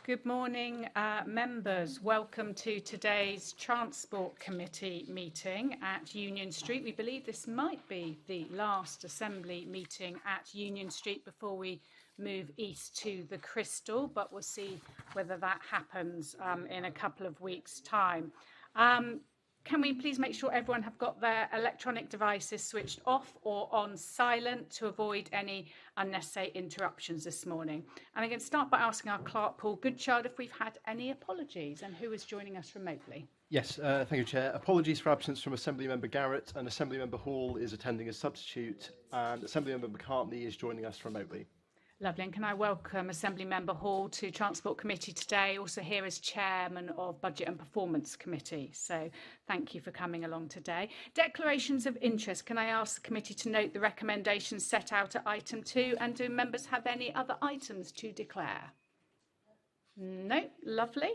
Good morning, members. Welcome to today's Transport Committee meeting at Union Street. We believe this might be the last Assembly meeting at Union Street before we move east to the Crystal, but we'll see whether that happens in a couple of weeks' time. Can we please make sure everyone have got their electronic devices switched off or on silent to avoid any unnecessary interruptions this morning? And I'm going to start by asking our clerk, Paul Goodchild, if we've had any apologies and who is joining us remotely. Yes, thank you, Chair. Apologies for absence from Assemblymember Garrett, and Assemblymember Hall is attending as substitute, and Assemblymember McCartney is joining us remotely. Lovely, and can I welcome Assemblymember Hall to Transport Committee today, also here as Chairman of Budget and Performance Committee. So thank you for coming along today. Declarations of interest. Can I ask the committee to note the recommendations set out at item 2, and do members have any other items to declare? No, lovely.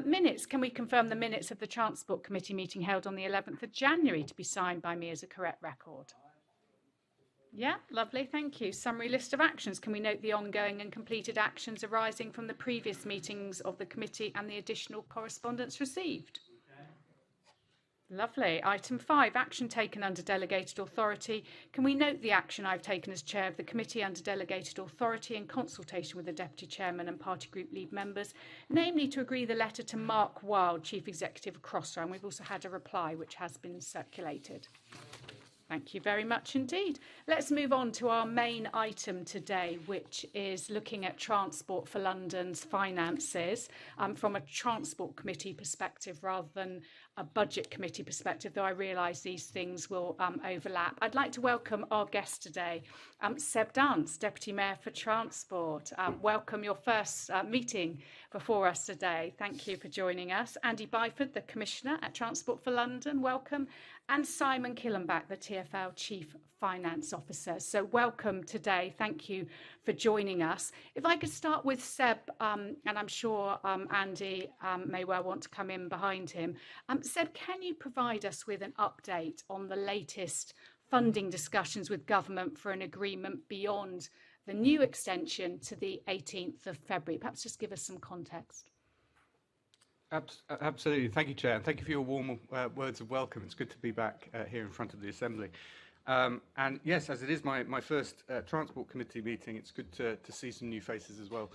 Minutes. Can we confirm the minutes of the Transport Committee meeting held on the 11th of January to be signed by me as a correct record? Yeah, lovely, thank you. Summary list of actions. Can we note the ongoing and completed actions arising from the previous meetings of the committee and the additional correspondence received? Lovely. Item 5, action taken under delegated authority. Can we note the action I've taken as chair of the committee under delegated authority in consultation with the deputy chairman and party group lead members, namely to agree the letter to Mark Wilde, chief executive of Crossrail, and we've also had a reply which has been circulated. Thank you very much indeed. Let's move on to our main item today, which is looking at Transport for London's finances from a Transport Committee perspective rather than a Budget Committee perspective, though I realise these things will overlap. I'd like to welcome our guest today, Seb Dance, Deputy Mayor for Transport. Welcome, your first meeting before us today. Thank you for joining us. Andy Byford, the Commissioner at Transport for London, welcome. And Simon Kilonback, the TfL Chief Finance Officer. So welcome today. Thank you for joining us. If I could start with Seb, and I'm sure Andy may well want to come in behind him. Seb, can you provide us with an update on the latest funding discussions with government for an agreement beyond the new extension to the 18th of February? Perhaps just give us some context. Absolutely. Thank you, Chair. And thank you for your warm words of welcome. It's good to be back here in front of the Assembly. And yes, as it is my first Transport Committee meeting, it's good to see some new faces as well.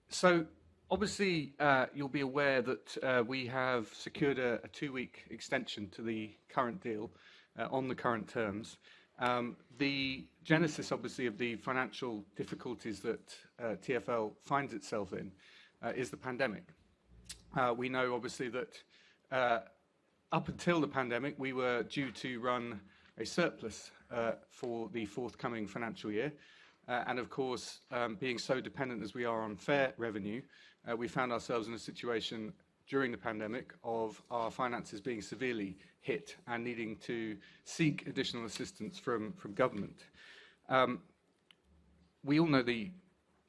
So obviously, you'll be aware that we have secured a 2-week extension to the current deal on the current terms. The genesis, obviously, of the financial difficulties that TfL finds itself in is the pandemic. We know, obviously, that up until the pandemic, we were due to run a surplus for the forthcoming financial year. And, of course, being so dependent as we are on fare revenue, we found ourselves in a situation during the pandemic of our finances being severely hit and needing to seek additional assistance from government. We all know the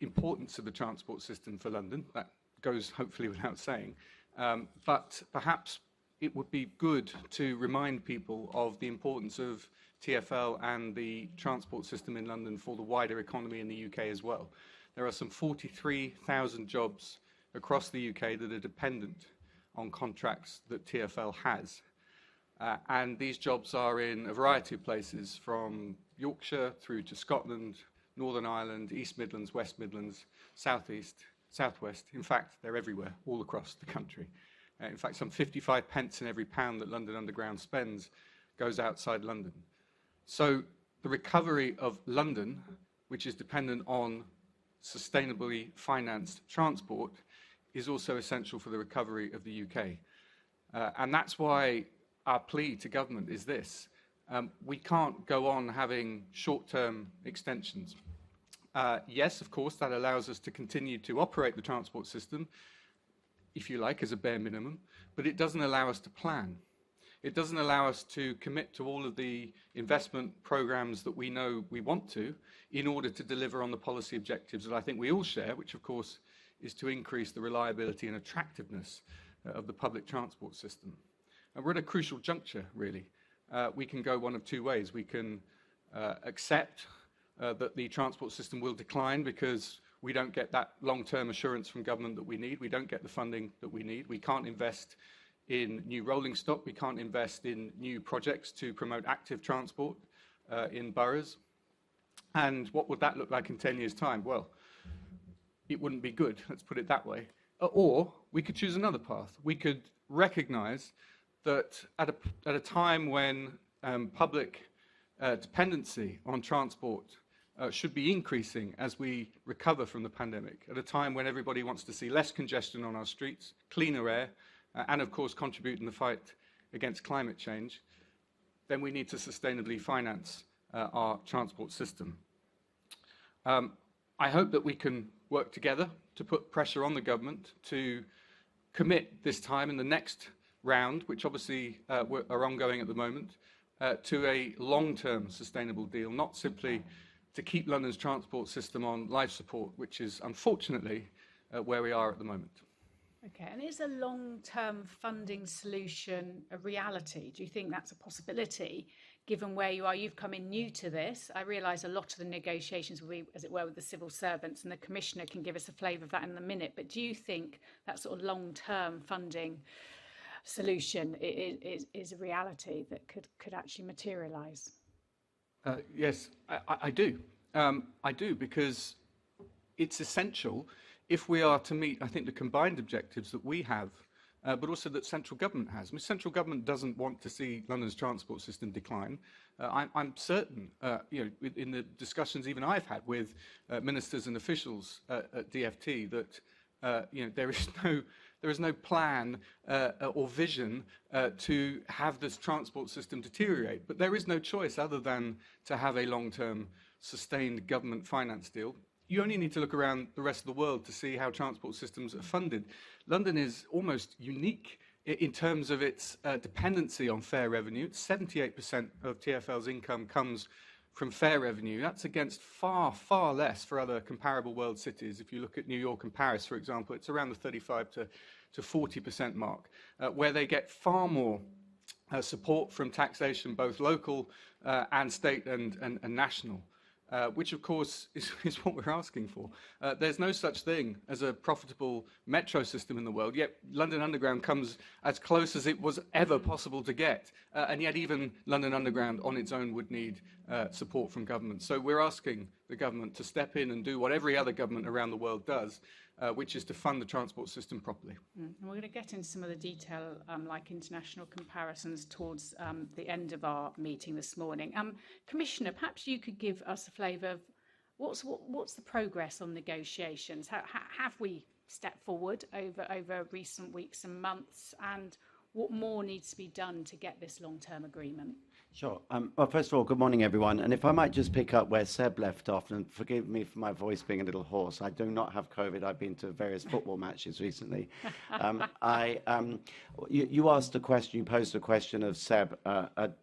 importance of the transport system for London. That goes hopefully without saying, but perhaps it would be good to remind people of the importance of TfL and the transport system in London for the wider economy in the UK as well. There are some 43,000 jobs across the UK that are dependent on contracts that TfL has. And these jobs are in a variety of places, from Yorkshire through to Scotland, Northern Ireland, East Midlands, West Midlands, South East, Southwest. In fact, they're everywhere, all across the country. In fact, some 55 pence in every pound that London Underground spends goes outside London. So the recovery of London, which is dependent on sustainably financed transport, is also essential for the recovery of the UK. And that's why our plea to government is this. We can't go on having short-term extensions. Yes, of course, that allows us to continue to operate the transport system, if you like, as a bare minimum, but it doesn't allow us to plan. It doesn't allow us to commit to all of the investment programs that we know we want to in order to deliver on the policy objectives that I think we all share, which of course is to increase the reliability and attractiveness of the public transport system. And we're at a crucial juncture, really. We can go one of two ways. We can accept that the transport system will decline because we don't get that long-term assurance from government that we need. We don't get the funding that we need. We can't invest in new rolling stock. We can't invest in new projects to promote active transport in boroughs. And what would that look like in 10 years' time? Well, it wouldn't be good, let's put it that way. Or we could choose another path. We could recognize that at a time when public dependency on transport should be increasing as we recover from the pandemic, at a time when everybody wants to see less congestion on our streets, cleaner air, and of course contribute in the fight against climate change, then we need to sustainably finance our transport system. I hope that we can work together to put pressure on the government to commit this time in the next round, which obviously are ongoing at the moment, to a long-term sustainable deal, not simply to keep London's transport system on life support, which is unfortunately where we are at the moment. Okay, and is a long-term funding solution a reality? Do you think that's a possibility, given where you are? You've come in new to this. I realise a lot of the negotiations will be, as it were, with the civil servants, and the Commissioner can give us a flavour of that in a minute. But do you think that sort of long-term funding solution is a reality that could actually materialise? Yes, I do. I do, because it's essential if we are to meet, I think, the combined objectives that we have, but also that central government has. I mean, central government doesn't want to see London's transport system decline. I'm certain, in the discussions even I've had with ministers and officials at DfT, that there is no plan or vision to have this transport system deteriorate. But there is no choice other than to have a long-term sustained government finance deal. You only need to look around the rest of the world to see how transport systems are funded. London is almost unique in terms of its dependency on fare revenue. 78% of TfL's income comes from fare revenue. That's against far, far less for other comparable world cities. If you look at New York and Paris, for example, it's around the 35 to 40% mark, where they get far more support from taxation, both local and state and national. Which, of course, is what we're asking for. There's no such thing as a profitable metro system in the world, yet London Underground comes as close as it was ever possible to get, and yet even London Underground on its own would need support from government. So we're asking the government to step in and do what every other government around the world does, which is to fund the transport system properly. And we're going to get into some of the detail, like international comparisons, towards the end of our meeting this morning. Commissioner, perhaps you could give us a flavour of what's the progress on negotiations? Have we stepped forward over recent weeks and months, and what more needs to be done to get this long-term agreement? Sure. Well, first of all, good morning, everyone. And if I might just pick up where Seb left off, and forgive me for my voice being a little hoarse. I do not have COVID. I've been to various football matches recently. You asked a question, you posed a question of Seb,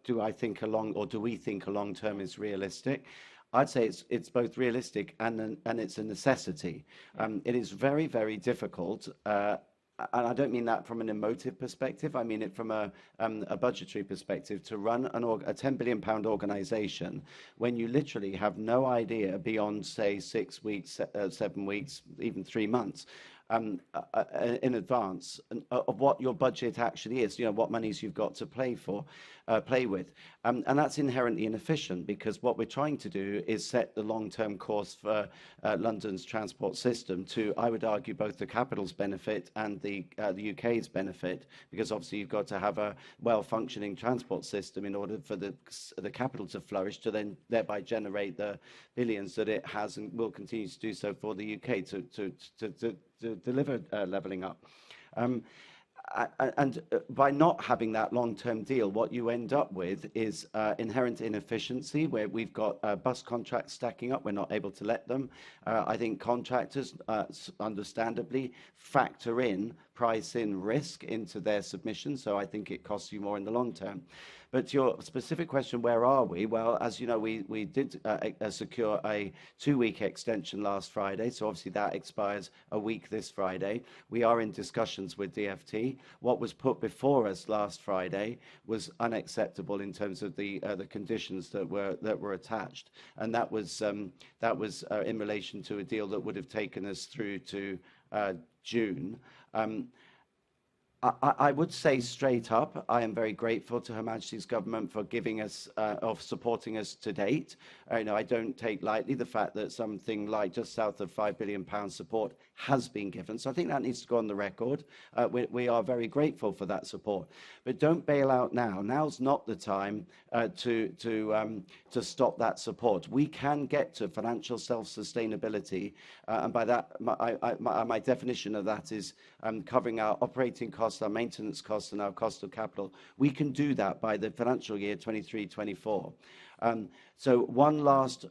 do we think a long term is realistic? I'd say it's both realistic and it's a necessity. It is very, very difficult. And I don't mean that from an emotive perspective. I mean it from a budgetary perspective, to run a £10 billion organisation when you literally have no idea beyond, say, 6 weeks, 7 weeks, even 3 months in advance of what your budget actually is. What monies you've got to play with, and that's inherently inefficient, because what we're trying to do is set the long-term course for London's transport system to, I would argue, both the capital's benefit and the UK's benefit, because obviously you've got to have a well-functioning transport system in order for the capital to flourish, to then thereby generate the billions that it has and will continue to do so for the UK to deliver levelling up. And by not having that long-term deal, what you end up with is inherent inefficiency, where we've got bus contracts stacking up. We're not able to let them. I think contractors, understandably, price in risk into their submission. So I think it costs you more in the long term. But to your specific question, where are we? Well, as you know, we did secure a 2-week extension last Friday, so obviously that expires a week this Friday. We are in discussions with DfT. What was put before us last Friday was unacceptable in terms of the conditions that were attached, and that was in relation to a deal that would have taken us through to June. I would say straight up, I am very grateful to Her Majesty's government for giving us, of supporting us to date. I don't take lightly the fact that something like just south of £5 billion support has been given. So I think that needs to go on the record. We are very grateful for that support. But don't bail out now. Now's not the time to stop that support. We can get to financial self-sustainability, and by that, my definition of that is covering our operating costs, our maintenance costs, and our cost of capital. We can do that by the financial year 23-24. So one last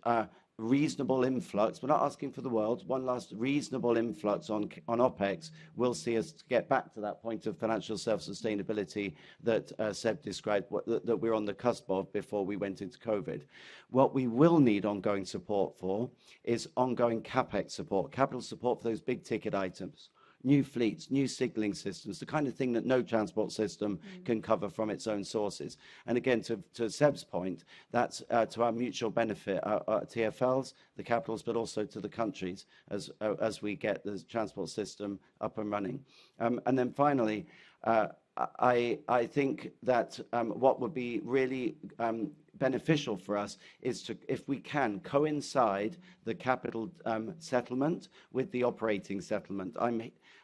reasonable influx, we're not asking for the world, one last reasonable influx on OPEX will see us get back to that point of financial self-sustainability that Seb described, that we're on the cusp of before we went into COVID. What we will need ongoing support for is ongoing CapEx support, capital support for those big ticket items. New fleets, new signalling systems, the kind of thing that no transport system can cover from its own sources. And again, to Seb's point, that's to our mutual benefit, our TfLs, the capitals, but also to the countries as we get the transport system up and running. And then finally, I think that what would be really beneficial for us is to, if we can, coincide the capital settlement with the operating settlement.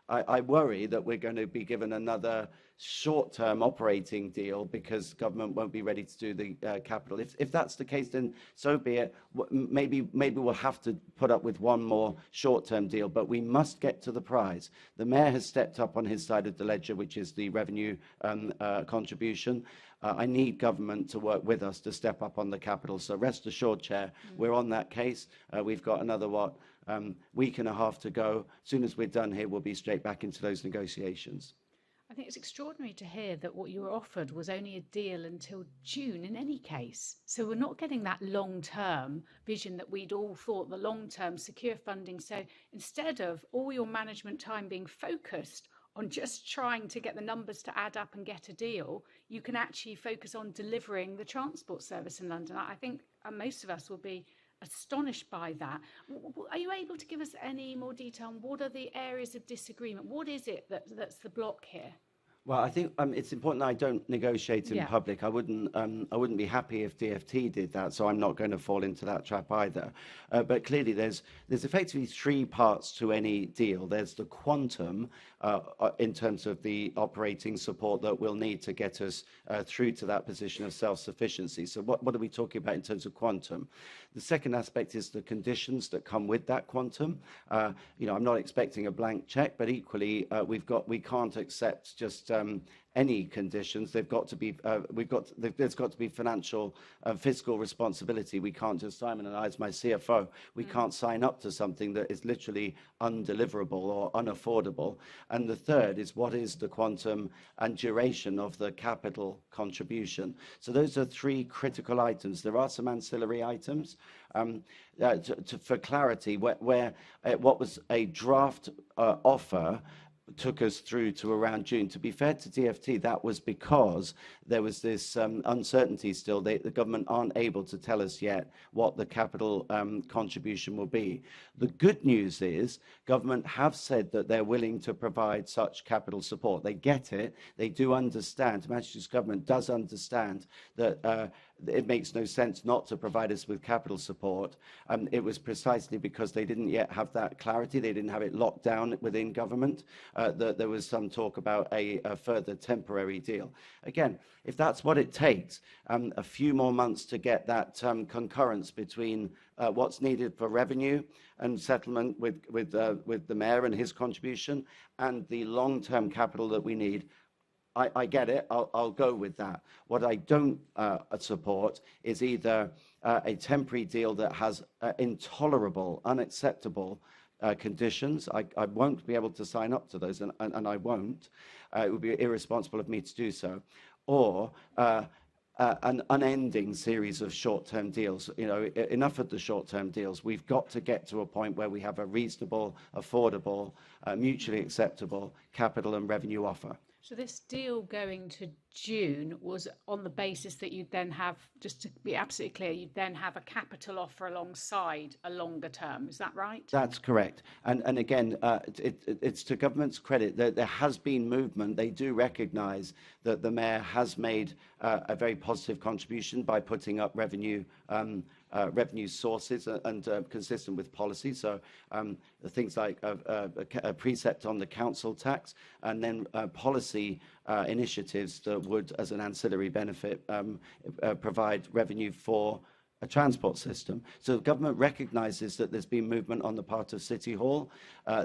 I worry that we're going to be given another short-term operating deal because government won't be ready to do the capital. If that's the case, then so be it. Maybe we'll have to put up with one more short-term deal, but we must get to the prize. The Mayor has stepped up on his side of the ledger, which is the revenue contribution. I need government to work with us to step up on the capital. So rest assured, Chair, we're on that case. We've got another, week and a half to go. As soon as we're done here, we'll be straight back into those negotiations. I think it's extraordinary to hear that what you were offered was only a deal until June in any case. So we're not getting that long-term vision that we'd all thought, the long-term secure funding. So instead of all your management time being focused on just trying to get the numbers to add up and get a deal, you can actually focus on delivering the transport service in London. I think most of us will be astonished by that. Are you able to give us any more detail on what are the areas of disagreement? What is it that's the block here? Well, I think it's important that I don't negotiate in public. I wouldn't be happy if DfT did that, so I'm not going to fall into that trap either. But clearly, there's effectively 3 parts to any deal. There's the quantum in terms of the operating support that we'll need to get us through to that position of self-sufficiency. So what are we talking about in terms of quantum? The second aspect is the conditions that come with that quantum. I'm not expecting a blank check, but equally, we can't accept just any conditions. They've got to be. There's got to be financial, fiscal responsibility. We can't just, Simon and I, as my CFO, we can't sign up to something that is literally undeliverable or unaffordable. And the third is what is the quantum and duration of the capital contribution. So those are 3 critical items. There are some ancillary items. For clarity, where what was a draft offer took us through to around June. To be fair to DfT, that was because there was this uncertainty still. The government aren't able to tell us yet what the capital contribution will be. The good news is government have said that they're willing to provide such capital support. They get it. They do understand. Her Majesty's government does understand that it makes no sense not to provide us with capital support. It was precisely because they didn't yet have that clarity. They didn't have it locked down within government. That there was some talk about a further temporary deal. Again, if that's what it takes, a few more months to get that concurrence between what's needed for revenue and settlement with the Mayor and his contribution and the long-term capital that we need, I get it. I'll go with that. What I don't support is either a temporary deal that has intolerable, unacceptable conditions. I won't be able to sign up to those, and I won't. It would be irresponsible of me to do so. Or an unending series of short-term deals. You know, enough of the short-term deals. We've got to get to a point where we have a reasonable, affordable, mutually acceptable capital and revenue offer. So this deal going to June was on the basis that you'd then have, just to be absolutely clear, you'd then have a capital offer alongside a longer term. Is that right? That's correct. And again, it's to government's credit that there has been movement. They do recognise that the Mayor has made a very positive contribution by putting up revenue sources and consistent with policy. So things like a precept on the council tax, and then policy initiatives that would, as an ancillary benefit, provide revenue for a transport system. So the government recognises that there's been movement on the part of City Hall.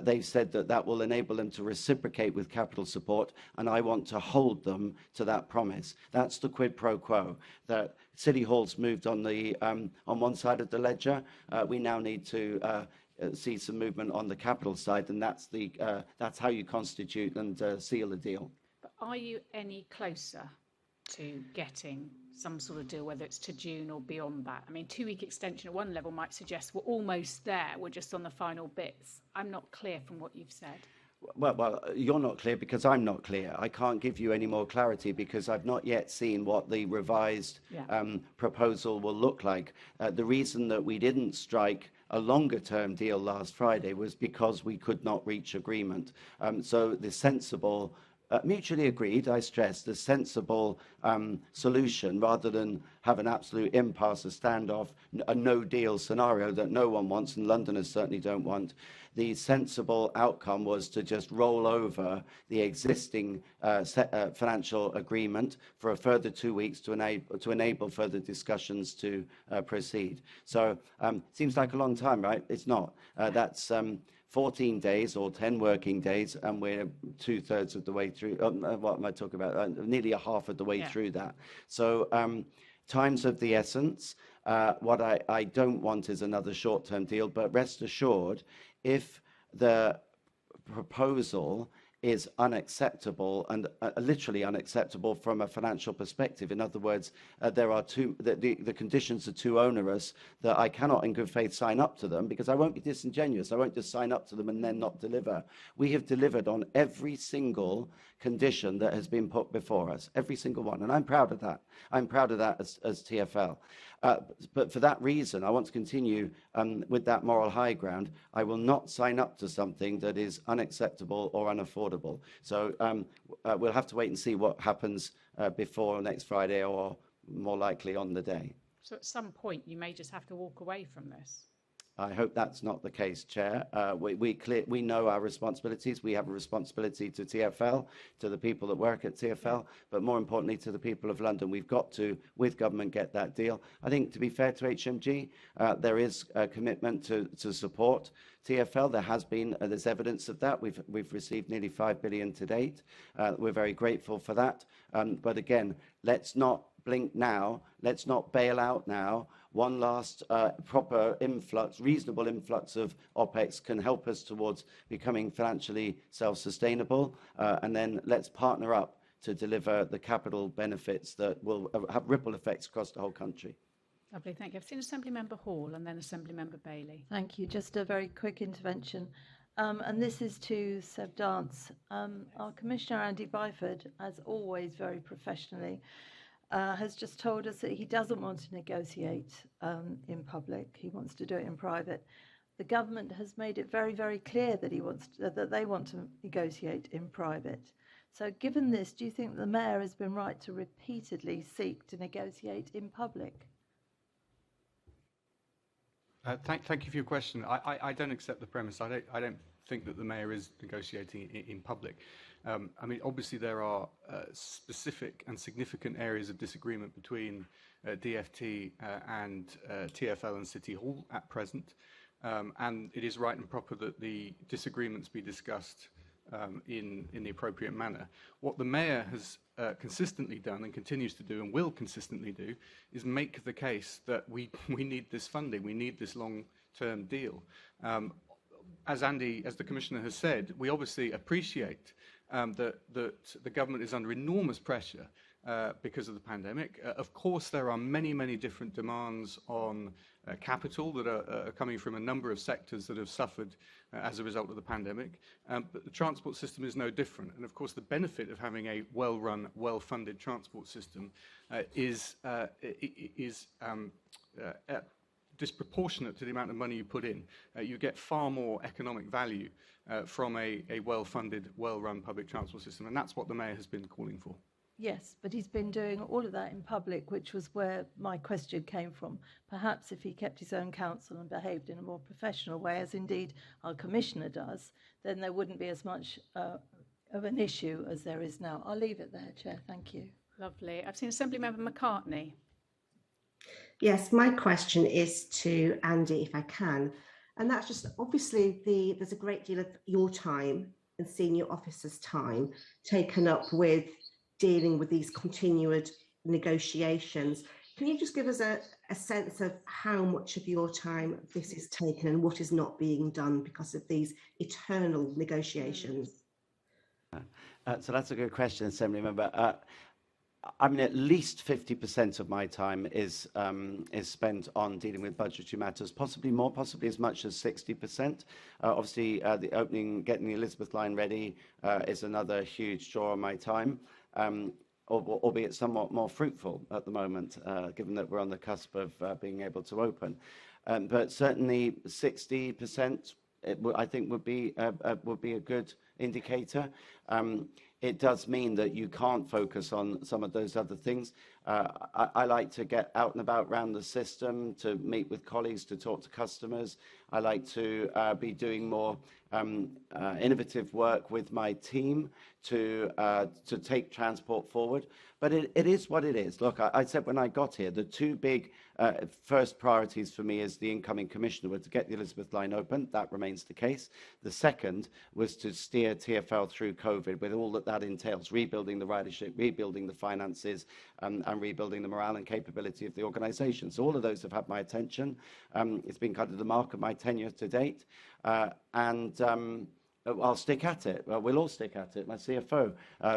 They've said that that will enable them to reciprocate with capital support, and I want to hold them to that promise. That's the quid pro quo. That City Hall's moved on the on one side of the ledger. We now need to see some movement on the capital side, and that's how you constitute and seal a deal. But are you any closer to getting some sort of deal, whether it's to June or beyond that? I mean, 2-week extension at one level might suggest we're almost there, we're just on the final bits. I'm not clear from what you've said. Well, you're not clear because I'm not clear. I can't give you any more clarity because I've not yet seen what the revised proposal will look like. The reason that we didn't strike a longer-term deal last Friday was because we could not reach agreement. So the sensible, mutually agreed, I stress, the sensible solution, rather than have an absolute impasse, a standoff, a no-deal scenario that no one wants and Londoners certainly don't want. The sensible outcome was to just roll over the existing financial agreement for a further 2 weeks to enable further discussions to proceed. So seems like a long time, right? It's not. That's 14 days or 10 working days, and we're 2/3 of the way through. What am I talking about? Nearly a half of the way through that. So time's of the essence. What I don't want is another short-term deal, but rest assured, if the proposal is unacceptable and literally unacceptable from a financial perspective. In other words, the conditions are too onerous that I cannot in good faith sign up to them, because I won't be disingenuous. I won't just sign up to them and then not deliver. We have delivered on every single condition that has been put before us, every single one, and I'm proud of that. I'm proud of that as TfL. But for that reason, I want to continue with that moral high ground. I will not sign up to something that is unacceptable or unaffordable. So we'll have to wait and see what happens before next Friday, or more likely on the day. So at some point, you may just have to walk away from this. I hope that's not the case, Chair. We know our responsibilities. We have a responsibility to TfL, to the people that work at TfL, but more importantly to the people of London. We've got to, with government, get that deal. I think, to be fair to HMG, there is a commitment to support TfL. There has been, there's evidence of that. We've received nearly $5 billion to date. We're very grateful for that. But again, let's not blink now. Let's not bail out now. One last proper influx, reasonable influx of OPEX can help us towards becoming financially self-sustainable. And then let's partner up to deliver the capital benefits that will have ripple effects across the whole country. Lovely, thank you. I've seen Assemblymember Hall and then Assemblymember Bailey. Thank you. Just a very quick intervention. And this is to Seb Dance. Our Commissioner, Andy Byford, as always very professionally, has just told us that he doesn't want to negotiate in public. He wants to do it in private. The government has made it very, very clear that that they want to negotiate in private. So given this, do you think the Mayor has been right to repeatedly seek to negotiate in public? Thank you for your question. I don't accept the premise. I don't think that the Mayor is negotiating in public. I mean, obviously there are specific and significant areas of disagreement between DfT and TfL and City Hall at present, and it is right and proper that the disagreements be discussed in the appropriate manner. What the Mayor has consistently done and continues to do and will consistently do is make the case that we need this funding, we need this long-term deal. As the Commissioner has said, we obviously appreciate that the government is under enormous pressure because of the pandemic. Of course, there are many, many different demands on capital that are coming from a number of sectors that have suffered as a result of the pandemic. But the transport system is no different. And of course, the benefit of having a well-run, well-funded transport system is disproportionate to the amount of money you put in. You get far more economic value from a well-funded, well-run public transport system. And that's what the Mayor has been calling for. Yes, but he's been doing all of that in public, which was where my question came from. Perhaps if he kept his own counsel and behaved in a more professional way, as indeed our Commissioner does, then there wouldn't be as much of an issue as there is now. I'll leave it there, Chair. Thank you. Lovely. I've seen Assemblymember McCartney. Yes, my question is to Andy, if I can. And that's just, obviously, there's a great deal of your time and senior officers' time taken up with dealing with these continued negotiations. Can you just give us a sense of how much of your time this is taken and what is not being done because of these eternal negotiations? So that's a good question, Assembly Member. I mean, at least 50% of my time is spent on dealing with budgetary matters, possibly more, possibly as much as 60%. Obviously, the opening, getting the Elizabeth line ready is another huge draw on my time, albeit somewhat more fruitful at the moment, given that we're on the cusp of being able to open. But certainly 60%, I think, would be a good indicator. It does mean that you can't focus on some of those other things. I like to get out and about around the system, to meet with colleagues, to talk to customers. I like to be doing more innovative work with my team to take transport forward. But it is what it is. Look, I said when I got here, the two big first priorities for me as the incoming commissioner were to get the Elizabeth line open. That remains the case. The second was to steer TfL through COVID with all that entails, rebuilding the ridership, rebuilding the finances, and rebuilding the morale and capability of the organisation. So all of those have had my attention. It's been kind of the mark of my tenure to date. And I'll stick at it. We'll all stick at it. My CFO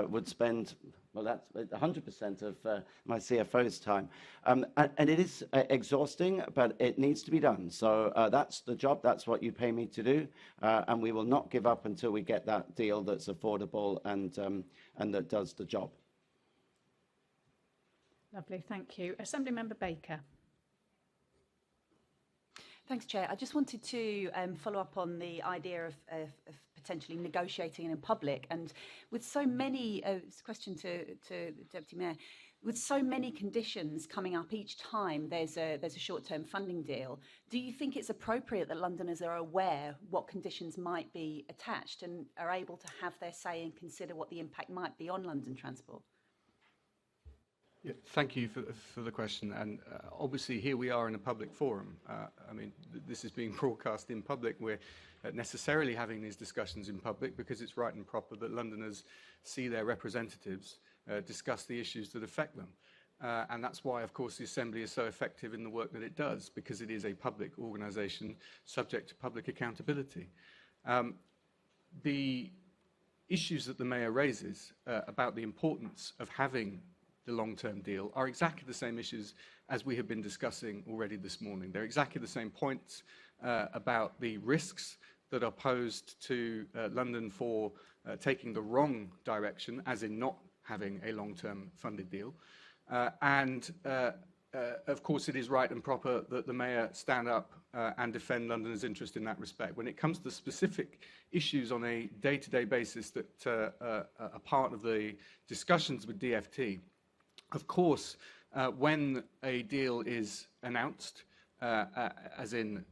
would spend, well, that's 100% of my CFO's time. And it is exhausting, but it needs to be done. So that's the job. That's what you pay me to do. And we will not give up until we get that deal that's affordable and that does the job. Lovely, thank you. Assemblymember Baker. Thanks, Chair. I just wanted to follow up on the idea of potentially negotiating in public. And with so many, question to the Deputy Mayor, with so many conditions coming up each time there's a short-term funding deal, do you think it's appropriate that Londoners are aware what conditions might be attached and are able to have their say and consider what the impact might be on London transport? Yeah, thank you for the question. And obviously, here we are in a public forum. I mean, this is being broadcast in public. We're necessarily having these discussions in public because it's right and proper that Londoners see their representatives discuss the issues that affect them. And that's why, of course, the Assembly is so effective in the work that it does, because it is a public organisation subject to public accountability. The issues that the Mayor raises about the importance of having the long-term deal are exactly the same issues as we have been discussing already this morning. They're exactly the same points about the risks that are posed to London for taking the wrong direction, as in not having a long-term funded deal. Of course, it is right and proper that the Mayor stand up and defend Londoners' interest in that respect. When it comes to the specific issues on a day-to-day basis that are part of the discussions with DfT, of course, when a deal is announced, as in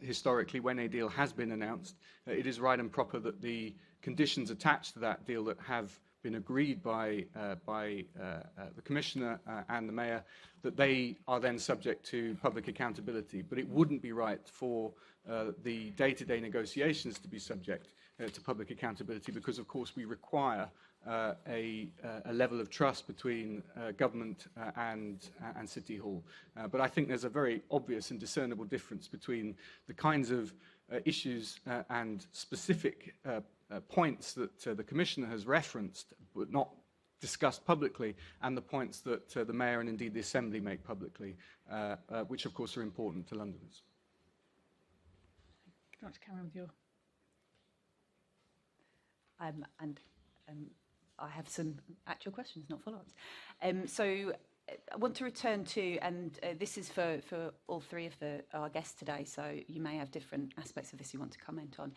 historically when a deal has been announced, it is right and proper that the conditions attached to that deal that have been agreed by the Commissioner and the Mayor, that they are then subject to public accountability. But it wouldn't be right for the day-to-day negotiations to be subject to public accountability, because of course we require a level of trust between government and City Hall. But I think there's a very obvious and discernible difference between the kinds of issues and specific points that the Commissioner has referenced, but not discussed publicly, and the points that the Mayor and indeed the Assembly make publicly, which of course are important to Londoners. Do you want to carry on with your... I have some actual questions, not follow-ups. So I want to return to, and this is for all three of our guests today, so you may have different aspects of this you want to comment on.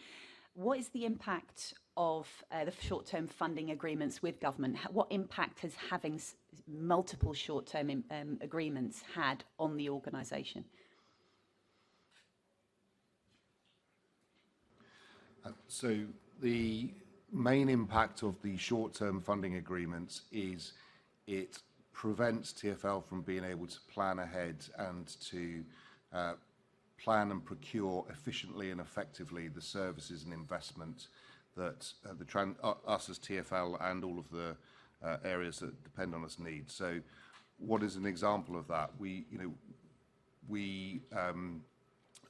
What is the impact of the short-term funding agreements with government? What impact has having multiple short-term agreements had on the organisation? So the main impact of the short-term funding agreements is it prevents TfL from being able to plan ahead and to plan and procure efficiently and effectively the services and investment that us as TfL and all of the areas that depend on us need. So what is an example of that? We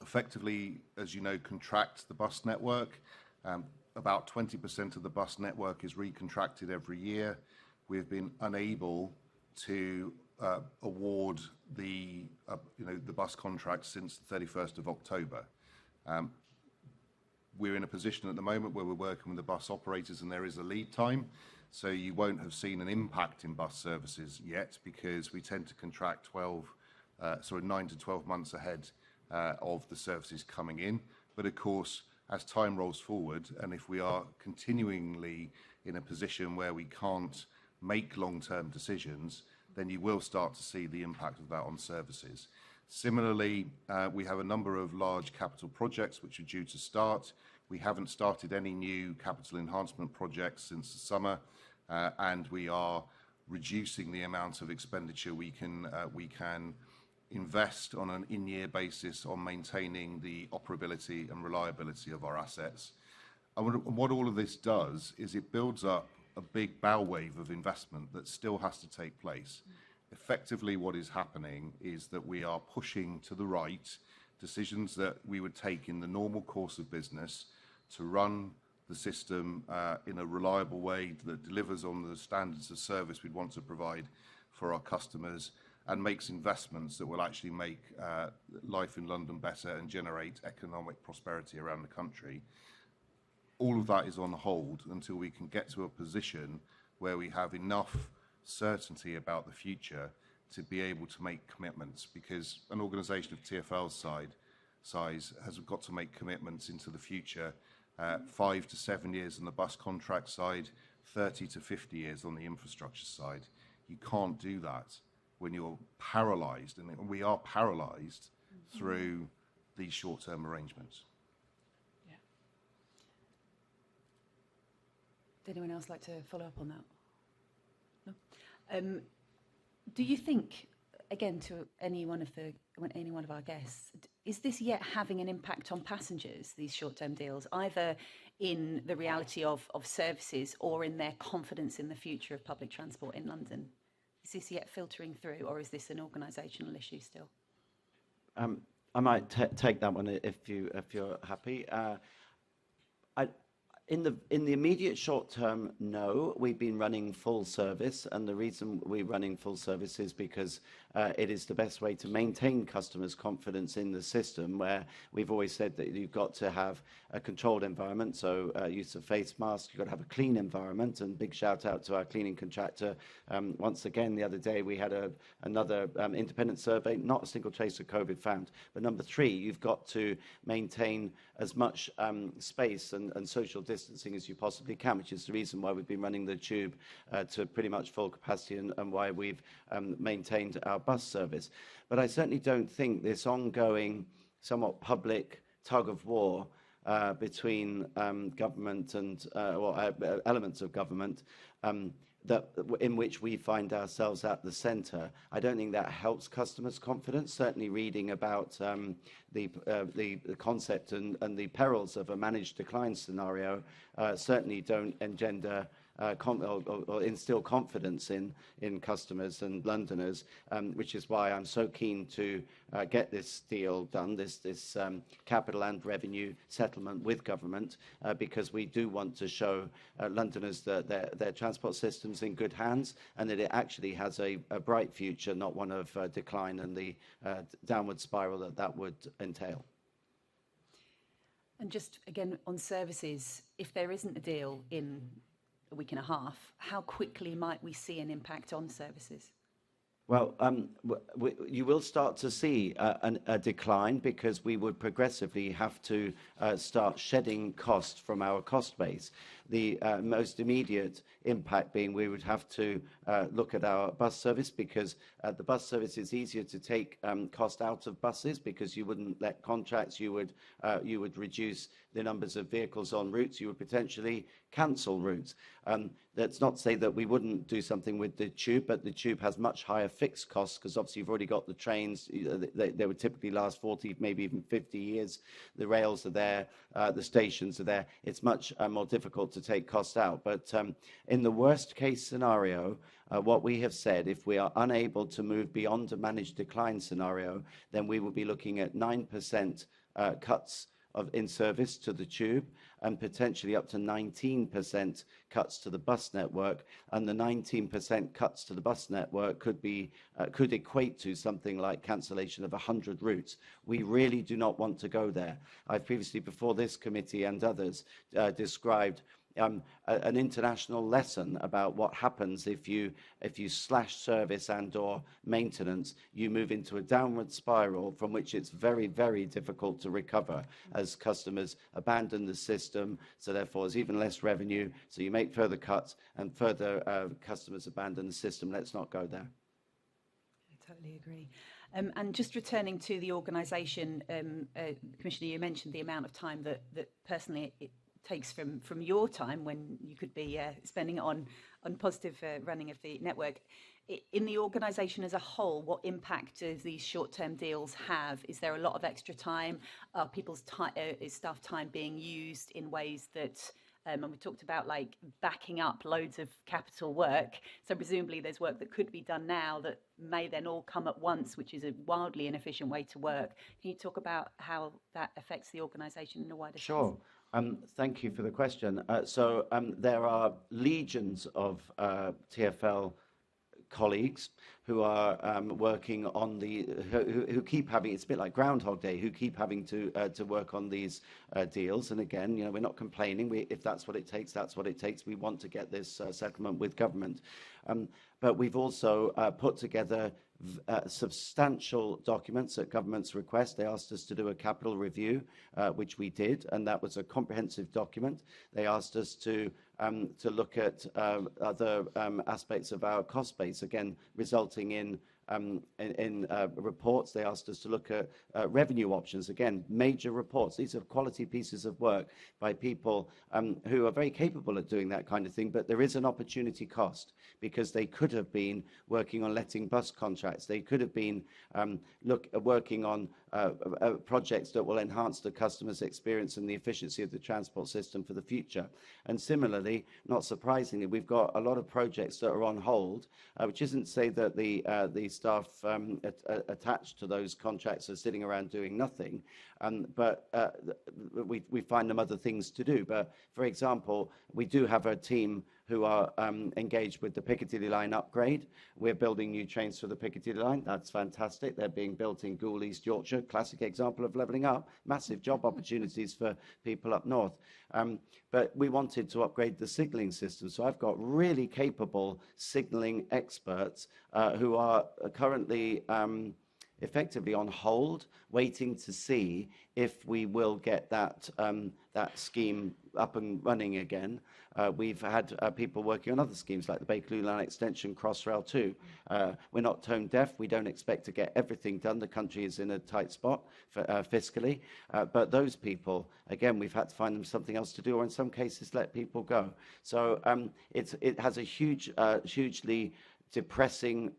effectively, as you know, contract the bus network. About 20% of the bus network is recontracted every year. We've been unable to award the bus contract since the 31st of October. We're in a position at the moment where we're working with the bus operators and there is a lead time. So you won't have seen an impact in bus services yet because we tend to contract 9 to 12 months ahead of the services coming in. But of course, as time rolls forward, and if we are continually in a position where we can't make long-term decisions, then you will start to see the impact of that on services. Similarly, we have a number of large capital projects which are due to start. We haven't started any new capital enhancement projects since the summer, and we are reducing the amount of expenditure we can invest on an in-year basis on maintaining the operability and reliability of our assets. And what all of this does is it builds up a big bow wave of investment that still has to take place. Effectively, what is happening is that we are pushing to the right decisions that we would take in the normal course of business to run the system in a reliable way that delivers on the standards of service we'd want to provide for our customers, and makes investments that will actually make life in London better and generate economic prosperity around the country. All of that is on hold until we can get to a position where we have enough certainty about the future to be able to make commitments, because an organisation of TfL's size has got to make commitments into the future, 5 to 7 years on the bus contract side, 30 to 50 years on the infrastructure side. You can't do that when you're paralysed, and we are paralysed through these short-term arrangements. Yeah. Would anyone else like to follow up on that? No? Do you think, again, to any one of our guests, is this yet having an impact on passengers, these short-term deals, either in the reality of services or in their confidence in the future of public transport in London? Is this yet filtering through, or is this an organisational issue still? I might take that one if you're happy. In the immediate short term, no, we've been running full service, and the reason we're running full service is because it is the best way to maintain customers' confidence in the system, where we've always said that you've got to have a controlled environment, so use of face masks, you've got to have a clean environment, and big shout out to our cleaning contractor. Once again, the other day we had another independent survey, not a single trace of COVID found. But number 3, you've got to maintain as much space and social distancing as you possibly can, which is the reason why we've been running the tube to pretty much full capacity, and why we've maintained our bus service. But I certainly don't think this ongoing, somewhat public tug of war between government and elements of government in which we find ourselves at the centre, I don't think that helps customers' confidence. Certainly reading about the concept and the perils of a managed decline scenario certainly don't engender or instill confidence in customers and Londoners, which is why I'm so keen to get this deal done, this capital and revenue settlement with government, because we do want to show Londoners that their transport system's in good hands and that it actually has a bright future, not one of decline and the downward spiral that would entail. And just again on services, if there isn't a deal in a week and a half, how quickly might we see an impact on services? Well, you will start to see a decline because we would progressively have to start shedding cost from our cost base. The most immediate impact being we would have to look at our bus service, because the bus service is easier to take cost out of buses because you wouldn't let contracts, you would reduce the numbers of vehicles on routes, you would potentially cancel routes. That's not to say that we wouldn't do something with the tube, but the tube has much higher fixed costs because obviously you've already got the trains, they would typically last 40, maybe even 50 years. The rails are there, the stations are there. It's much more difficult to take costs out. But in the worst case scenario, what we have said, if we are unable to move beyond a managed decline scenario, then we will be looking at 9% cuts in service to the tube and potentially up to 19% cuts to the bus network, and the 19% cuts to the bus network could equate to something like cancellation of 100 routes. We really do not want to go there. I've previously, before this committee and others, described an international lesson about what happens if you slash service and or maintenance. You move into a downward spiral from which it's very, very difficult to recover as customers abandon the system, so therefore there's even less revenue, so you make further cuts and further customers abandon the system. Let's not go there. I totally agree. And just returning to the organisation, Commissioner, you mentioned the amount of time that personally it takes from your time when you could be spending it on positive running of the network. In the organisation as a whole, what impact do these short-term deals have? Is there a lot of extra time? Are people's time, is staff time being used in ways that, and we talked about like backing up loads of capital work, so presumably there's work that could be done now that may then all come at once, which is a wildly inefficient way to work. Can you talk about how that affects the organisation in a wider sense? Sure. Thank you for the question. There are legions of TfL colleagues who are working on who keep having, it's a bit like Groundhog Day, who keep having to work on these deals. And again, we're not complaining. If that's what it takes, that's what it takes. We want to get this settlement with government. But we've also put together substantial documents at government's request. They asked us to do a capital review, which we did, and that was a comprehensive document. They asked us to look at other aspects of our cost base, again, resulting in reports. They asked us to look at revenue options, again, major reports. These are quality pieces of work by people who are very capable at doing that kind of thing, but there is an opportunity cost because they could have been working on letting bus contracts. They could have been working on projects that will enhance the customer's experience and the efficiency of the transport system for the future. And similarly, not surprisingly, we've got a lot of projects that are on hold, which isn't to say that the staff attached to those contracts are sitting around doing nothing, but we find them other things to do. But for example, we do have a team who are engaged with the Piccadilly line upgrade. We're building new trains for the Piccadilly line. That's fantastic. They're being built in Goole, East Yorkshire, classic example of levelling up. Massive job opportunities for people up north. But we wanted to upgrade the signalling system. So I've got really capable signalling experts who are currently effectively on hold, waiting to see if we will get that scheme up and running again. We've had people working on other schemes like the Bakerloo Line Extension, Crossrail too. We're not tone deaf. We don't expect to get everything done. The country is in a tight spot fiscally. But those people, again, we've had to find them something else to do, or in some cases let people go. So it has a hugely depressing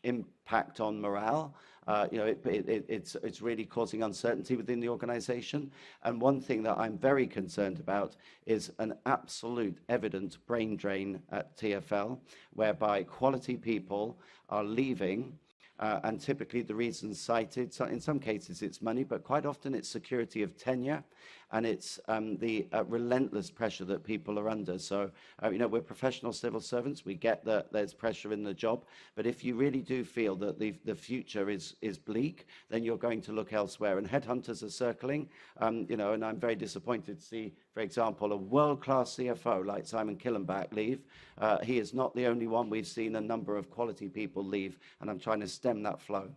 impact on morale. It's really causing uncertainty within the organisation. And one thing that I'm very concerned about is an absolute evident brain drain at TfL, whereby quality people are leaving. And typically the reasons cited, so in some cases it's money, but quite often it's security of tenure, and it's the relentless pressure that people are under. So, we're professional civil servants. We get that there's pressure in the job, but if you really do feel that the future is bleak, then you're going to look elsewhere. And headhunters are circling, and I'm very disappointed to see, for example, a world-class CFO like Simon Kilonback leave. He is not the only one. We've seen a number of quality people leave, and I'm trying to stem that flow.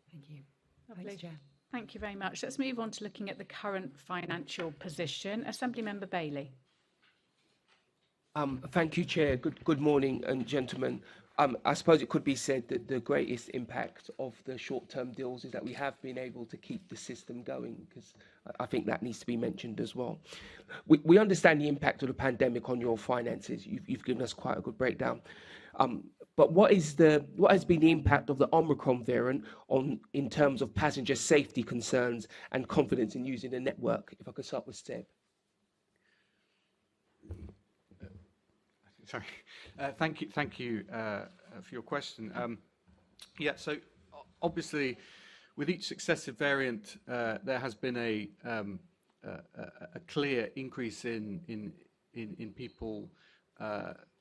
Thank you. Lovely. Thanks, Chair. Thank you very much. Let's move on to looking at the current financial position. Assemblymember Bailey. Thank you, Chair. Good morning, gentlemen. I suppose it could be said that the greatest impact of the short-term deals is that we have been able to keep the system going, because I think that needs to be mentioned as well. We understand the impact of the pandemic on your finances. You've given us quite a good breakdown. But what has been the impact of the Omicron variant in terms of passenger safety concerns and confidence in using the network? If I could start with Seb. Sorry. Thank you for your question. So obviously, with each successive variant, there has been a clear increase in people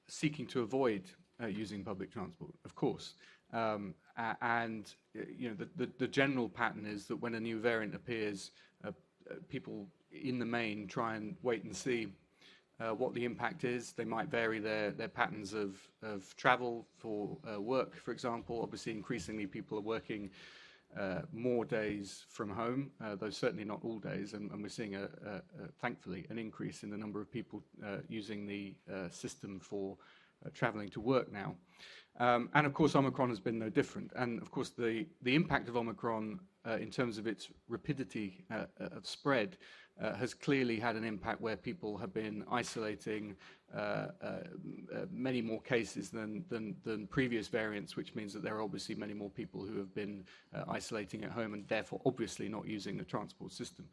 seeking to avoid using public transport, of course. The general pattern is that when a new variant appears, people in the main try and wait and see what the impact is. They might vary their patterns of travel for work, for example. Obviously, increasingly people are working more days from home, though certainly not all days, and we're seeing, thankfully, an increase in the number of people using the system for travelling to work now. And of course, Omicron has been no different. And of course, the impact of Omicron in terms of its rapidity of spread has clearly had an impact where people have been isolating many more cases than previous variants, which means that there are obviously many more people who have been isolating at home and therefore obviously not using the transport system.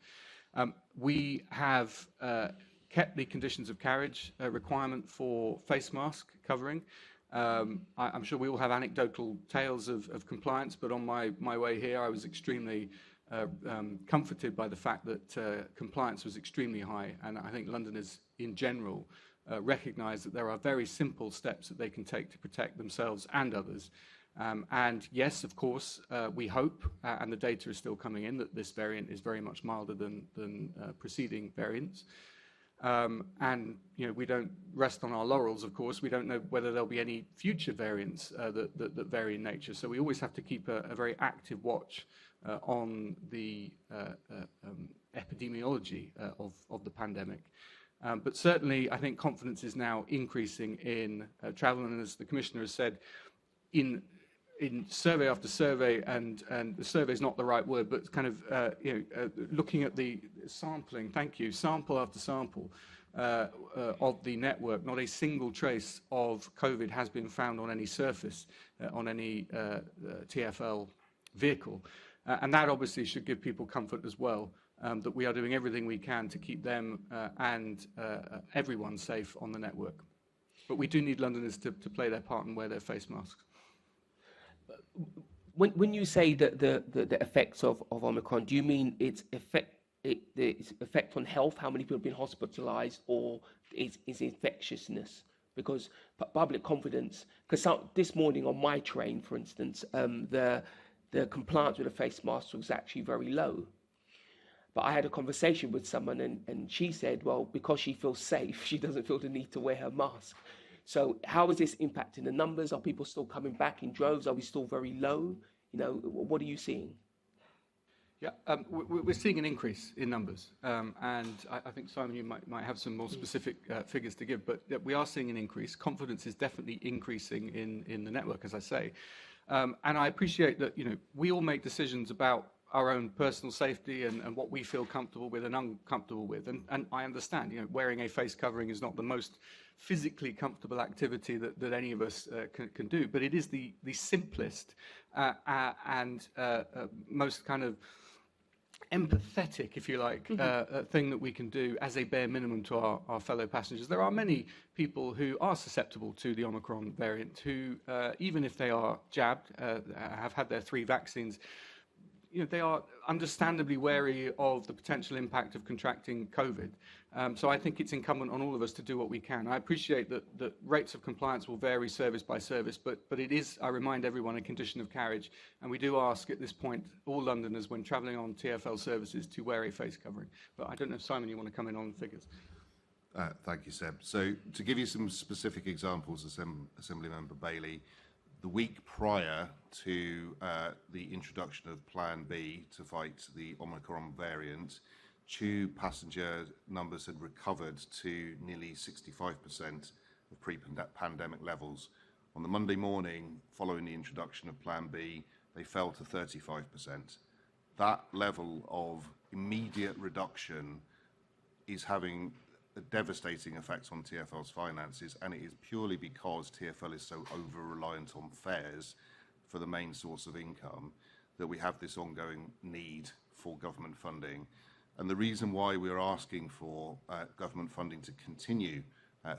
We have kept the conditions of carriage requirement for face mask covering. I'm sure we all have anecdotal tales of compliance, but on my way here, I was extremely comforted by the fact that compliance was extremely high, and I think Londoners in general recognise that there are very simple steps that they can take to protect themselves and others. And yes, of course, we hope, and the data is still coming in, that this variant is very much milder than preceding variants. And we don't rest on our laurels, of course. We don't know whether there'll be any future variants that vary in nature. So we always have to keep a very active watch on the epidemiology of the pandemic. But certainly, I think confidence is now increasing in travel, and as the Commissioner has said, in survey after survey, and the survey is not the right word, but kind of looking at the sampling, sample after sample of the network, not a single trace of COVID has been found on any surface, on any TfL vehicle. And that obviously should give people comfort as well, that we are doing everything we can to keep them and everyone safe on the network. But we do need Londoners to play their part and wear their face masks. When you say that the effects of Omicron, do you mean its effect on health, how many people have been hospitalised, or its infectiousness? Because public confidence, because this morning on my train, for instance, the compliance with the face mask was actually very low. But I had a conversation with someone and she said, well, because she feels safe, she doesn't feel the need to wear her mask. So how is this impacting the numbers? Are people still coming back in droves? Are we still very low? What are you seeing? Yeah, we're seeing an increase in numbers. And I think, Simon, you might have some more specific figures to give, but we are seeing an increase. Confidence is definitely increasing in the network, as I say. And I appreciate that, we all make decisions about our own personal safety and what we feel comfortable with and uncomfortable with. And I understand, wearing a face covering is not the most physically comfortable activity that any of us can do, but it is the simplest and most kind of empathetic, if you like, thing that we can do as a bare minimum to our fellow passengers. There are many people who are susceptible to the Omicron variant who, even if they are jabbed, have had their 3 vaccines, they are understandably wary of the potential impact of contracting COVID. So I think it's incumbent on all of us to do what we can. I appreciate that rates of compliance will vary service by service, but it is, I remind everyone, a condition of carriage. And we do ask at this point all Londoners, when travelling on TfL services, to wear a face covering. But I don't know if, Simon, you want to come in on figures. Thank you, Seb. So to give you some specific examples, Assemblymember Bailey, the week prior to the introduction of Plan B to fight the Omicron variant, tube passenger numbers had recovered to nearly 65% of pre-pandemic levels. On the Monday morning, following the introduction of Plan B, they fell to 35%. That level of immediate reduction is having a devastating effect on TfL's finances, and it is purely because TfL is so over-reliant on fares for the main source of income that we have this ongoing need for government funding. And the reason why we're asking for government funding to continue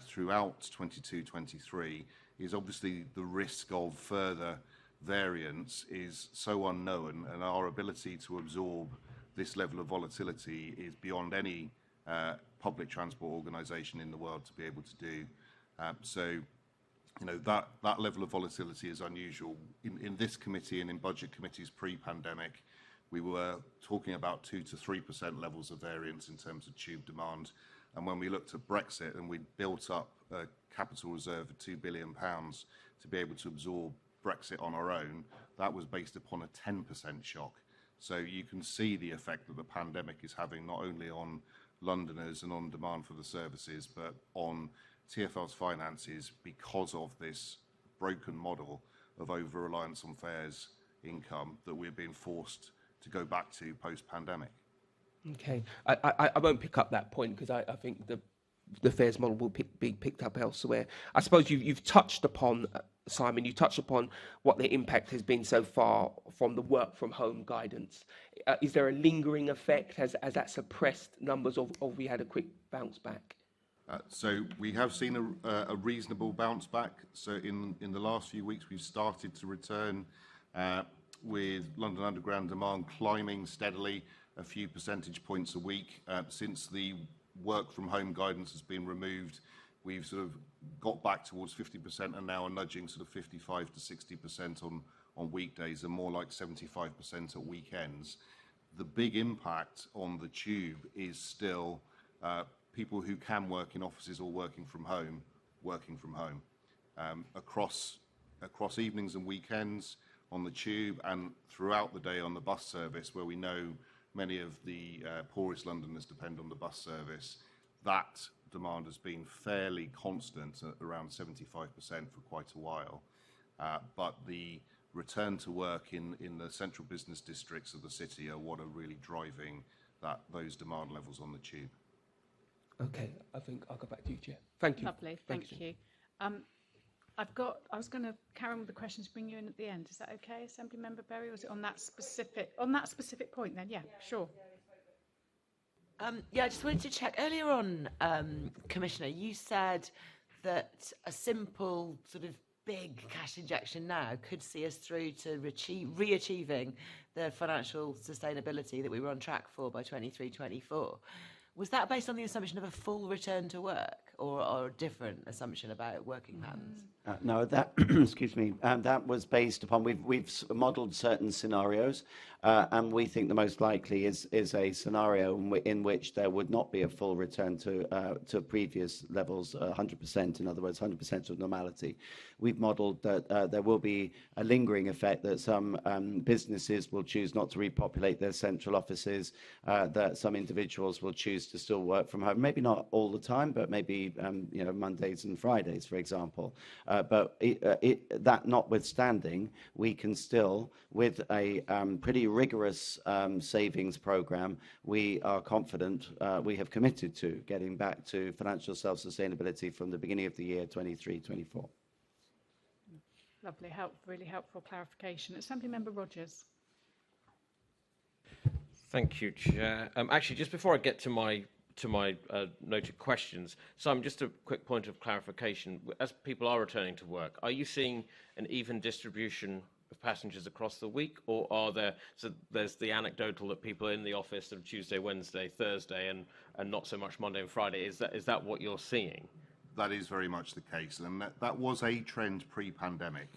throughout 22-23 is obviously the risk of further variants is so unknown, and our ability to absorb this level of volatility is beyond any public transport organisation in the world to be able to do. So that level of volatility is unusual. In this committee and in budget committees pre-pandemic, we were talking about 2 to 3% levels of variance in terms of tube demand. And when we looked at Brexit and we built up a capital reserve of £2 billion to be able to absorb Brexit on our own, that was based upon a 10% shock. So you can see the effect that the pandemic is having not only on Londoners and on demand for the services, but on TfL's finances because of this broken model of over-reliance on fares income that we're being forced to go back to post-pandemic. Okay, I won't pick up that point because I think the fares model will be picked up elsewhere. I suppose you've touched upon, Simon, you touched upon what the impact has been so far from the work from home guidance. Is there a lingering effect? Has that suppressed numbers, or we had a quick bounce back? So we have seen a reasonable bounce back. So in the last few weeks, we've started to return with London Underground demand climbing steadily a few percentage points a week. Since the work from home guidance has been removed, we've sort of got back towards 50% and now are nudging sort of 55 to 60% on weekdays and more like 75% at weekends. The big impact on the tube is still people who can work in offices or working from home. Across evenings and weekends on the tube and throughout the day on the bus service, where we know many of the poorest Londoners depend on the bus service, that demand has been fairly constant at around 75% for quite a while. But the return to work in the central business districts of the city are what are really driving those demand levels on the tube. Okay, I think I'll go back to you, Chair. Thank you. Lovely, thank you. I was going to carry on with the questions, bring you in at the end. Is that okay, Assemblymember Berry, or was it on that specific point then? Yeah, sure. Yeah, I just wanted to check. Earlier on, Commissioner, you said that a simple sort of big cash injection now could see us through to re-achieving the financial sustainability that we were on track for by 23-24. Was that based on the assumption of a full return to work, or a different assumption about working patterns? No, that excuse me, that was based upon we've modelled certain scenarios, and we think the most likely is a scenario in which there would not be a full return to previous levels, 100%. In other words, 100% of normality. We've modelled that there will be a lingering effect, that some businesses will choose not to repopulate their central offices, that some individuals will choose choose to still work from home. Maybe not all the time, but maybe Mondays and Fridays, for example. But that notwithstanding, we can still, with a pretty rigorous savings program, we are confident we have committed to getting back to financial self-sustainability from the beginning of the year 23-24. Lovely, really helpful clarification. Assembly Member Rogers. Thank you, Chair. Actually, just before I get to my noted questions, Simon, just a quick point of clarification. As people are returning to work, are you seeing an even distribution of passengers across the week, or there's the anecdotal that people are in the office on Tuesday, Wednesday, Thursday, and not so much Monday and Friday? Is that what you're seeing? That is very much the case, and that was a trend pre-pandemic.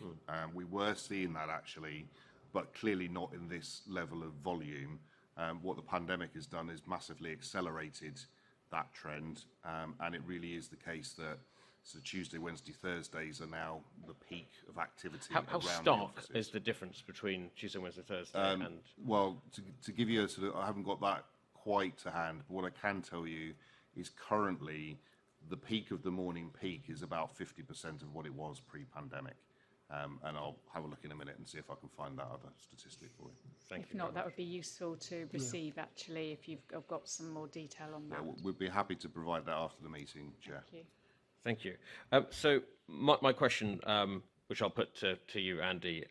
We were seeing that actually, but clearly not in this level of volume. What the pandemic has done is massively accelerated that trend, and it really is the case that Tuesday, Wednesday, Thursdays are now the peak of activity. How stark is the difference between Tuesday, Wednesday, Thursday? And well, to give you a sort of, I haven't got that quite to hand, but what I can tell you is currently the peak of the morning peak is about 50% of what it was pre-pandemic. And I'll have a look in a minute and see if I can find that other statistic for you. Thank you. If not, that would be useful to receive, actually, if you've got some more detail on that. We'd be happy to provide that after the meeting, Chair. Thank you. So my question, which I'll put to you, Andy,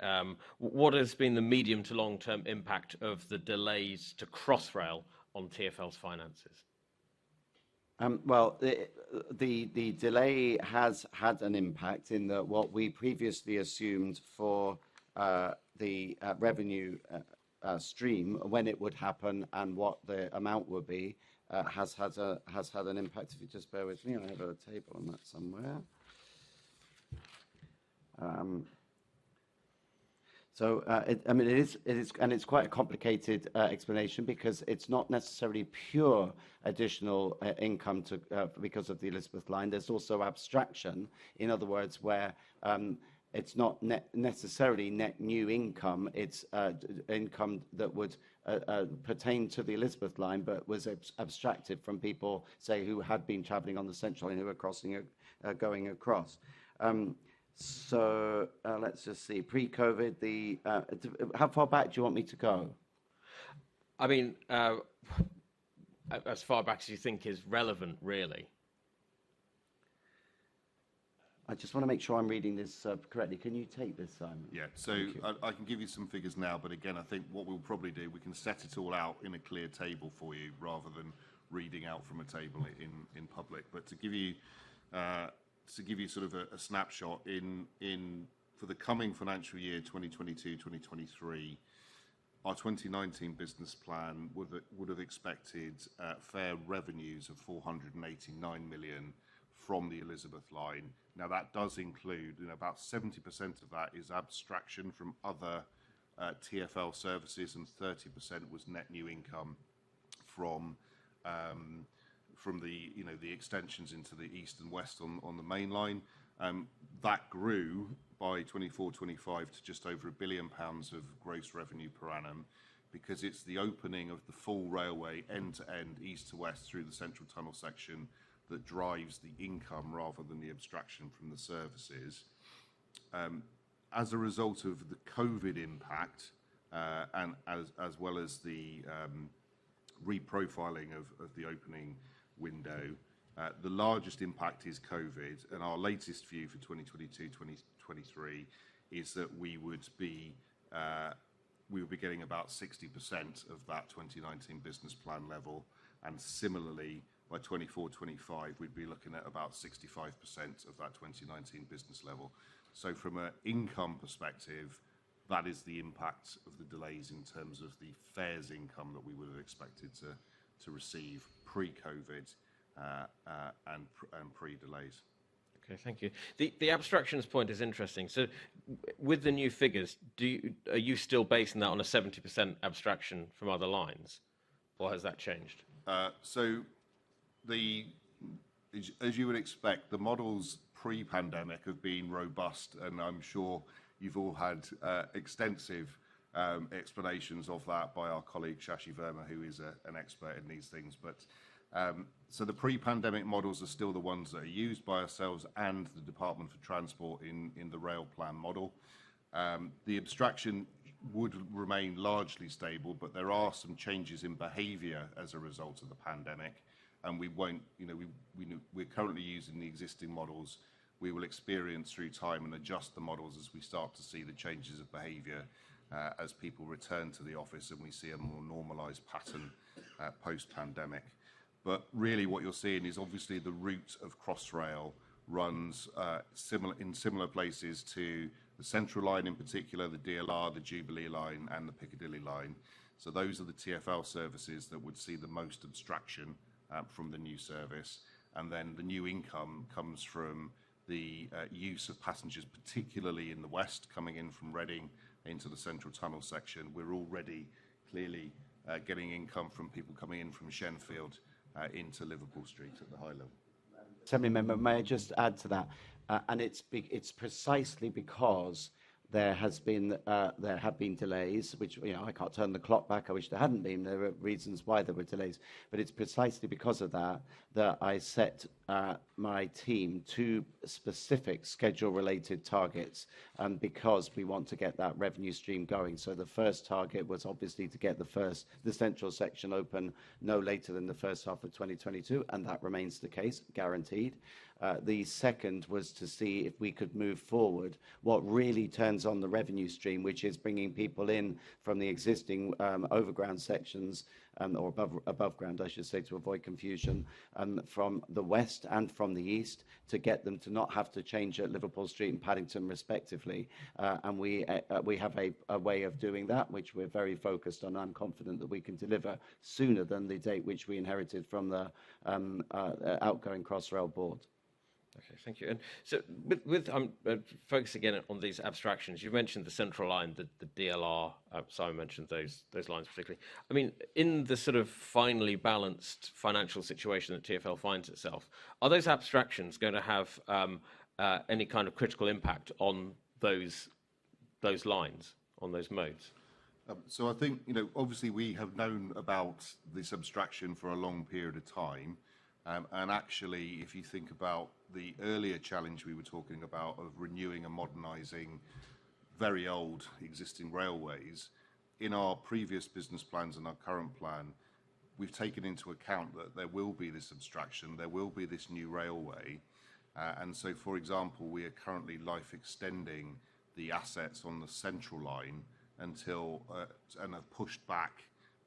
what has been the medium to long-term impact of the delays to Crossrail on TfL's finances? Well, the delay has had an impact in that what we previously assumed for the revenue stream, when it would happen and what the amount would be, has had an impact. If you just bear with me, I have a table on that somewhere. It is, and it's quite a complicated explanation because it's not necessarily pure additional income because of the Elizabeth line. There's also abstraction, in other words, where it's not necessarily net new income. It's income that would pertain to the Elizabeth line, but was abstracted from people, say, who had been travelling on the Central line, who were going across. So let's just see. Pre-COVID, how far back do you want me to go? I mean, as far back as you think is relevant, really. I just want to make sure I'm reading this correctly. Can you take this, Simon? Yeah, so I can give you some figures now, but again, I think what we'll probably do, we can set it all out in a clear table for you rather than reading out from a table in public. But to give you sort of a snapshot for the coming financial year 2022-2023, our 2019 business plan would have expected fare revenues of 489 million from the Elizabeth line. Now that does include, about 70% of that is abstraction from other TfL services, and 30% was net new income from the extensions into the east and west on the main line. That grew by 24-25 to just over £1 billion of gross revenue per annum, because it's the opening of the full railway end to end, east to west, through the central tunnel section that drives the income rather than the abstraction from the services. As a result of the COVID impact, and as well as the reprofiling of the opening window, the largest impact is COVID, and our latest view for 2022-2023 is that we would be getting about 60% of that 2019 business plan level, and similarly by 24-25 we'd be looking at about 65% of that 2019 business level. So from an income perspective, that is the impact of the delays in terms of the fares income that we would have expected to receive pre-COVID and pre-delays. Okay, thank you. The abstractions point is interesting. So with the new figures, are you still basing that on a 70% abstraction from other lines, or has that changed? As you would expect, the models pre-pandemic have been robust, and I'm sure you've all had extensive explanations of that by our colleague Shashi Verma, who is an expert in these things. But So the pre-pandemic models are still the ones that are used by ourselves and the Department for Transport in the rail plan model. The abstraction would remain largely stable, but there are some changes in behaviour as a result of the pandemic, and we won't, we're currently using the existing models. We will experience through time and adjust the models as we start to see the changes of behaviour as people return to the office and we see a more normalised pattern post-pandemic. But really what you're seeing is obviously the route of Crossrail runs in similar places to the Central Line in particular, the DLR, the Jubilee Line and the Piccadilly Line. So those are the TfL services that would see the most abstraction from the new service. And then the new income comes from the use of passengers, particularly in the west, coming in from Reading into the Central Tunnel section. We're already clearly getting income from people coming in from Shenfield into Liverpool Street at the high level. Assembly Member, may I just add to that? And it's precisely because there have been delays, which I can't turn the clock back. I wish there hadn't been. There are reasons why there were delays, but it's precisely because of that I set my team 2 specific schedule-related targets, because we want to get that revenue stream going. So the first target was obviously to get the central section open no later than the first half of 2022, and that remains the case, guaranteed. The second was to see if we could move forward what really turns on the revenue stream, which is bringing people in from the existing overground sections, or above ground, I should say, to avoid confusion, from the west and from the east, to get them to not have to change at Liverpool Street and Paddington respectively. And we have a way of doing that, which we're very focused on. I'm confident that we can deliver sooner than the date which we inherited from the outgoing Crossrail board. Okay, thank you. And so I'm focusing again on these abstractions. You mentioned the Central Line, the DLR. Simon mentioned those lines particularly. I mean, in the sort of finely balanced financial situation that TfL finds itself, are those abstractions going to have any kind of critical impact on those lines, on those modes? So I think, obviously we have known about this abstraction for a long period of time. And actually, if you think about the earlier challenge we were talking about of renewing and modernising very old existing railways, in our previous business plans and our current plan, we've taken into account that there will be this abstraction, there will be this new railway. And so, for example, we are currently life extending the assets on the Central Line until, and have pushed back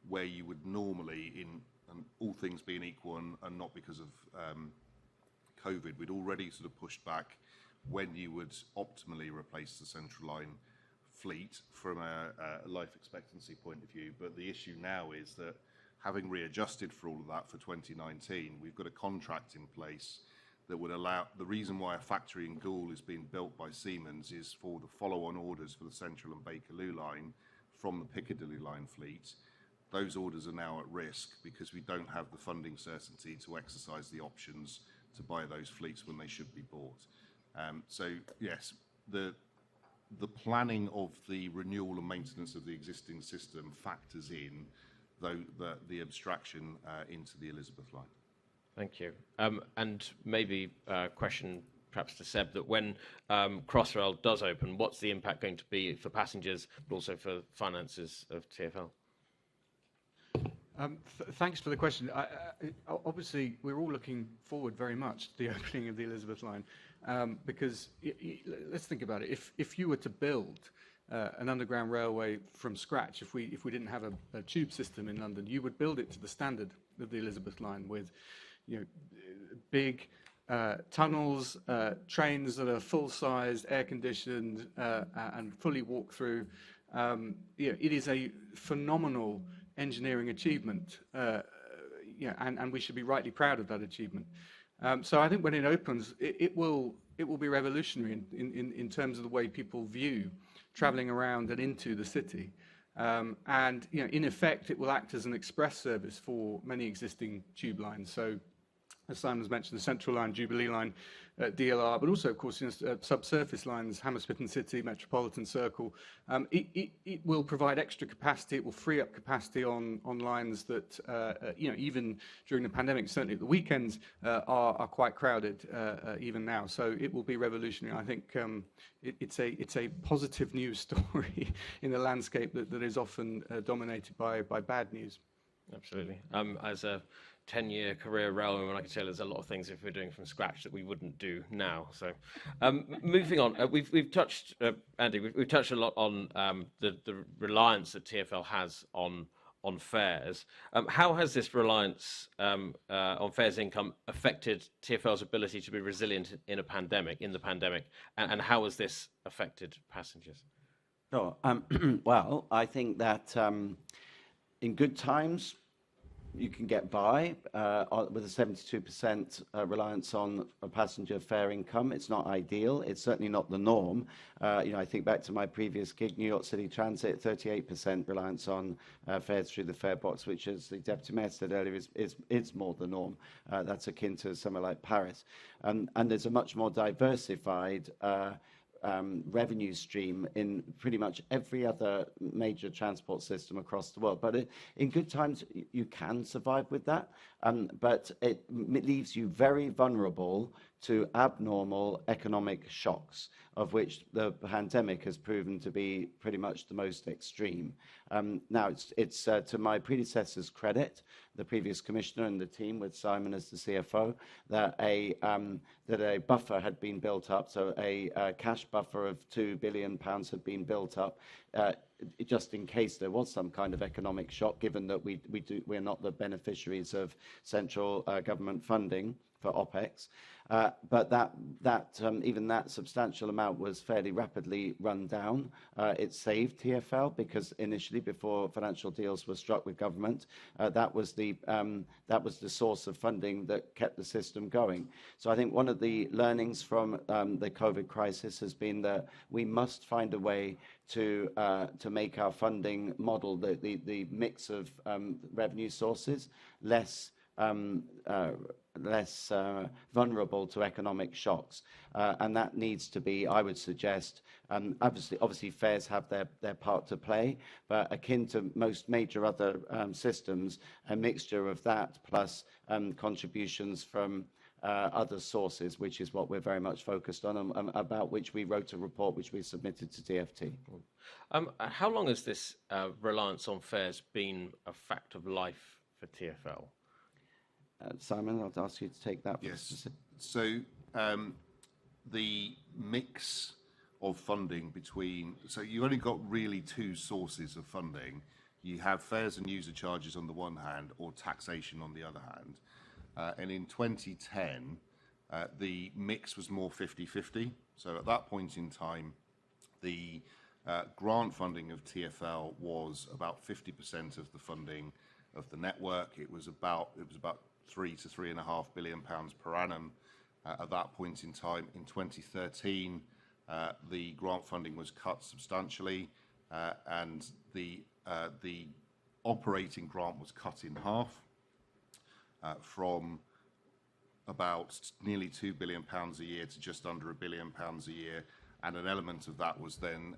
where you would normally, and all things being equal and not because of COVID, we'd already sort of pushed back when you would optimally replace the Central Line fleet from a life expectancy point of view. But the issue now is that having readjusted for all of that for 2019, we've got a contract in place that would allow, the reason why a factory in Goole is being built by Siemens is for the follow-on orders for the Central and Bakerloo line from the Piccadilly line fleet. Those orders are now at risk because we don't have the funding certainty to exercise the options to buy those fleets when they should be bought. So yes, the planning of the renewal and maintenance of the existing system factors in the abstraction into the Elizabeth line. Thank you. And maybe a question perhaps to Seb, that when Crossrail does open, what's the impact going to be for passengers, but also for finances of TfL? Thanks for the question. Obviously, we're all looking forward very much to the opening of the Elizabeth line, because let's think about it. If you were to build an underground railway from scratch, if we didn't have a tube system in London, you would build it to the standard of the Elizabeth line with, big tunnels, trains that are full-sized, air-conditioned, and fully walk-through. It is a phenomenal engineering achievement, and we should be rightly proud of that achievement. So I think when it opens, it will be revolutionary in terms of the way people view travelling around and into the city. And in effect, it will act as an express service for many existing tube lines. So as Simon has mentioned, the Central Line, Jubilee Line, DLR, but also, of course, subsurface lines, Hammersmith and City, Metropolitan Circle. It will provide extra capacity. It will free up capacity on lines that, even during the pandemic, certainly at the weekends, are quite crowded even now. So it will be revolutionary. I think it's a positive news story in a landscape that is often dominated by bad news. Absolutely. As a 10-year career railwayman, I can tell there's a lot of things if we're doing from scratch that we wouldn't do now. So, moving on, we've touched, Andy, we've touched a lot on the reliance that TfL has on fares. How has this reliance on fares income affected TfL's ability to be resilient in the pandemic, and how has this affected passengers? Sure. Well, I think that in good times, you can get by with a 72% reliance on a passenger fare income. It's not ideal. It's certainly not the norm. I think back to my previous gig, New York City Transit, 38% reliance on fares through the fare box, which, as the Deputy Mayor said earlier, is more the norm. That's akin to somewhere like Paris. And there's a much more diversified revenue stream in pretty much every other major transport system across the world. But in good times, you can survive with that, but it leaves you very vulnerable to abnormal economic shocks, of which the pandemic has proven to be pretty much the most extreme. Now, it's to my predecessor's credit, the previous commissioner and the team with Simon as the CFO, that a buffer had been built up, so a cash buffer of £2 billion had been built up, just in case there was some kind of economic shock, given that we're not the beneficiaries of central government funding for OPEX. But even that substantial amount was fairly rapidly run down. It saved TfL because initially, before financial deals were struck with government, that was the source of funding that kept the system going. So I think one of the learnings from the COVID crisis has been that we must find a way to make our funding model, the mix of revenue sources, less vulnerable to economic shocks, and that needs to be, I would suggest, obviously fares have their part to play, but akin to most major other systems, a mixture of that plus contributions from other sources, which is what we're very much focused on, about which we wrote a report which we submitted to DfT. How long has this reliance on fares been a fact of life for TfL? Simon, I'll ask you to take that. Yes. So the mix of funding so you've only got really two sources of funding. You have fares and user charges on the one hand, or taxation on the other hand. And in 2010, the mix was more 50-50. So at that point in time, the grant funding of TfL was about 50% of the funding of the network. It was about £3 to £3.5 billion per annum at that point in time. In 2013, the grant funding was cut substantially, and the operating grant was cut in half, from about nearly £2 billion a year to just under £1 billion a year, and an element of that was then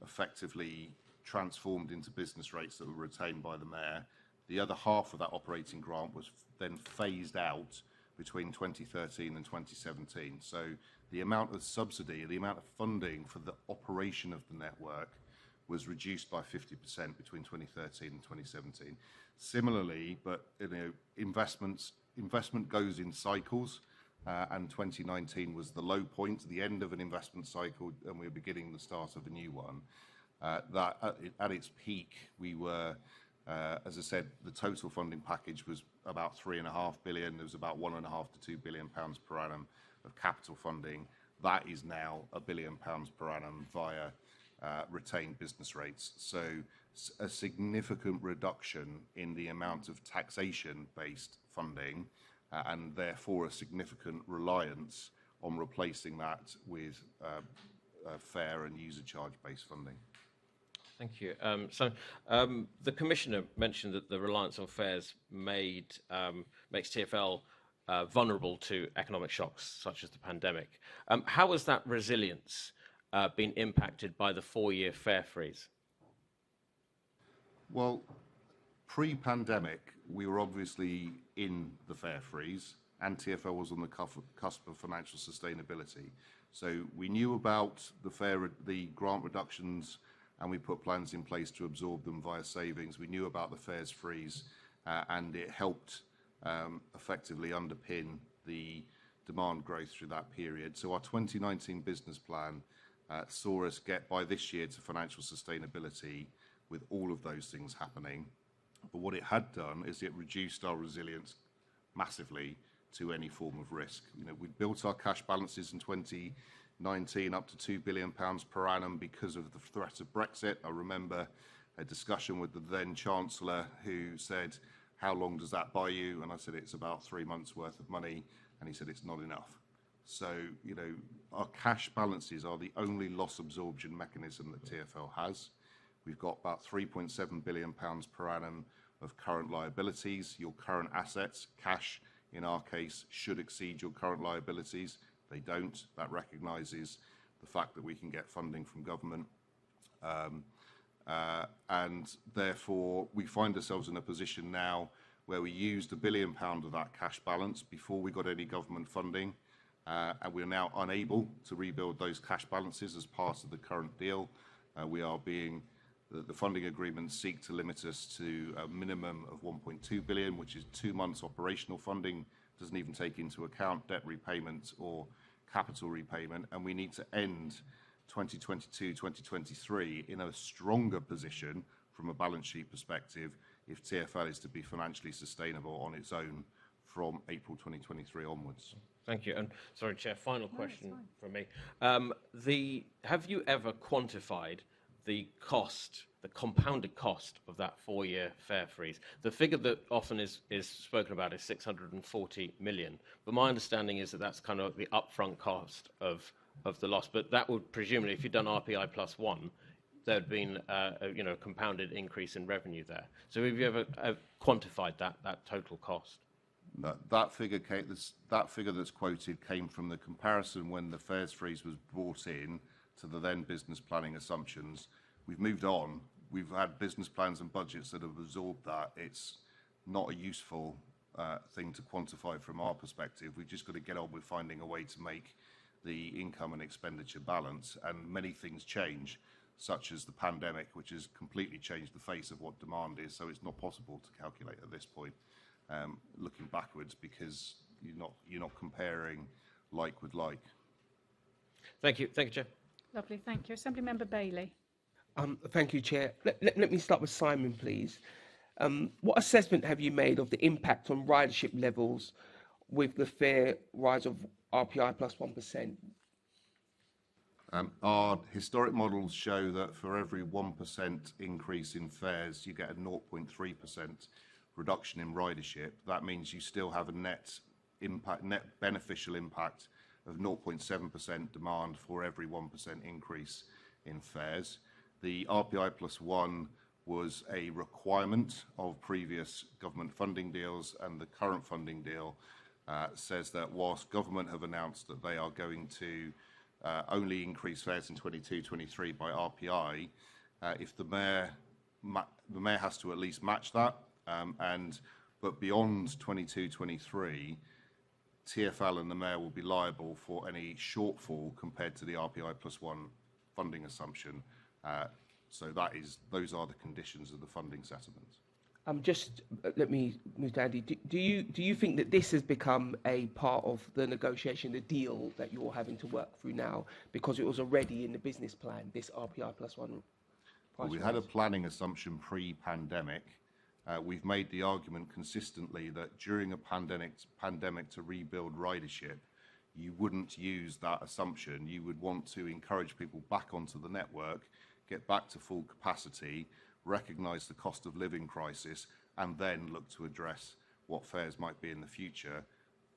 effectively transformed into business rates that were retained by the mayor. The other half of that operating grant was then phased out between 2013 and 2017. So the amount of subsidy, the amount of funding for the operation of the network was reduced by 50% between 2013 and 2017. Similarly, but investment goes in cycles, and 2019 was the low point, the end of an investment cycle, and we're beginning the start of a new one. That at its peak, we were, as I said, the total funding package was about £3.5 billion. There was about £1.5 to £2 billion per annum of capital funding. That is now £1 billion per annum via retained business rates. So a significant reduction in the amount of taxation-based funding, and therefore a significant reliance on replacing that with fare and user charge-based funding. Thank you. The Commissioner mentioned that the reliance on fares makes TfL vulnerable to economic shocks such as the pandemic. How has that resilience been impacted by the 4-year fare freeze? Well, pre-pandemic, we were obviously in the fare freeze, and TfL was on the cusp of financial sustainability. So we knew about the grant reductions, and we put plans in place to absorb them via savings. We knew about the fares freeze, and it helped effectively underpin the demand growth through that period. So our 2019 business plan saw us get by this year to financial sustainability with all of those things happening. But what it had done is it reduced our resilience massively to any form of risk. You know, we built our cash balances in 2019 up to £2 billion per annum because of the threat of Brexit. I remember a discussion with the then Chancellor who said, "How long does that buy you?" And I said, "It's about 3 months worth of money." And he said, "It's not enough." So, you know, our cash balances are the only loss absorption mechanism that TfL has. We've got about £3.7 billion per annum of current liabilities. Your current assets, cash in our case, should exceed your current liabilities. They don't. That recognises the fact that we can get funding from government. And therefore, we find ourselves in a position now where we used £1 billion of that cash balance before we got any government funding. And we're now unable to rebuild those cash balances as part of the current deal. The funding agreements seek to limit us to a minimum of 1.2 billion, which is 2 months operational funding, doesn't even take into account debt repayment or capital repayment, and we need to end 2022-2023 in a stronger position from a balance sheet perspective if TfL is to be financially sustainable on its own from April 2023 onwards. Thank you. And sorry, Chair, final question from me. Have you ever quantified the cost, the compounded cost of that 4-year fare freeze? The figure that often is spoken about is 640 million. But my understanding is that that's kind of the upfront cost of the loss. But that would presumably, if you'd done RPI plus 1, there'd been a compounded increase in revenue there. So have you ever quantified that total cost? No, that figure that's quoted came from the comparison when the fares freeze was brought in to the then business planning assumptions. We've moved on. We've had business plans and budgets that have absorbed that. It's not a useful thing to quantify from our perspective. We've just got to get on with finding a way to make the income and expenditure balance. And many things change, such as the pandemic, which has completely changed the face of what demand is. So it's not possible to calculate at this point, looking backwards, because you're not comparing like with like. Thank you, Chair. Lovely, thank you. Assemblymember Bailey. Thank you, Chair. Let me start with Simon, please. What assessment have you made of the impact on ridership levels with the fare rise of RPI plus 1%? Our historic models show that for every 1% increase in fares, you get a 0.3% reduction in ridership. That means you still have a net beneficial impact of 0.7% demand for every 1% increase in fares. The RPI plus 1 was a requirement of previous government funding deals, and the current funding deal says that whilst government have announced that they are going to only increase fares in 22-23 by RPI, if the mayor has to at least match that, but beyond 22-23, TfL and the mayor will be liable for any shortfall compared to the RPI plus 1 funding assumption. So those are the conditions of the funding settlement. Let me move to Andy. Do you think that this has become a part of the negotiation, the deal that you're having to work through now, because it was already in the business plan, this RPI plus 1? Well, we had a planning assumption pre-pandemic. We've made the argument consistently that during a pandemic to rebuild ridership, you wouldn't use that assumption. You would want to encourage people back onto the network, get back to full capacity, recognise the cost of living crisis, and then look to address what fares might be in the future.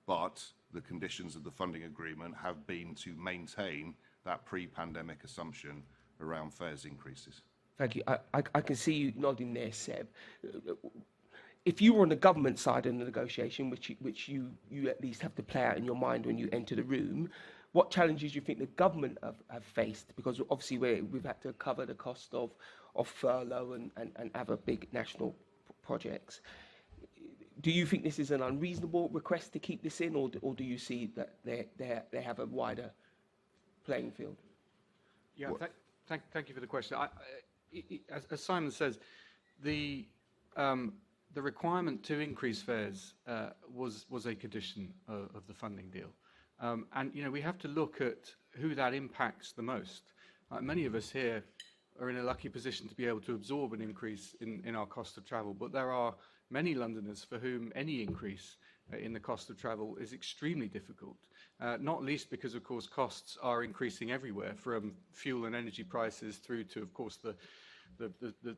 But the conditions of the funding agreement have been to maintain that pre-pandemic assumption around fares increases. Thank you. I can see you nodding there, Seb. if you were on the government side in the negotiation, which you at least have to play out in your mind when you enter the room, what challenges do you think the government have faced? Because obviously we've had to cover the cost of furlough and other big national projects. Do you think this is an unreasonable request to keep this in, or do you see that they have a wider playing field? Yeah, thank you for the question. As Simon says, the requirement to increase fares was a condition of the funding deal. And, you know, we have to look at who that impacts the most. Many of us here are in a lucky position to be able to absorb an increase in our cost of travel, but there are many Londoners for whom any increase in the cost of travel is extremely difficult, not least because, of course, costs are increasing everywhere, from fuel and energy prices through to, of course, the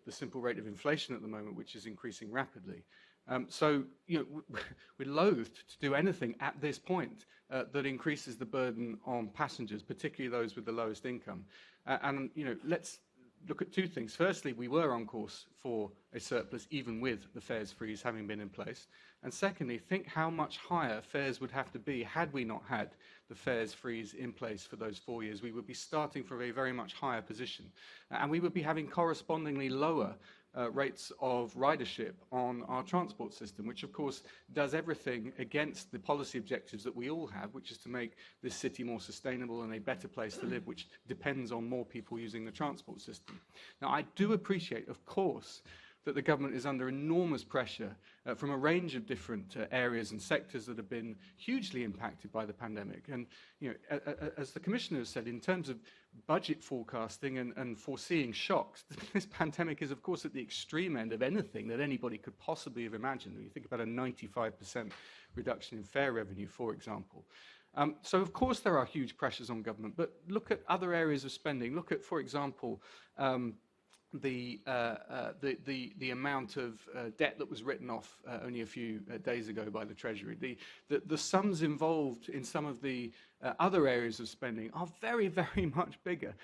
simple rate of inflation at the moment, which is increasing rapidly. So, you know, we're loath to do anything at this point that increases the burden on passengers, particularly those with the lowest income. And, you know, let's look at two things. Firstly, we were on course for a surplus, even with the fares freeze having been in place. And secondly, think how much higher fares would have to be had we not had the fares freeze in place for those 4 years. We would be starting from a very much higher position. And we would be having correspondingly lower rates of ridership on our transport system, which of course does everything against the policy objectives that we all have, which is to make this city more sustainable and a better place to live, which depends on more people using the transport system. Now, I do appreciate, of course, that the government is under enormous pressure from a range of different areas and sectors that have been hugely impacted by the pandemic. And, you know, as the Commissioner has said, in terms of budget forecasting and foreseeing shocks, this pandemic is, of course, at the extreme end of anything that anybody could possibly have imagined. When you think about a 95% reduction in fare revenue, for example. So, of course, there are huge pressures on government, but look at other areas of spending. Look at, for example, the amount of debt that was written off only a few days ago by the Treasury. The sums involved in some of the other areas of spending are very, very much bigger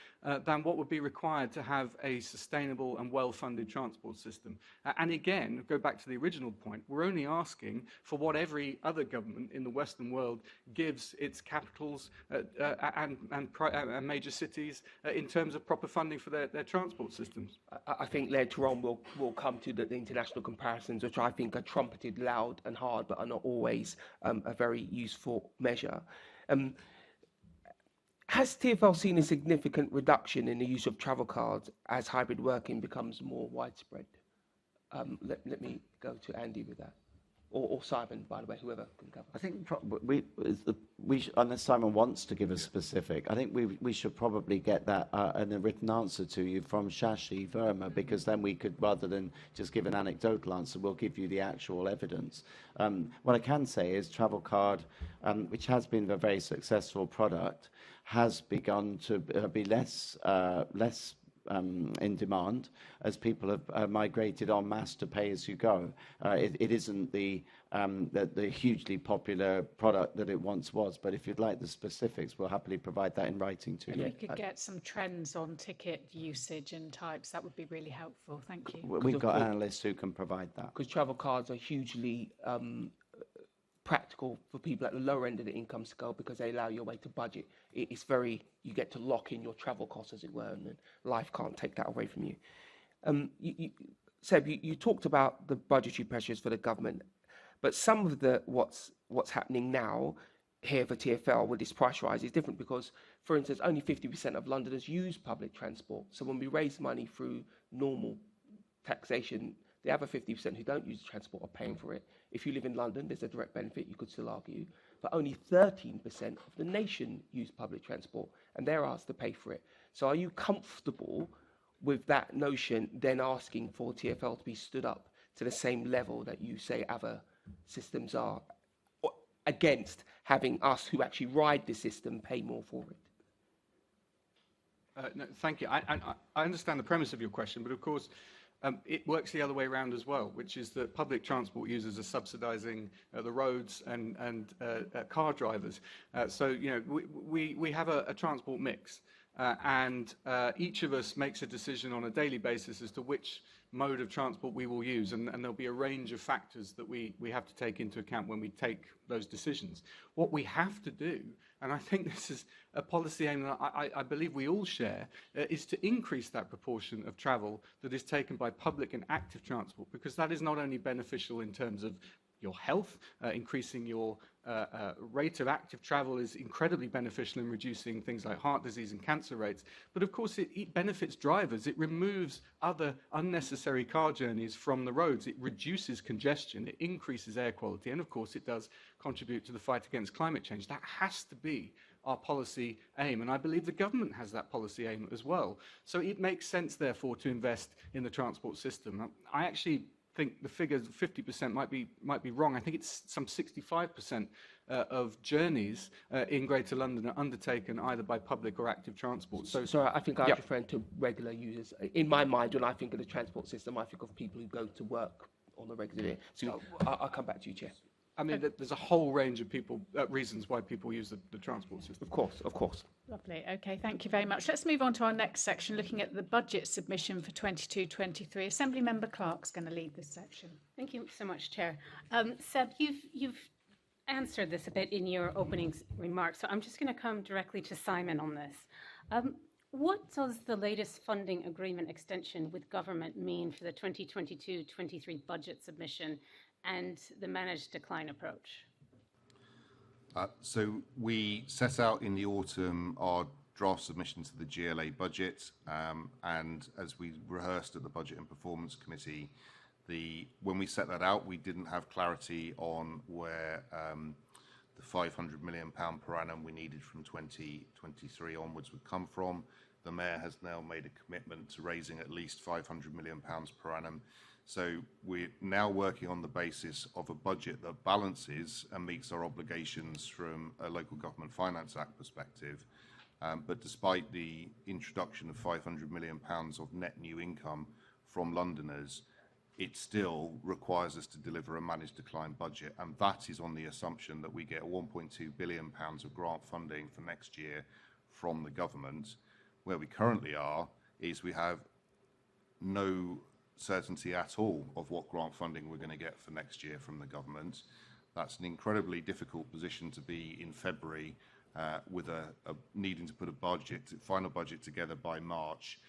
than what would be required to have a sustainable and well-funded transport system. And again, go back to the original point, we're only asking for what every other government in the Western world gives its capitals and major cities in terms of proper funding for their transport systems. I think later on we'll come to the international comparisons, which I think are trumpeted loud and hard, but are not always a very useful measure. Has TfL seen a significant reduction in the use of travel cards as hybrid working becomes more widespread? Let me go to Andy with that. Or Simon, by the way, whoever can cover. I think unless Simon wants to give a specific, I think we should probably get that in a written answer to you from Shashi Verma, because then we could, rather than just give an anecdotal answer, we'll give you the actual evidence. What I can say is Travel Card, which has been a very successful product, has begun to be less in demand as people have migrated en masse to pay as you go. It isn't the hugely popular product that it once was, but if you'd like the specifics, we'll happily provide that in writing to you. If we could get some trends on ticket usage and types, that would be really helpful. Thank you. We've got analysts who can provide that. Because travel cards are hugely practical for people at the lower end of the income scale, because they allow you a way to budget. It's very, you get to lock in your travel costs, as it were, and then life can't take that away from you. Seb, you talked about the budgetary pressures for the government, but some of what's happening now here for TfL with this price rise is different, because, for instance, only 50% of Londoners use public transport. So when we raise money through normal taxation, the other 50% who don't use transport are paying for it. If you live in London, there's a direct benefit, you could still argue. But only 13% of the nation use public transport, and they're asked to pay for it. So are you comfortable with that notion, then asking for TfL to be stood up to the same level that you say other systems are, against having us who actually ride the system pay more for it? No, thank you. I understand the premise of your question, but of course, it works the other way around as well, which is that public transport users are subsidising the roads and car drivers. So, you know, we have a transport mix. and each of us makes a decision on a daily basis as to which mode of transport we will use, and there'll be a range of factors that we have to take into account when we take those decisions. What we have to do, and I think this is a policy aim that I believe we all share, is to increase that proportion of travel that is taken by public and active transport, because that is not only beneficial in terms of your health, increasing your rate of active travel is incredibly beneficial in reducing things like heart disease and cancer rates. But of course, it benefits drivers. It removes other unnecessary car journeys from the roads. It reduces congestion. It increases air quality. And of course, it does contribute to the fight against climate change. That has to be our policy aim. And I believe the government has that policy aim as well. So it makes sense, therefore, to invest in the transport system. I actually think the figure 50% might be wrong. I think it's some 65% of journeys in Greater London are undertaken either by public or active transport. So I think I was referring to regular users. In my mind, when I think of the transport system, I think of people who go to work on a regular day. So I'll come back to you, Chair. I mean, there's a whole range of reasons why people use the transport system. Of course. Lovely. Okay, thank you very much. Let's move on to our next section, looking at the budget submission for 22-23. Assemblymember Clark's going to lead this section. Thank you so much, Chair. Seb, you've answered this a bit in your opening remarks, so I'm just going to come directly to Simon on this. What does the latest funding agreement extension with government mean for the 2022-23 budget submission and the managed decline approach? So we set out in the autumn our draft submission to the GLA budget, and as we rehearsed at the Budget and Performance Committee, when we set that out, we didn't have clarity on where the £500 million per annum we needed from 2023 onwards would come from. The Mayor has now made a commitment to raising at least £500 million per annum. So we're now working on the basis of a budget that balances and meets our obligations from a Local Government Finance Act perspective. But despite the introduction of £500 million of net new income from Londoners, it still requires us to deliver a managed decline budget. And that is on the assumption that we get £1.2 billion of grant funding for next year from the government. Where we currently are is we have no certainty at all of what grant funding we're going to get for next year from the government. That's an incredibly difficult position to be in February with needing to put a final budget together by March.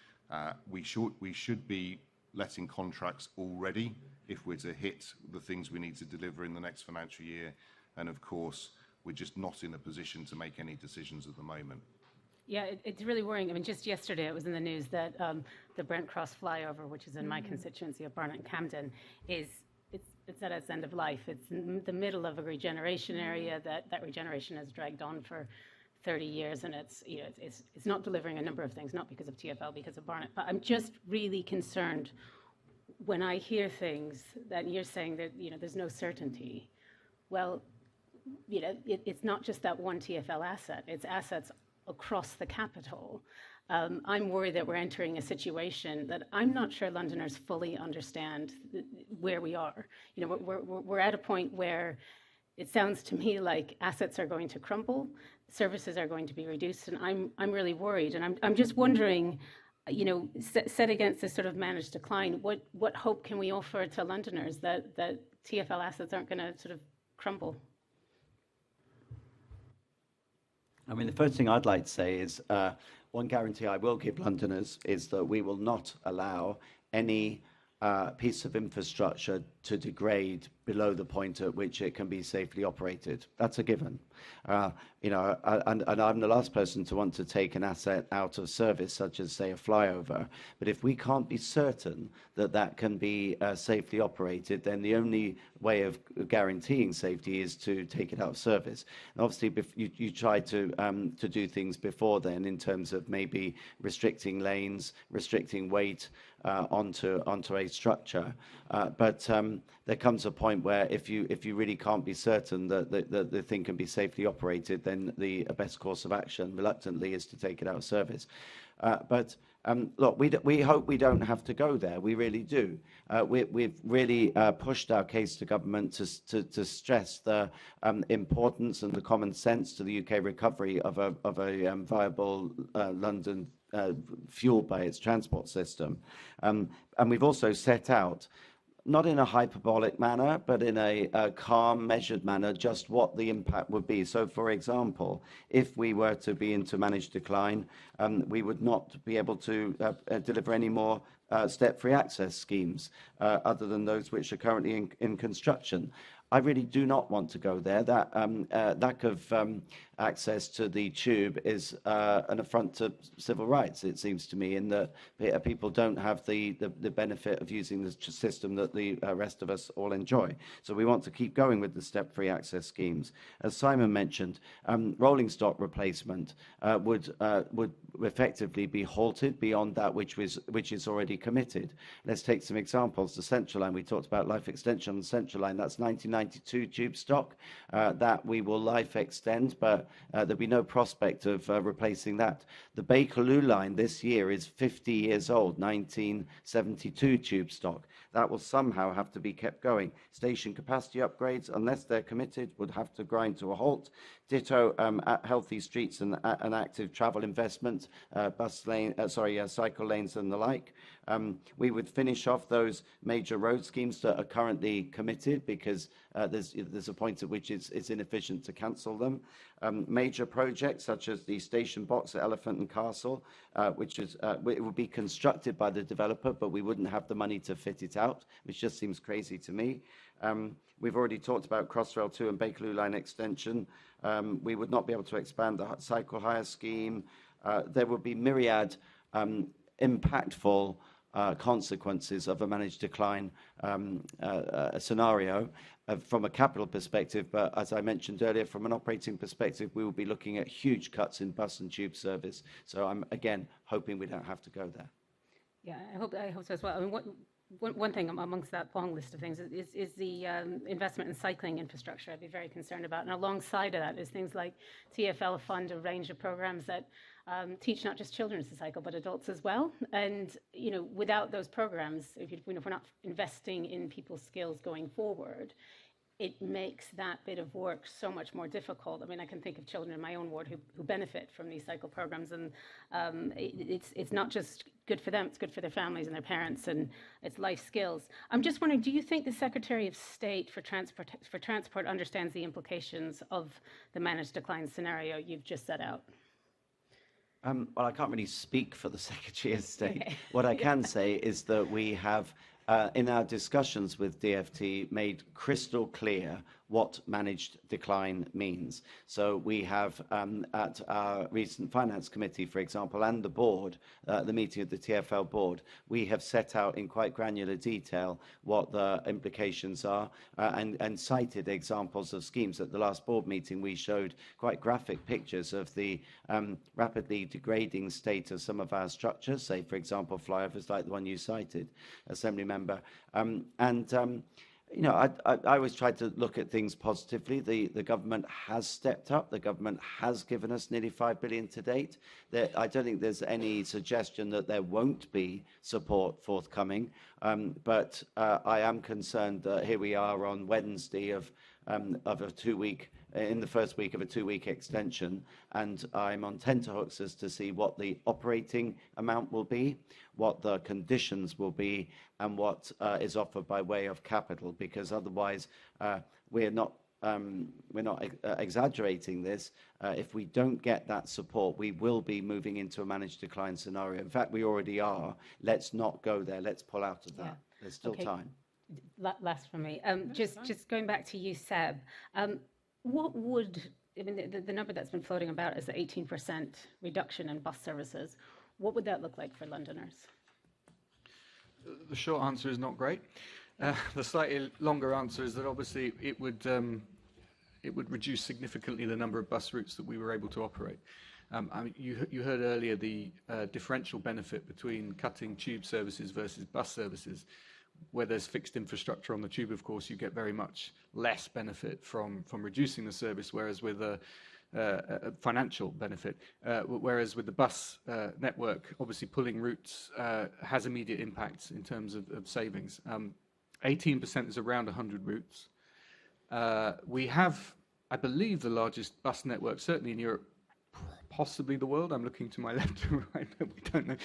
We should be letting contracts already if we're to hit the things we need to deliver in the next financial year. And of course, we're just not in a position to make any decisions at the moment. Yeah, it's really worrying. I mean, just yesterday it was in the news that the Brent Cross flyover, which is in my constituency of Barnet and Camden, it's at its end of life. It's in the middle of a regeneration area that regeneration has dragged on for 30 years, and it's not delivering a number of things, not because of TfL, because of Barnet. But I'm just really concerned when I hear things that you're saying that there's no certainty. Well, it's not just that one TfL asset; it's assets across the capital. I'm worried that we're entering a situation that I'm not sure Londoners fully understand where we are. We're at a point where it sounds to me like assets are going to crumble, services are going to be reduced, and I'm really worried. And I'm just wondering, set against this sort of managed decline, what hope can we offer to Londoners that TfL assets aren't going to sort of crumble? I mean, the first thing I'd like to say is one guarantee I will give Londoners is that we will not allow any piece of infrastructure to degrade below the point at which it can be safely operated. That's a given. And I'm the last person to want to take an asset out of service, such as, say, a flyover. But if we can't be certain that that can be safely operated, then the only way of guaranteeing safety is to take it out of service. And obviously, you try to do things before then in terms of maybe restricting lanes, restricting weight onto a structure. But there comes a point where if you really can't be certain that the thing can be safely operated, then the best course of action, reluctantly, is to take it out of service. Look, we hope we don't have to go there. We really do. We've really pushed our case to government to stress the importance and the common sense to the UK recovery of a viable London fueled by its transport system. And we've also set out, not in a hyperbolic manner, but in a calm, measured manner, just what the impact would be. So, for example, if we were to be into managed decline, we would not be able to deliver any more step-free access schemes other than those which are currently in construction. I really do not want to go there. That lack of access to the tube is an affront to civil rights, it seems to me, in that people don't have the benefit of using the system that the rest of us all enjoy. So we want to keep going with the step-free access schemes. As Simon mentioned, rolling stock replacement would effectively be halted beyond that which is already committed. Let's take some examples. The Central Line, we talked about life extension on the Central Line. That's 1992 tube stock that we will life extend, but there'll be no prospect of replacing that. The Bakerloo line this year is 50 years old, 1972 tube stock. That will somehow have to be kept going. Station capacity upgrades, unless they're committed, would have to grind to a halt. Ditto at healthy streets and active travel investment, cycle lanes and the like. We would finish off those major road schemes that are currently committed, because there's a point at which it's inefficient to cancel them. Major projects such as the station box at Elephant and Castle, which is it would be constructed by the developer, but we wouldn't have the money to fit it out, which just seems crazy to me. We've already talked about Crossrail 2 and Bakerloo line extension. We would not be able to expand the cycle hire scheme. There would be myriad impactful consequences of a managed decline scenario from a capital perspective, but as I mentioned earlier, from an operating perspective, we will be looking at huge cuts in bus and tube service. So I'm again hoping we don't have to go there. Yeah, I hope so as well. I mean, one thing amongst that long list of things is the investment in cycling infrastructure. I'd be very concerned about, and alongside of that is things like TfL fund a range of programs that teach not just children to cycle, but adults as well. And without those programs, if we're not investing in people's skills going forward, it makes that bit of work so much more difficult. I mean, I can think of children in my own ward who benefit from these cycle programs, and it's not just good for them, it's good for their families and their parents, and it's life skills. I'm just wondering, do you think the Secretary of State for Transport understands the implications of the managed decline scenario you've just set out? Well, I can't really speak for the Secretary of State. Okay. What I can say is that we have, in our discussions with DfT, made crystal clear what managed decline means. So we have, at our recent Finance Committee, for example, and the board, the meeting of the TfL board, we have set out in quite granular detail what the implications are and cited examples of schemes. At the last board meeting, we showed quite graphic pictures of the rapidly degrading state of some of our structures, say, for example, flyovers like the one you cited, Assembly Member. I always try to look at things positively. The government has stepped up. The government has given us nearly £5 billion to date. I don't think there's any suggestion that there won't be support forthcoming. But I am concerned that here we are on Wednesday of a 2 week, in the first week of a 2 week extension, and I'm on tenterhooks as to see what the operating amount will be, what the conditions will be, and what is offered by way of capital, because otherwise we're not exaggerating this. If we don't get that support, we will be moving into a managed decline scenario. In fact, we already are. Let's not go there. Let's pull out of that. Yeah. There's still time. Last from me. Just going back to you, Seb. What would, I mean, the number that's been floating about is the 18% reduction in bus services. What would that look like for Londoners? The short answer is not great. The slightly longer answer is that obviously it would reduce significantly the number of bus routes that we were able to operate. I mean, you heard earlier the differential benefit between cutting tube services versus bus services. Where there's fixed infrastructure on the tube, of course, you get very much less benefit from reducing the service, whereas with a financial benefit, whereas with the bus network, obviously pulling routes has immediate impacts in terms of savings. 18% is around 100 routes. We have, I believe, the largest bus network, certainly in Europe, possibly the world. I'm looking to my left and right, but we don't know.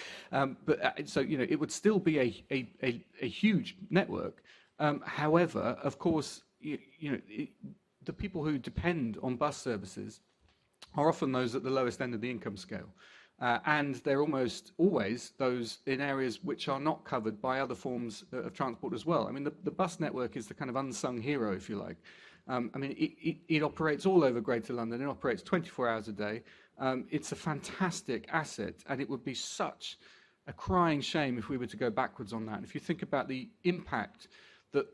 So, it would still be a huge network. However, of course, the people who depend on bus services are often those at the lowest end of the income scale. And they're almost always those in areas which are not covered by other forms of transport as well. I mean, the bus network is the kind of unsung hero, if you like. It operates all over Greater London. It operates 24 hours a day. It's a fantastic asset, and it would be such a crying shame if we were to go backwards on that. And if you think about the impact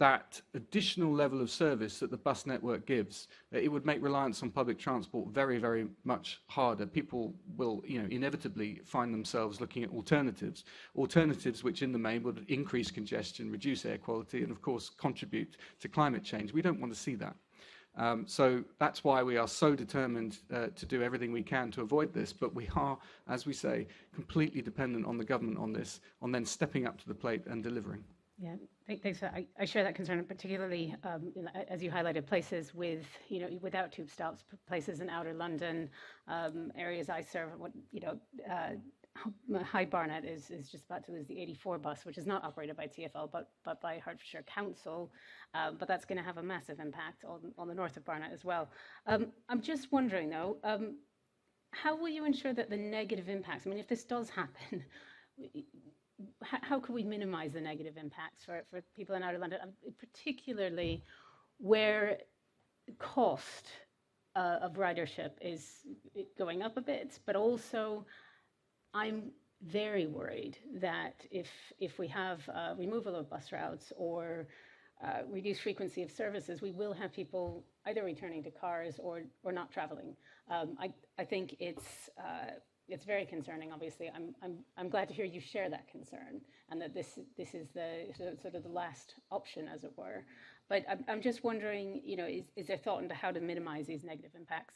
that additional level of service that the bus network gives, it would make reliance on public transport very, very much harder. People will, inevitably find themselves looking at alternatives which in the main would increase congestion, reduce air quality, and of course contribute to climate change. We don't want to see that. So that's why we are so determined to do everything we can to avoid this, but we are, as we say, completely dependent on the government on this, on then stepping up to the plate and delivering. Yeah, thanks. I share that concern, particularly as you highlighted, places with without tube stops, places in outer London, areas I serve. High Barnet is just about to lose the 84 bus, which is not operated by TfL but by Hertfordshire Council, but that's going to have a massive impact on the north of Barnet as well. I'm just wondering though, how will you ensure that the negative impacts? I mean, if this does happen. How can we minimise the negative impacts for people in outer London, particularly where cost of ridership is going up a bit, but also I'm very worried that if we have removal of bus routes or reduced frequency of services, we will have people either returning to cars or not travelling. I think it's very concerning. Obviously, I'm glad to hear you share that concern, and that this is the sort of the last option, as it were. But I'm just wondering, is there thought into how to minimise these negative impacts?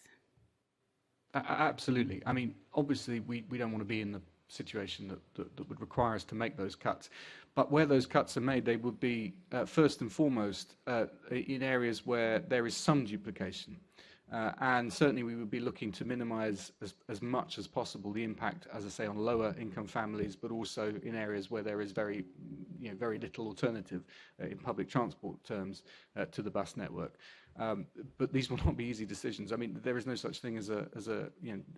Absolutely. I mean, obviously, we don't want to be in the situation that would require us to make those cuts. But where those cuts are made, they would be first and foremost in areas where there is some duplication. And certainly we would be looking to minimise as much as possible the impact, as I say, on lower income families, but also in areas where there is very little alternative in public transport terms to the bus network. But these will not be easy decisions. I mean, there is no such thing as a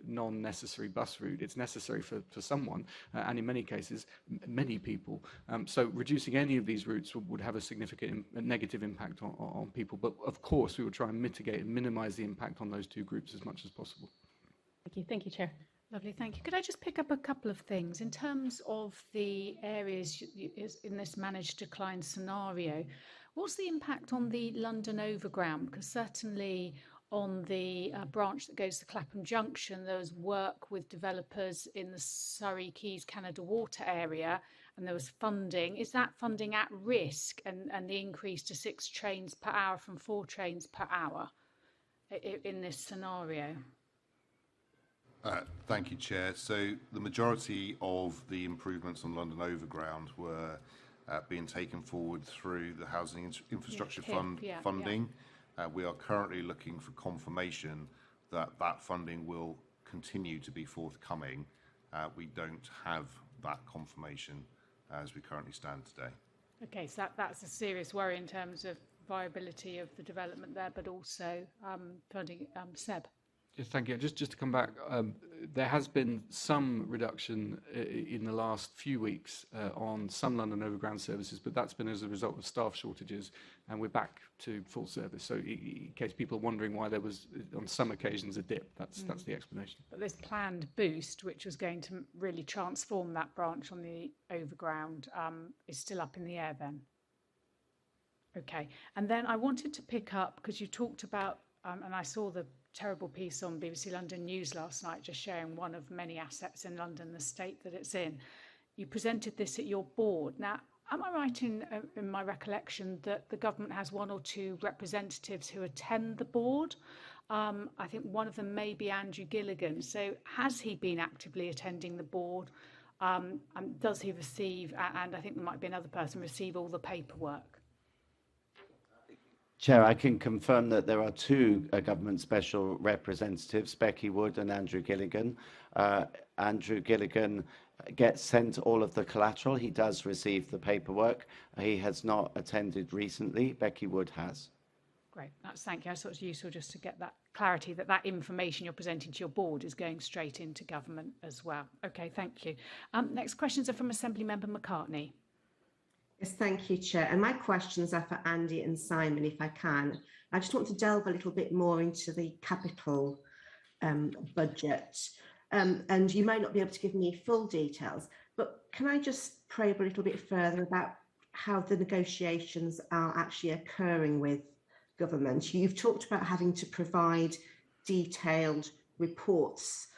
non-necessary bus route. It's necessary for someone, and in many cases, many people. So reducing any of these routes would have a significant negative impact on people. But of course, we would try and mitigate and minimise the impact on those two groups as much as possible. Thank you, Chair. Lovely, thank you. Could I just pick up a couple of things in terms of the areas in this managed decline scenario? What's the impact on the London Overground? Because certainly on the branch that goes to Clapham Junction, there was work with developers in the Surrey Quays Canada Water area, and there was funding. Is that funding at risk, and the increase to 6 trains per hour from 4 trains per hour in this scenario? Thank you, Chair. So the majority of the improvements on London Overground were being taken forward through the Housing Infrastructure Fund funding. We are currently looking for confirmation that funding will continue to be forthcoming. We don't have that confirmation as we currently stand today. Okay, so that's a serious worry in terms of viability of the development there, but also funding. Seb. Yes, thank you. Just to come back, there has been some reduction in the last few weeks on some London Overground services, but that's been as a result of staff shortages, and we're back to full service. So in case people are wondering why there was, on some occasions, a dip, that's the explanation. But this planned boost, which was going to really transform that branch on the Overground, is still up in the air then? Okay. And then I wanted to pick up, because you talked about, and I saw the terrible piece on BBC London News last night, just sharing one of many assets in London, the state that it's in. You presented this at your board. Now, am I right in my recollection that the government has 1 or 2 representatives who attend the board? I think one of them may be Andrew Gilligan. So has he been actively attending the board? And does he receive, and I think there might be another person, receive all the paperwork? Chair, I can confirm that there are two government special representatives, Becky Wood and Andrew Gilligan. Andrew Gilligan gets sent all of the collateral. He does receive the paperwork. He has not attended recently. Becky Wood has. Great, thank you. I thought it was useful just to get that clarity that that information you're presenting to your board is going straight into government as well. Okay, thank you. Next questions are from Assembly Member McCartney. Yes, thank you, Chair. And my questions are for Andy and Simon, if I can. I just want to delve a little bit more into the capital budget. And you might not be able to give me full details, but can I just probe a little bit further about how the negotiations are actually occurring with government? You've talked about having to provide detailed reports.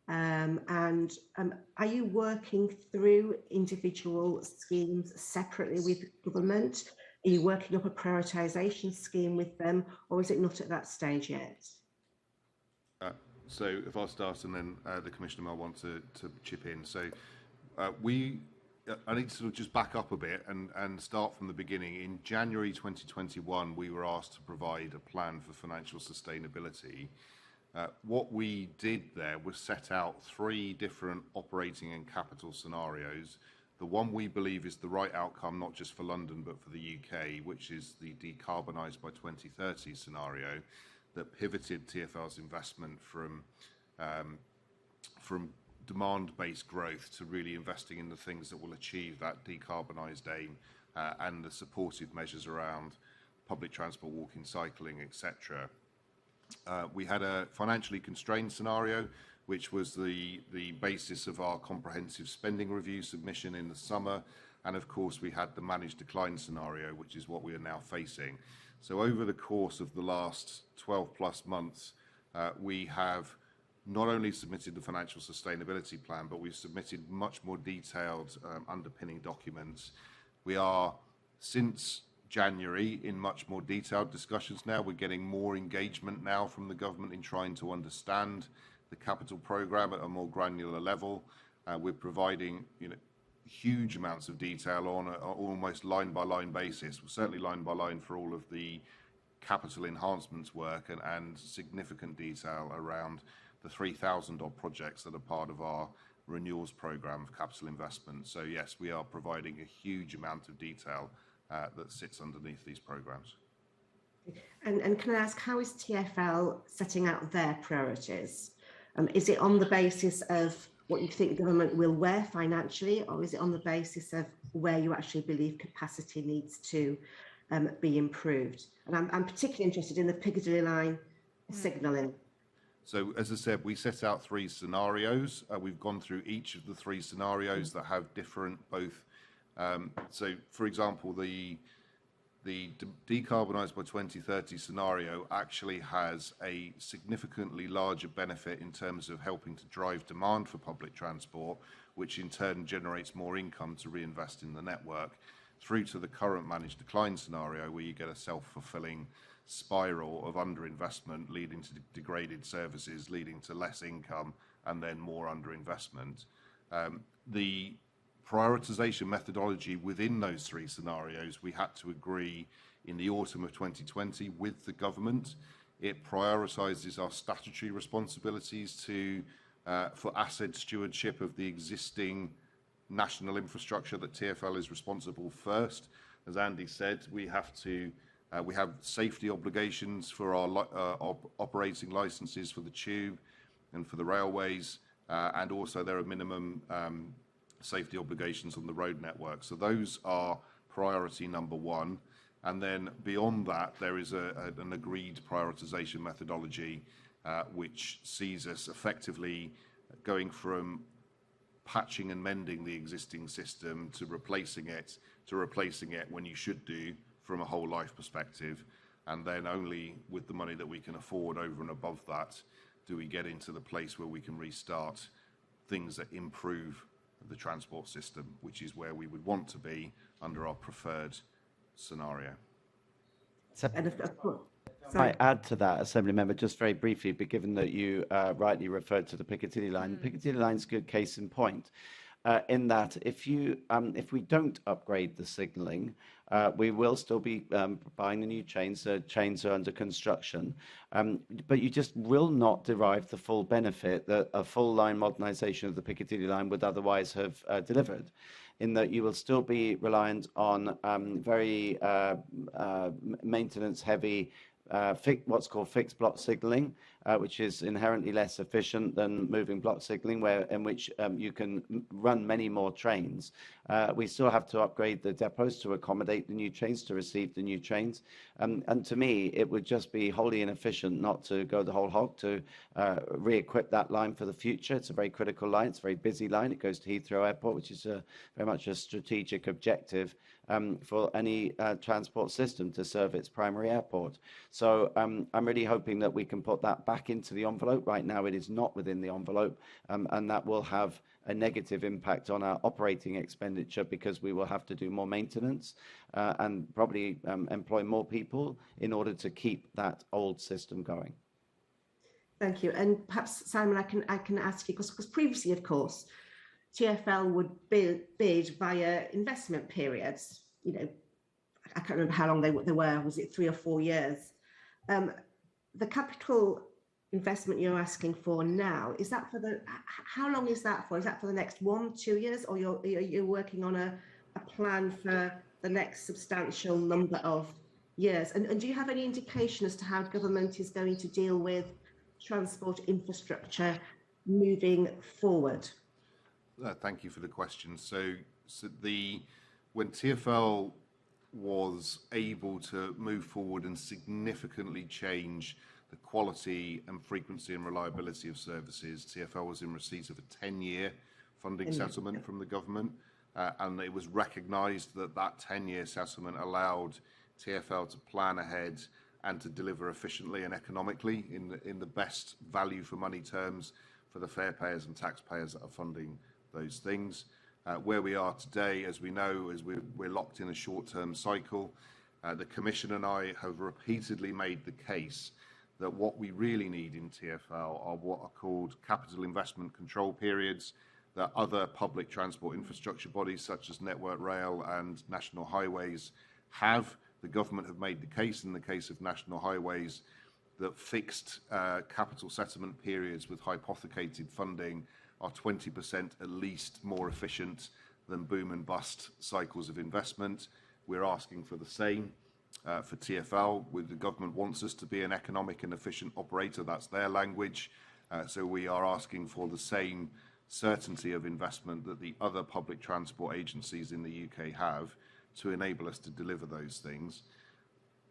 Are you working through individual schemes separately with government? Are you working up a prioritisation scheme with them, or is it not at that stage yet? So if I start and then the Commissioner might want to chip in. So I need to sort of just back up a bit and start from the beginning. In January 2021, we were asked to provide a plan for financial sustainability. What we did there was set out 3 different operating and capital scenarios. The one we believe is the right outcome, not just for London, but for the UK, which is the decarbonised by 2030 scenario that pivoted TfL's investment from demand-based growth to really investing in the things that will achieve that decarbonised aim and the supportive measures around public transport, walking, cycling, etc. We had a financially constrained scenario, which was the basis of our comprehensive spending review submission in the summer. And of course, we had the managed decline scenario, which is what we are now facing. So over the course of the last 12 plus months, we have not only submitted the financial sustainability plan, but we've submitted much more detailed underpinning documents. We are, since January, in much more detailed discussions now. We're getting more engagement now from the government in trying to understand the capital programme at a more granular level. We're providing huge amounts of detail on an almost line-by-line basis, certainly line-by-line for all of the capital enhancements work and significant detail around the 3,000 odd projects that are part of our renewals programme of capital investment. So yes, we are providing a huge amount of detail that sits underneath these programmes. And can I ask, how is TfL setting out their priorities? Is it on the basis of what you think government will wear financially, or is it on the basis of where you actually believe capacity needs to be improved? And I'm particularly interested in the Piccadilly line signalling. So as I said, we set out 3 scenarios. We've gone through each of the 3 scenarios that have different both. So for example, the decarbonised by 2030 scenario actually has a significantly larger benefit in terms of helping to drive demand for public transport, which in turn generates more income to reinvest in the network, through to the current managed decline scenario where you get a self-fulfilling spiral of underinvestment leading to degraded services, leading to less income and then more underinvestment. The prioritisation methodology within those 3 scenarios we had to agree in the autumn of 2020 with the government. It prioritises our statutory responsibilities for asset stewardship of the existing national infrastructure that TfL is responsible first. As Andy said, we have safety obligations for our operating licences for the tube and for the railways, and also there are minimum safety obligations on the road network. So those are priority number 1. And then beyond that, there is an agreed prioritisation methodology which sees us effectively going from patching and mending the existing system to replacing it when you should do from a whole life perspective. And then only with the money that we can afford over and above that do we get into the place where we can restart things that improve the transport system, which is where we would want to be under our preferred scenario. And of course, Sorry. I add to that, Assembly Member, just very briefly, but given that you rightly referred to the Piccadilly line, the Piccadilly line's a good case in point. In that if we don't upgrade the signalling, we will still be buying the new trains. The trains are under construction, but you just will not derive the full benefit that a full line modernisation of the Piccadilly line would otherwise have delivered, in that you will still be reliant on very maintenance heavy what's called fixed block signalling, which is inherently less efficient than moving block signalling, in which you can run many more trains. We still have to upgrade the depots to accommodate the new trains, to receive the new trains. And to me, it would just be wholly inefficient not to go the whole hog to re-equip that line for the future. It's a very critical line. It's a very busy line. It goes to Heathrow Airport, which is very much a strategic objective for any transport system to serve its primary airport. So I'm really hoping that we can put that back into the envelope. Right now it is not within the envelope, and that will have a negative impact on our operating expenditure, because we will have to do more maintenance and probably employ more people in order to keep that old system going. Thank you. And perhaps, Simon, I can ask you, because previously, of course, TfL would bid via investment periods. You know, I can't remember how long they were. Was it 3 or 4 years? The capital investment you're asking for now, is that for how long is that for? Is that for the next 1, 2 years, or you're working on a plan for the next substantial number of years? And do you have any indication as to how government is going to deal with transport infrastructure moving forward? Thank you for the question. So when TfL was able to move forward and significantly change the quality and frequency and reliability of services, TfL was in receipt of a 10-year funding settlement from the government, and it was recognised that that 10-year settlement allowed TfL to plan ahead and to deliver efficiently and economically in the best value for money terms for the fare payers and taxpayers that are funding those things. Where we are today, as we know, is we're locked in a short-term cycle. The Commission and I have repeatedly made the case that what we really need in TfL are what are called capital investment control periods that other public transport infrastructure bodies such as Network Rail and National Highways have. The government have made the case in the case of National Highways that fixed capital settlement periods with hypothecated funding are 20% at least more efficient than boom and bust cycles of investment. We're asking for the same for TfL. The government wants us to be an economic and efficient operator. That's their language. So we are asking for the same certainty of investment that the other public transport agencies in the UK have to enable us to deliver those things.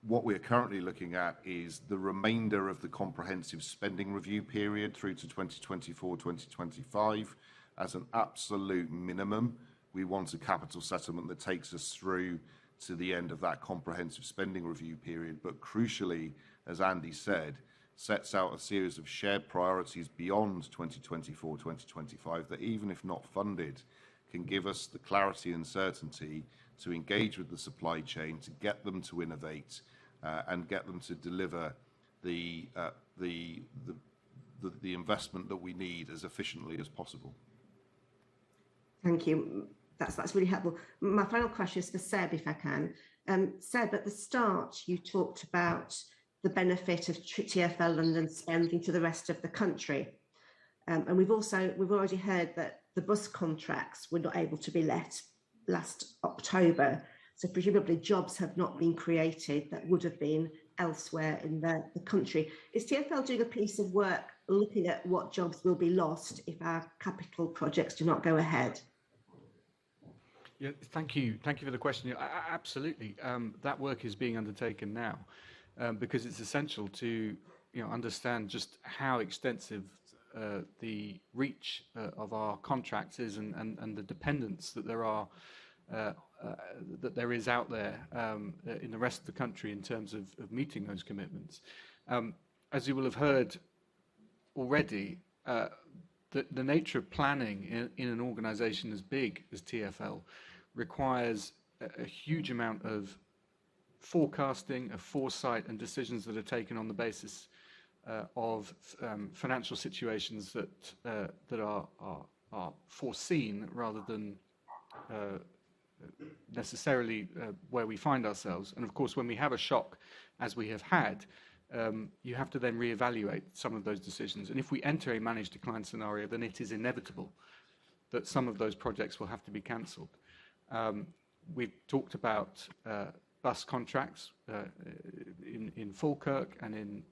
What we're currently looking at is the remainder of the comprehensive spending review period through to 2024-2025. As an absolute minimum, we want a capital settlement that takes us through to the end of that comprehensive spending review period, but crucially, as Andy said, sets out a series of shared priorities beyond 2024-2025 that, even if not funded, can give us the clarity and certainty to engage with the supply chain, to get them to innovate, and get them to deliver the investment that we need as efficiently as possible. Thank you. That's really helpful. My final question is for Seb, if I can. Seb, at the start, you talked about the benefit of TfL London spending to the rest of the country. And we've already heard that the bus contracts were not able to be let last October. So presumably jobs have not been created that would have been elsewhere in the country. Is TfL doing a piece of work looking at what jobs will be lost if our capital projects do not go ahead? Yeah, thank you. Thank you for the question. Absolutely. That work is being undertaken now because it's essential to understand just how extensive the reach of our contracts is and the dependence that there is out there in the rest of the country in terms of meeting those commitments. As you will have heard already, the nature of planning in an organisation as big as TfL requires a huge amount of forecasting, of foresight, and decisions that are taken on the basis of financial situations that are foreseen rather than necessarily where we find ourselves. And of course, when we have a shock, as we have had, you have to then reevaluate some of those decisions. And if we enter a managed decline scenario, then it is inevitable that some of those projects will have to be cancelled. We've talked about bus contracts in Falkirk and in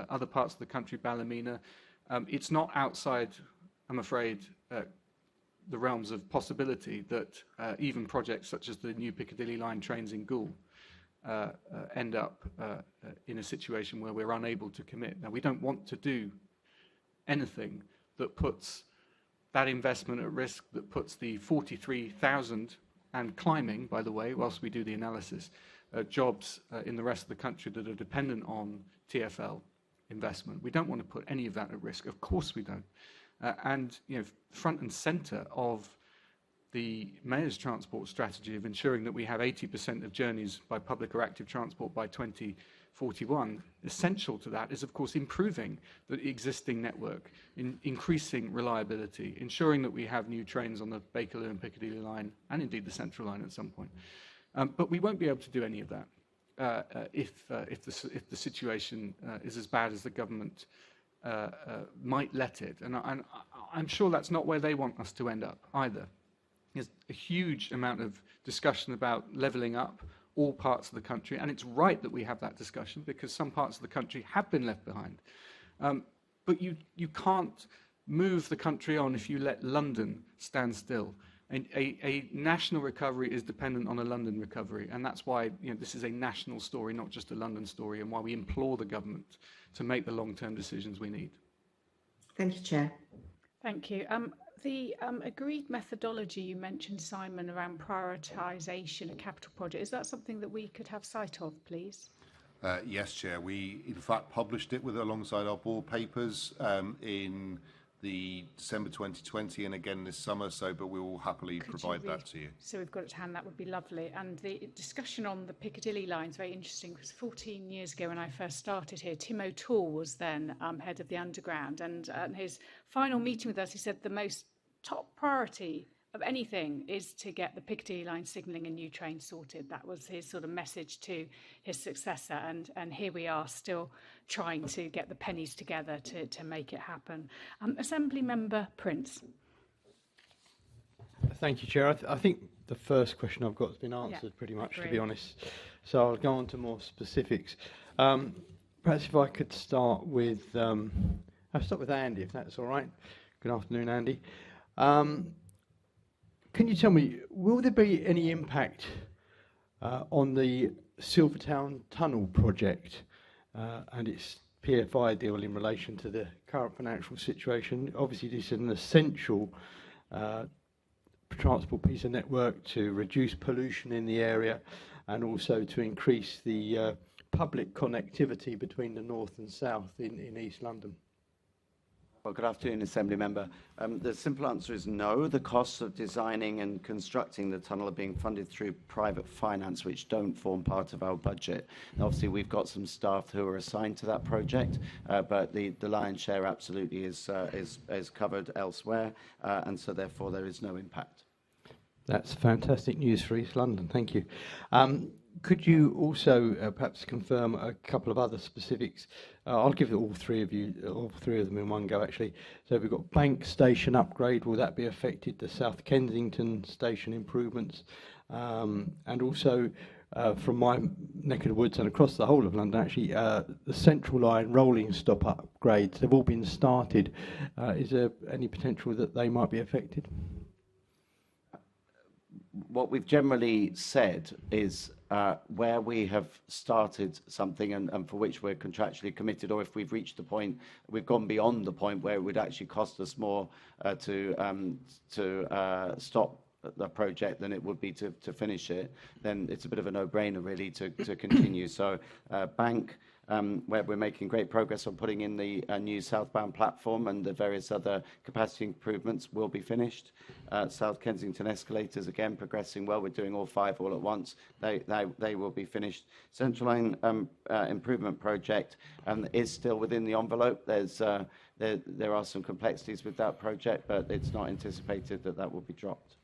other parts of the country, Ballymena. It's not outside, I'm afraid, the realms of possibility that even projects such as the new Piccadilly line trains in Goole end up in a situation where we're unable to commit. Now, we don't want to do anything that puts that investment at risk, that puts the 43,000 and climbing, by the way, whilst we do the analysis, jobs in the rest of the country that are dependent on TfL investment. We don't want to put any of that at risk. Of course we don't. And front and centre of the Mayor's transport strategy of ensuring that we have 80% of journeys by public or active transport by 2041, essential to that is, of course, improving the existing network, increasing reliability, ensuring that we have new trains on the Bakerloo and Piccadilly line, and indeed the Central line at some point. But we won't be able to do any of that if the situation is as bad as the government might let it. And I'm sure that's not where they want us to end up either. There's a huge amount of discussion about levelling up all parts of the country, and it's right that we have that discussion because some parts of the country have been left behind. But you can't move the country on if you let London stand still. And a national recovery is dependent on a London recovery, and that's why this is a national story, not just a London story, and why we implore the government to make the long-term decisions we need. Thank you, Chair. Thank you. The agreed methodology you mentioned, Simon, around prioritisation, a capital project, is that something that we could have sight of, please? Yes, Chair. We, in fact, published it alongside our board papers in the December 2020 and again this summer, but we will happily provide that to you. So we've got it to hand, that would be lovely. And the discussion on the Piccadilly line is very interesting because 14 years ago when I first started here, Tim O'Toole was then head of the Underground, and his final meeting with us, he said the most top priority of anything is to get the Piccadilly line signalling and new trains sorted. That was his sort of message to his successor, and here we are still trying to get the pennies together to make it happen. Assembly Member Prince. Thank you, Chair. I think the first question I've got has been answered pretty much, to be honest. So I'll go on to more specifics. Perhaps if I could start with, I'll start with Andy, if that's all right. Good afternoon, Andy. Can you tell me, will there be any impact on the Silvertown Tunnel project and its PFI deal in relation to the current financial situation? Obviously, this is an essential transport piece of network to reduce pollution in the area and also to increase the public connectivity between the north and south in East London. Well, good afternoon, Assembly Member. The simple answer is no. The costs of designing and constructing the tunnel are being funded through private finance, which don't form part of our budget. And obviously, we've got some staff who are assigned to that project, but the lion's share absolutely is covered elsewhere, and so therefore there is no impact. That's fantastic news for East London. Thank you. Could you also perhaps confirm a couple of other specifics? I'll give all three of them in one go, actually. So we've got Bank Station upgrade. Will that be affected? The South Kensington Station improvements? And also, from my neck of the woods and across the whole of London, actually, the Central Line rolling stop upgrades, they've all been started. Is there any potential that they might be affected? What we've generally said is where we have started something and for which we're contractually committed, or if we've reached the point, we've gone beyond the point where it would actually cost us more to stop the project than it would be to finish it, then it's a bit of a no-brainer really to continue. So Bank where we're making great progress on putting in the new southbound platform, and the various other capacity improvements will be finished. South Kensington escalators, again, progressing well. We're doing all 5 all at once. They will be finished. Central Line improvement project is still within the envelope. There are some complexities with that project, but it's not anticipated that will be dropped.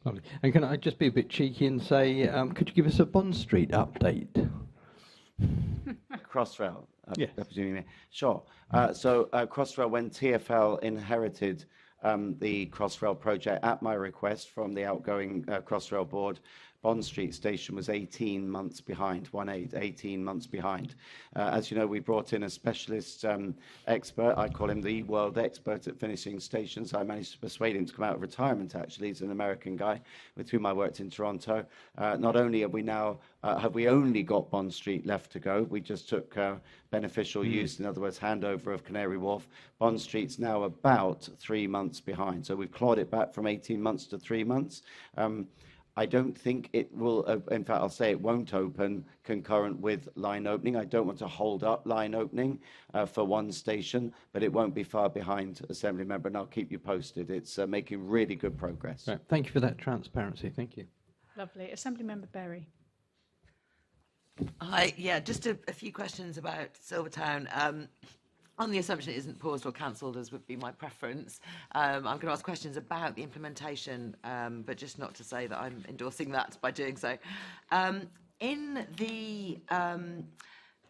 Lovely. And can I just be a bit cheeky and say, could you give us a Bond Street update? Crossrail, Yes. presumably. Sure. So Crossrail, when TfL inherited the Crossrail project at my request from the outgoing Crossrail board, Bond Street Station was 18 months behind, 18 months behind. As you know, we brought in a specialist expert. I call him the world expert at finishing stations. I managed to persuade him to come out of retirement, actually. He's an American guy with whom I worked in Toronto. Not only have we only got Bond Street left to go, we just took beneficial use, in other words, handover of Canary Wharf. Bond Street's now about 3 months behind. So we've clawed it back from 18 months to 3 months. I don't think it will, in fact, I'll say it won't open concurrent with line opening. I don't want to hold up line opening for one station, but it won't be far behind, Assembly Member, and I'll keep you posted. It's making really good progress. Right. Thank you for that transparency. Thank you. Lovely. Assembly Member Berry. Hi, yeah, just a few questions about Silvertown. On the assumption it isn't paused or cancelled, as would be my preference, I'm going to ask questions about the implementation, but just not to say that I'm endorsing that by doing so. In the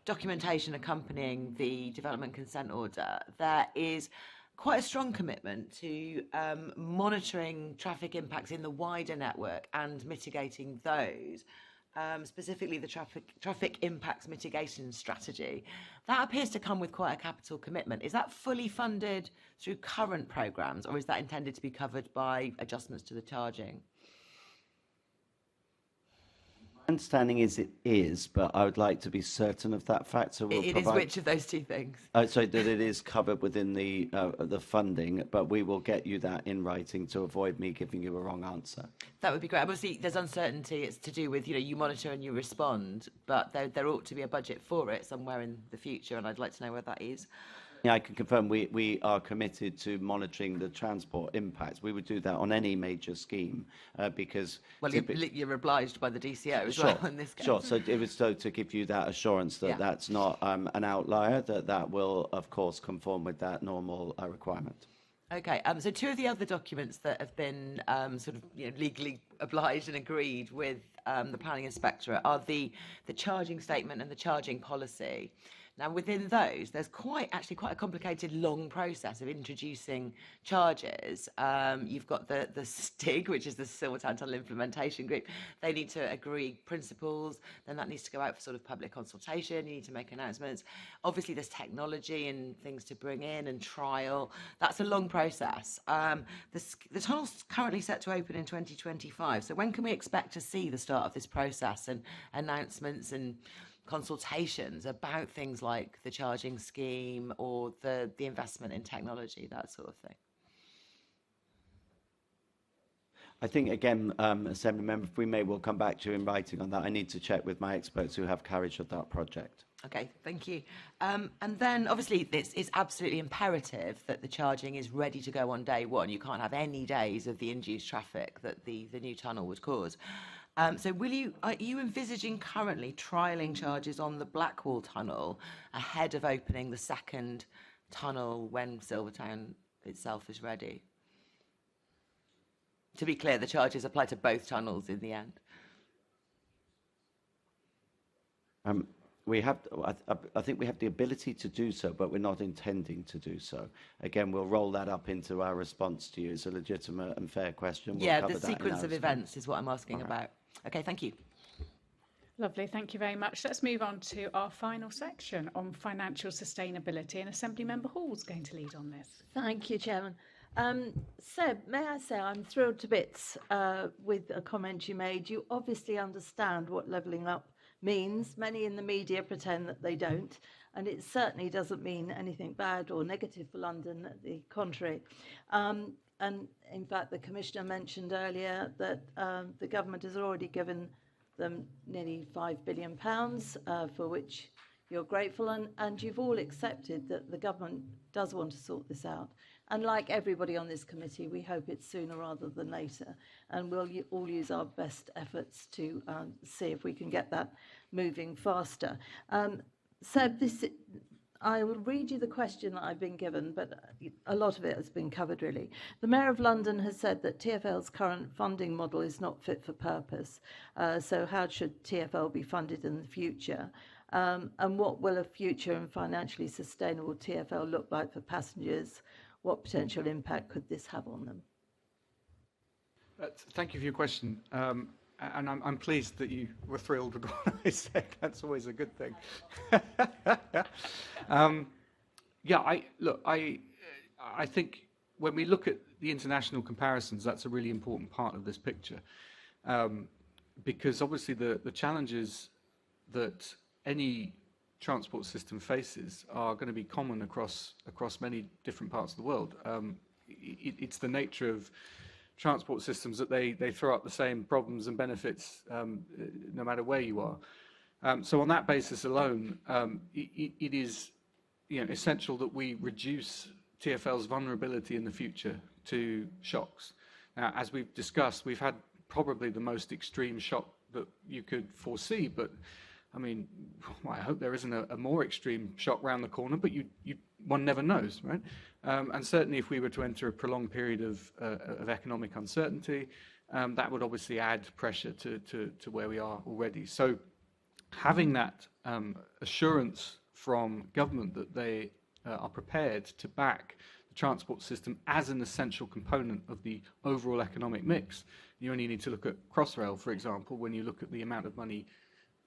documentation accompanying the development consent order, there is quite a strong commitment to monitoring traffic impacts in the wider network and mitigating those. Specifically the traffic impacts mitigation strategy. That appears to come with quite a capital commitment. Is that fully funded through current programmes, or is that intended to be covered by adjustments to the charging? My understanding is it is, but I would like to be certain of that fact. So we'll It provide... is which of those two things? So that it is covered within the funding, but we will get you that in writing to avoid me giving you a wrong answer. That would be great. Obviously, there's uncertainty. It's to do with, you monitor and you respond, but there ought to be a budget for it somewhere in the future, and I'd like to know where that is. Yeah, I can confirm we are committed to monitoring the transport impacts. We would do that on any major scheme because... Well, you're obliged by the DCO as sure, well in this case. Sure, so it was to give you that assurance that that's not an outlier, that will, of course, conform with that normal requirement. Okay, so 2 of the other documents that have been legally obliged and agreed with the Planning Inspectorate are the charging statement and the charging policy. Now, within those, there's actually quite a complicated, long process of introducing charges. You've got the STIG, which is the Silvertown Tunnel Implementation Group. They need to agree principles. Then that needs to go out for sort of public consultation. You need to make announcements. Obviously, there's technology and things to bring in and trial. That's a long process. The tunnel's currently set to open in 2025. So when can we expect to see the start of this process and announcements and consultations about things like the charging scheme or the investment in technology, that sort of thing? I think, again, Assembly Member, if we may, we'll come back to you in writing on that. I need to check with my experts who have carriage of that project. Okay, thank you. And then, obviously, it's absolutely imperative that the charging is ready to go on day one. You can't have any days of the induced traffic that the new tunnel would cause. So are you envisaging currently trialling charges on the Blackwall tunnel ahead of opening the second tunnel when Silvertown itself is ready? To be clear, the charges apply to both tunnels in the end. I think we have the ability to do so, but we're not intending to do so. Again, we'll roll that up into our response to you. It's a legitimate and fair question. We'll cover the sequence of events is what I'm asking about. Okay, thank you. Lovely, thank you very much. Let's move on to our final section on financial sustainability, and Assembly Member Hall's going to lead on this. Thank you, Chairman. Seb, may I say I'm thrilled to bits with a comment you made. You obviously understand what levelling up means. Many in the media pretend that they don't, and it certainly doesn't mean anything bad or negative for London, the contrary. And in fact, the Commissioner mentioned earlier that the government has already given them nearly £5 billion, for which you're grateful, and you've all accepted that the government does want to sort this out. And like everybody on this committee, we hope it's sooner rather than later. And we'll all use our best efforts to see if we can get that moving faster. Seb, I will read you the question that I've been given, but a lot of it has been covered really. The Mayor of London has said that TfL's current funding model is not fit for purpose. So how should TfL be funded in the future? And what will a future and financially sustainable TfL look like for passengers? What potential impact could this have on them? Thank you for your question. And I'm pleased that you were thrilled with what I said. That's always a good thing. I think when we look at the international comparisons, that's a really important part of this picture, because obviously the challenges that any transport system faces are going to be common across many different parts of the world. It's the nature of transport systems that they throw up the same problems and benefits no matter where you are. So on that basis alone, it is essential that we reduce TfL's vulnerability in the future to shocks. Now, as we've discussed, we've had probably the most extreme shock that you could foresee, but I mean, well, I hope there isn't a more extreme shock round the corner, but one never knows, right? And certainly if we were to enter a prolonged period of economic uncertainty, that would obviously add pressure to where we are already. So having that assurance from government that they are prepared to back the transport system as an essential component of the overall economic mix. You only need to look at Crossrail, for example, when you look at the amount of money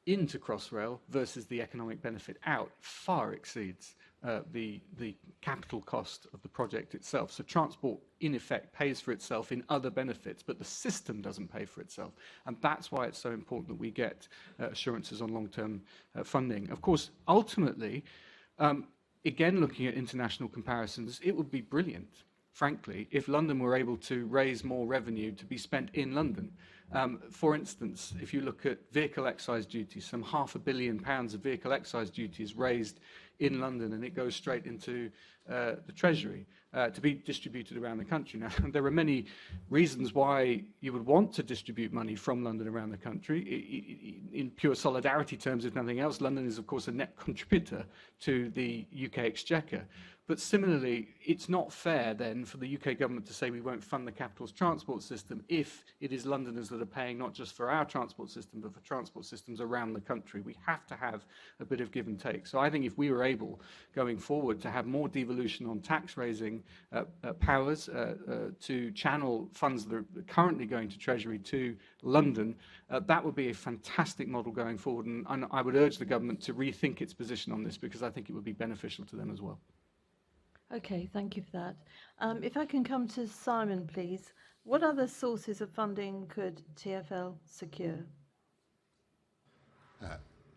into Crossrail versus the economic benefit out far exceeds the capital cost of the project itself. So transport, in effect, pays for itself in other benefits, but the system doesn't pay for itself. And that's why it's so important that we get assurances on long-term funding. Of course, ultimately, again, looking at international comparisons, it would be brilliant, frankly, if London were able to raise more revenue to be spent in London. For instance, if you look at vehicle excise duty, some £500 million of vehicle excise duty is raised in London and it goes straight into the Treasury to be distributed around the country. Now, there are many reasons why you would want to distribute money from London around the country. In pure solidarity terms, if nothing else, London is, of course, a net contributor to the UK exchequer. But similarly, it's not fair then for the UK government to say we won't fund the capital's transport system if it is Londoners that are paying not just for our transport system, but for transport systems around the country. We have to have a bit of give and take. So I think if we were able, going forward, to have more devolution on tax-raising powers to channel funds that are currently going to Treasury to London, that would be a fantastic model going forward. And I would urge the government to rethink its position on this because I think it would be beneficial to them as well. Okay, thank you for that. If I can come to Simon, please. What other sources of funding could TfL secure?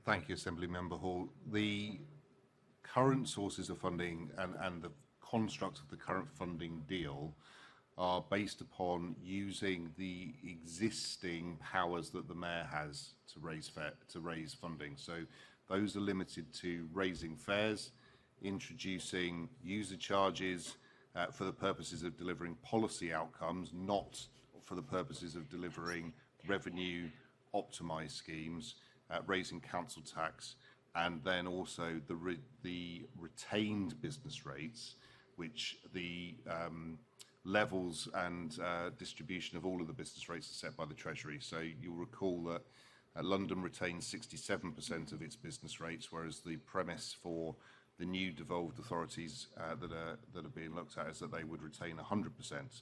Thank you, Assembly Member Hall. The current sources of funding and the construct of the current funding deal are based upon using the existing powers that the Mayor has to raise funding. So those are limited to raising fares, introducing user charges for the purposes of delivering policy outcomes, not for the purposes of delivering revenue optimized schemes, raising council tax, and then also the retained business rates, which the levels and distribution of all of the business rates are set by the Treasury. So you'll recall that London retains 67% of its business rates, whereas the premise for the new devolved authorities that are being looked at is that they would retain 100%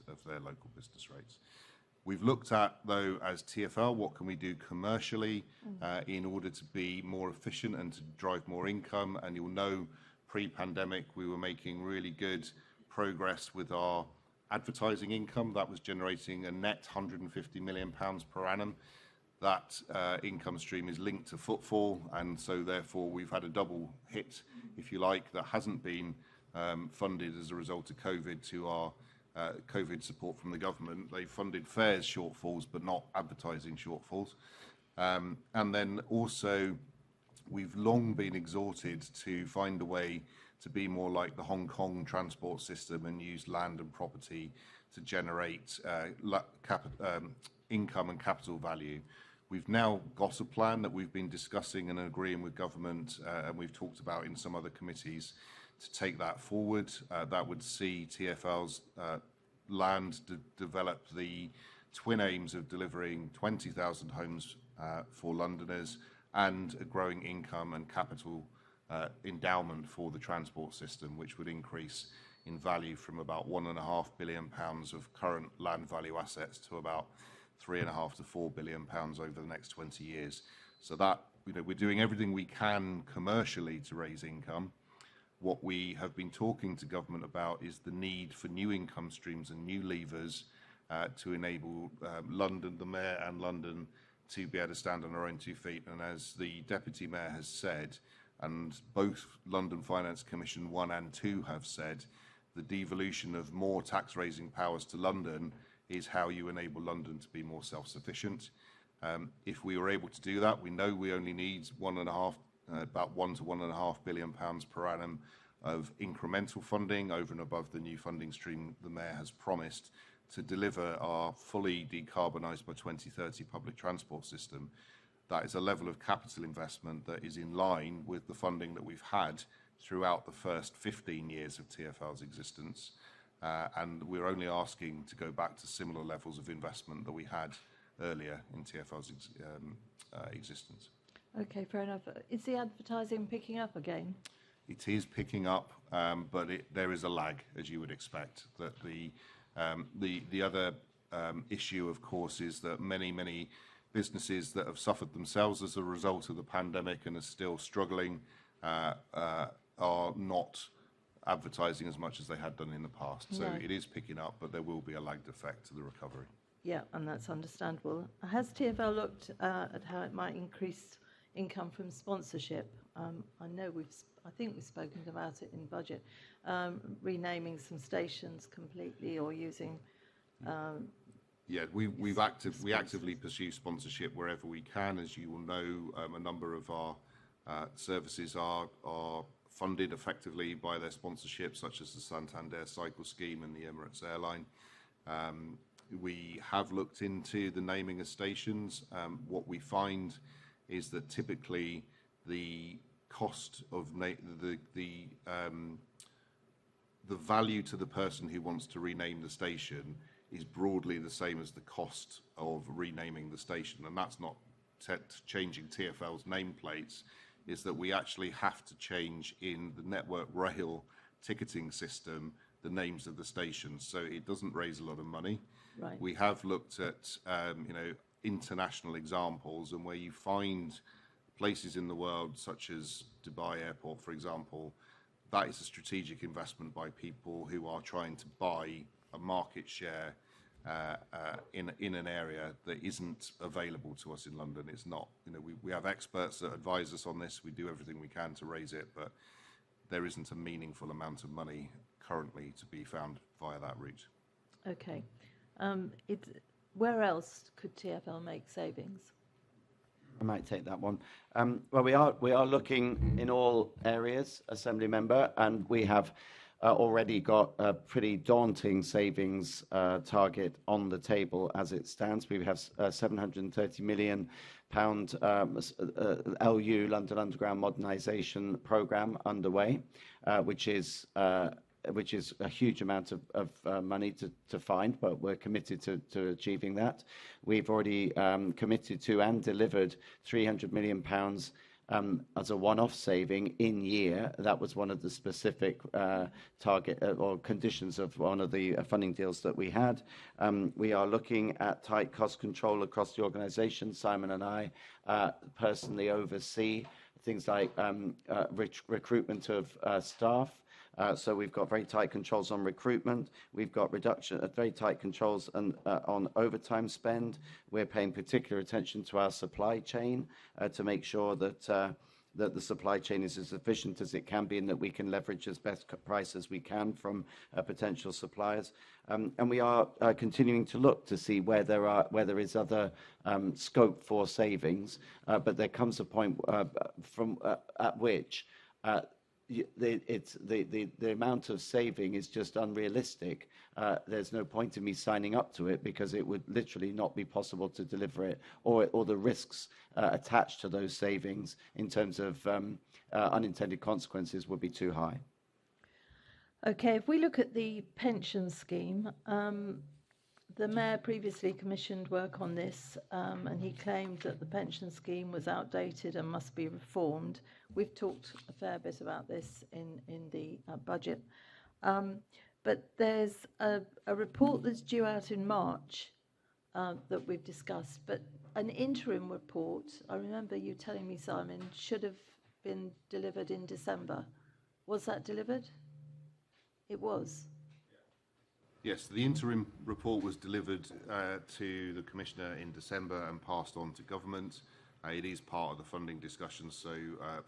of their local business rates. We've looked at, though, as TfL, what can we do commercially in order to be more efficient and to drive more income? And you'll know, pre-pandemic, we were making really good progress with our advertising income. That was generating a net £150 million per annum. That income stream is linked to footfall, and so therefore we've had a double hit, if you like, that hasn't been funded as a result of COVID to our COVID support from the government. They funded fares shortfalls, but not advertising shortfalls. And then also we've long been exhorted to find a way to be more like the Hong Kong transport system and use land and property to generate income and capital value. We've now got a plan that we've been discussing and agreeing with government, and we've talked about in some other committees to take that forward. That would see TfL's land develop the twin aims of delivering 20,000 homes for Londoners and a growing income and capital endowment for the transport system, which would increase in value from about £1.5 billion of current land value assets to about £3.5 to £4 billion over the next 20 years. So that, we're doing everything we can commercially to raise income. What we have been talking to government about is the need for new income streams and new levers to enable London, the Mayor and London, to be able to stand on our own 2 feet. And as the Deputy Mayor has said, and both London Finance Commission 1 and 2 have said, the devolution of more tax-raising powers to London is how you enable London to be more self-sufficient. If we were able to do that, we know we only need about £1 to £1.5 billion per annum of incremental funding over and above the new funding stream the Mayor has promised to deliver our fully decarbonised by 2030 public transport system. That is a level of capital investment that is in line with the funding that we've had throughout the first 15 years of TfL's existence. And we're only asking to go back to similar levels of investment that we had earlier in TfL's existence. Okay, fair enough. Is the advertising picking up again? It is picking up, but there is a lag, as you would expect. That the other issue, of course, is that many businesses that have suffered themselves as a result of the pandemic and are still struggling are not advertising as much as they had done in the past. So it is picking up, but there will be a lagged effect to the recovery. Yeah, and that's understandable. Has TfL looked at how it might increase income from sponsorship? I know I think we've spoken about it in budget, renaming some stations completely or using. Yeah, we actively pursue sponsorship wherever we can. As you will know, a number of our services are funded effectively by their sponsorship, such as the Santander Cycle Scheme and the Emirates Airline. We have looked into the naming of stations. What we find is that typically the cost of the value to the person who wants to rename the station is broadly the same as the cost of renaming the station, and that's not changing TfL's nameplates. Is that we actually have to change in the Network Rail ticketing system the names of the stations, so it doesn't raise a lot of money. Right. We have looked at international examples, and where you find places in the world such as Dubai Airport, for example, that is a strategic investment by people who are trying to buy a market share in an area that isn't available to us in London. It's not, we have experts that advise us on this. We do everything we can to raise it, but there isn't a meaningful amount of money currently to be found via that route. Okay. Where else could TfL make savings? I might take that one. Well, we are looking in all areas, Assembly Member, and we have already got a pretty daunting savings target on the table as it stands. We have a £730 million LU London Underground modernisation programme underway, which is a huge amount of money to find, but we're committed to achieving that. We've already committed to and delivered £300 million as a one-off saving in year. That was one of the specific target or conditions of one of the funding deals that we had. We are looking at tight cost control across the organisation. Simon and I personally oversee things like recruitment of staff. So we've got very tight controls on recruitment. We've got very tight controls on overtime spend. We're paying particular attention to our supply chain to make sure that that the supply chain is as efficient as it can be and that we can leverage as best price as we can from potential suppliers. And we are continuing to look to see where there is other scope for savings, but there comes a point at which the amount of saving is just unrealistic. There's no point in me signing up to it because it would literally not be possible to deliver it, or the risks attached to those savings in terms of unintended consequences would be too high. Okay, if we look at the pension scheme, the Mayor previously commissioned work on this, and he claimed that the pension scheme was outdated and must be reformed. We've talked a fair bit about this in the budget. But there's a report that's due out in March that we've discussed, but an interim report, I remember you telling me, Simon, should have been delivered in December. Was that delivered? It was. Yes, the interim report was delivered to the Commissioner in December and passed on to government. It is part of the funding discussions, so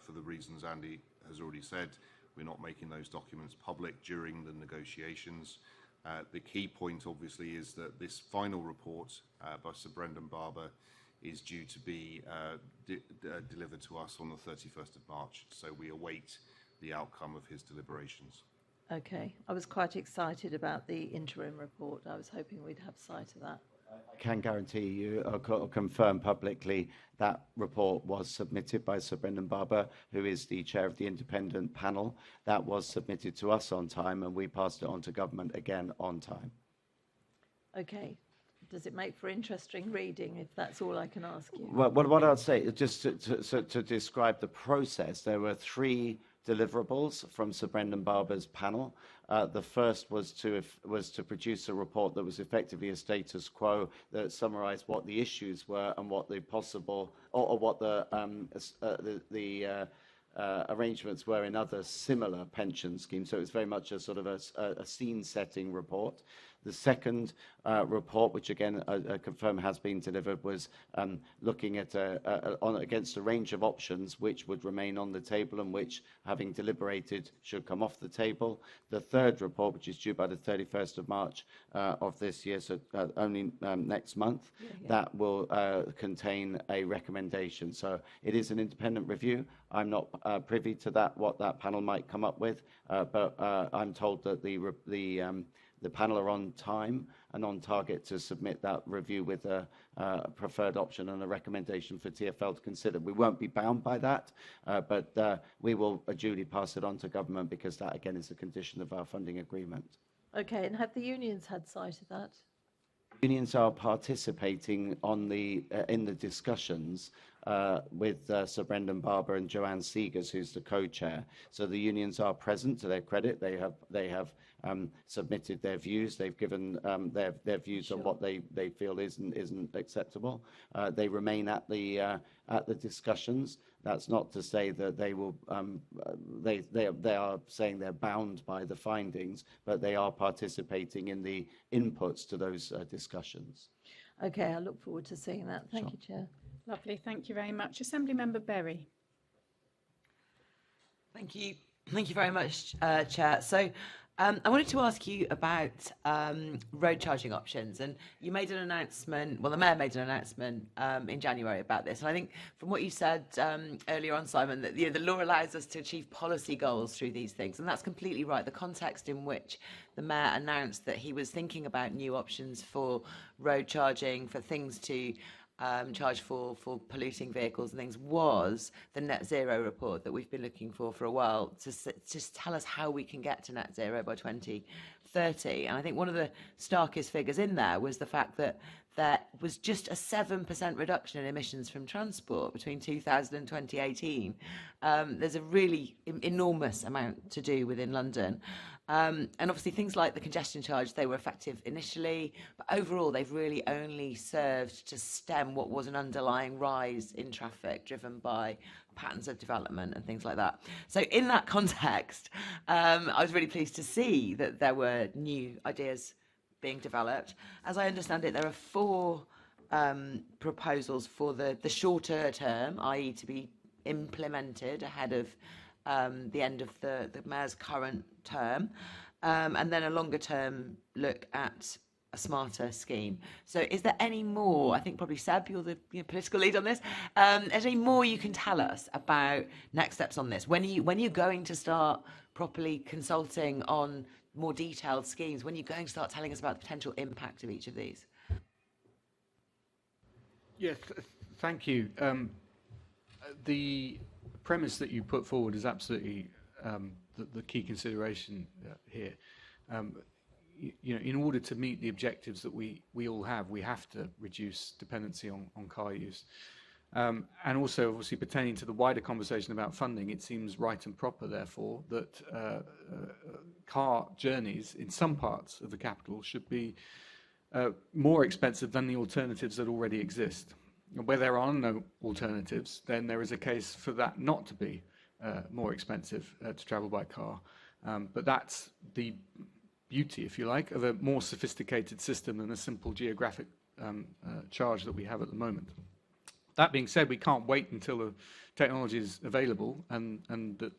for the reasons Andy has already said, we're not making those documents public during the negotiations. The key point, obviously, is that this final report by Sir Brendan Barber is due to be delivered to us on the 31st of March, so we await the outcome of his deliberations. Okay, I was quite excited about the interim report. I was hoping we'd have sight of that. I can guarantee you or confirm publicly that report was submitted by Sir Brendan Barber, who is the chair of the independent panel. That was submitted to us on time, and we passed it on to government again on time. Okay. Does it make for interesting reading, if that's all I can ask you? Well, what I'd say, just to describe the process, there were 3 deliverables from Sir Brendan Barber's panel. The first was to produce a report that was effectively a status quo that summarised what the issues were and what the possible or what the arrangements were in other similar pension schemes. So it was very much a sort of a scene-setting report. The second report, which again I confirm has been delivered, was looking at against a range of options which would remain on the table and which, having deliberated, should come off the table. The third report, which is due by the 31st of March of this year, so only next month, that will contain a recommendation. So it is an independent review. I'm not privy to what that panel might come up with, but I'm told that the panel are on time and on target to submit that review with a preferred option and a recommendation for TfL to consider. We won't be bound by that, but we will duly pass it on to government because that, again, is a condition of our funding agreement. Okay, and have the unions had sight of that? Unions are participating in the discussions with Sir Brendan Barber and Joanne Seegers, who's the co-chair. So the unions are present. To their credit, they have submitted their views. They've given their views on what they feel isn't acceptable. They remain at the discussions. That's not to say that they will. They are saying they're bound by the findings, but they are participating in the inputs to those discussions. Okay, I look forward to seeing that. Thank you, Chair. Lovely, thank you very much. Assembly Member Berry. Thank you very much, Chair. So I wanted to ask you about road charging options, and you made an announcement, well, the Mayor made an announcement in January about this, and I think from what you said earlier on, Simon, that the law allows us to achieve policy goals through these things, and that's completely right. The context in which the Mayor announced that he was thinking about new options for road charging, for things to charge for polluting vehicles and things, was the net zero report that we've been looking for a while to just tell us how we can get to net zero by 2030. And I think one of the starkest figures in there was the fact that there was just a 7% reduction in emissions from transport between 2000 and 2018. There's a really enormous amount to do within London. And obviously things like the congestion charge, they were effective initially, but overall they've really only served to stem what was an underlying rise in traffic driven by patterns of development and things like that. So in that context, I was really pleased to see that there were new ideas being developed. As I understand it, there are 4 proposals for the shorter term, i.e. to be implemented ahead of the end of the Mayor's current term, and then a longer term look at a smarter scheme. So is there any more, I think probably Seb, you're the political lead on this, is there any more you can tell us about next steps on this? When are you going to start properly consulting on more detailed schemes? When are you going to start telling us about the potential impact of each of these? Yes, thank you. The premise that you put forward is absolutely the key consideration here. In order to meet the objectives that we all have, we have to reduce dependency on car use. And also, obviously, pertaining to the wider conversation about funding, it seems right and proper, therefore, that car journeys in some parts of the capital should be more expensive than the alternatives that already exist. And where there are no alternatives, then there is a case for that not to be more expensive to travel by car. But that's the beauty, if you like, of a more sophisticated system than a simple geographic charge that we have at the moment. That being said, we can't wait until the technology is available and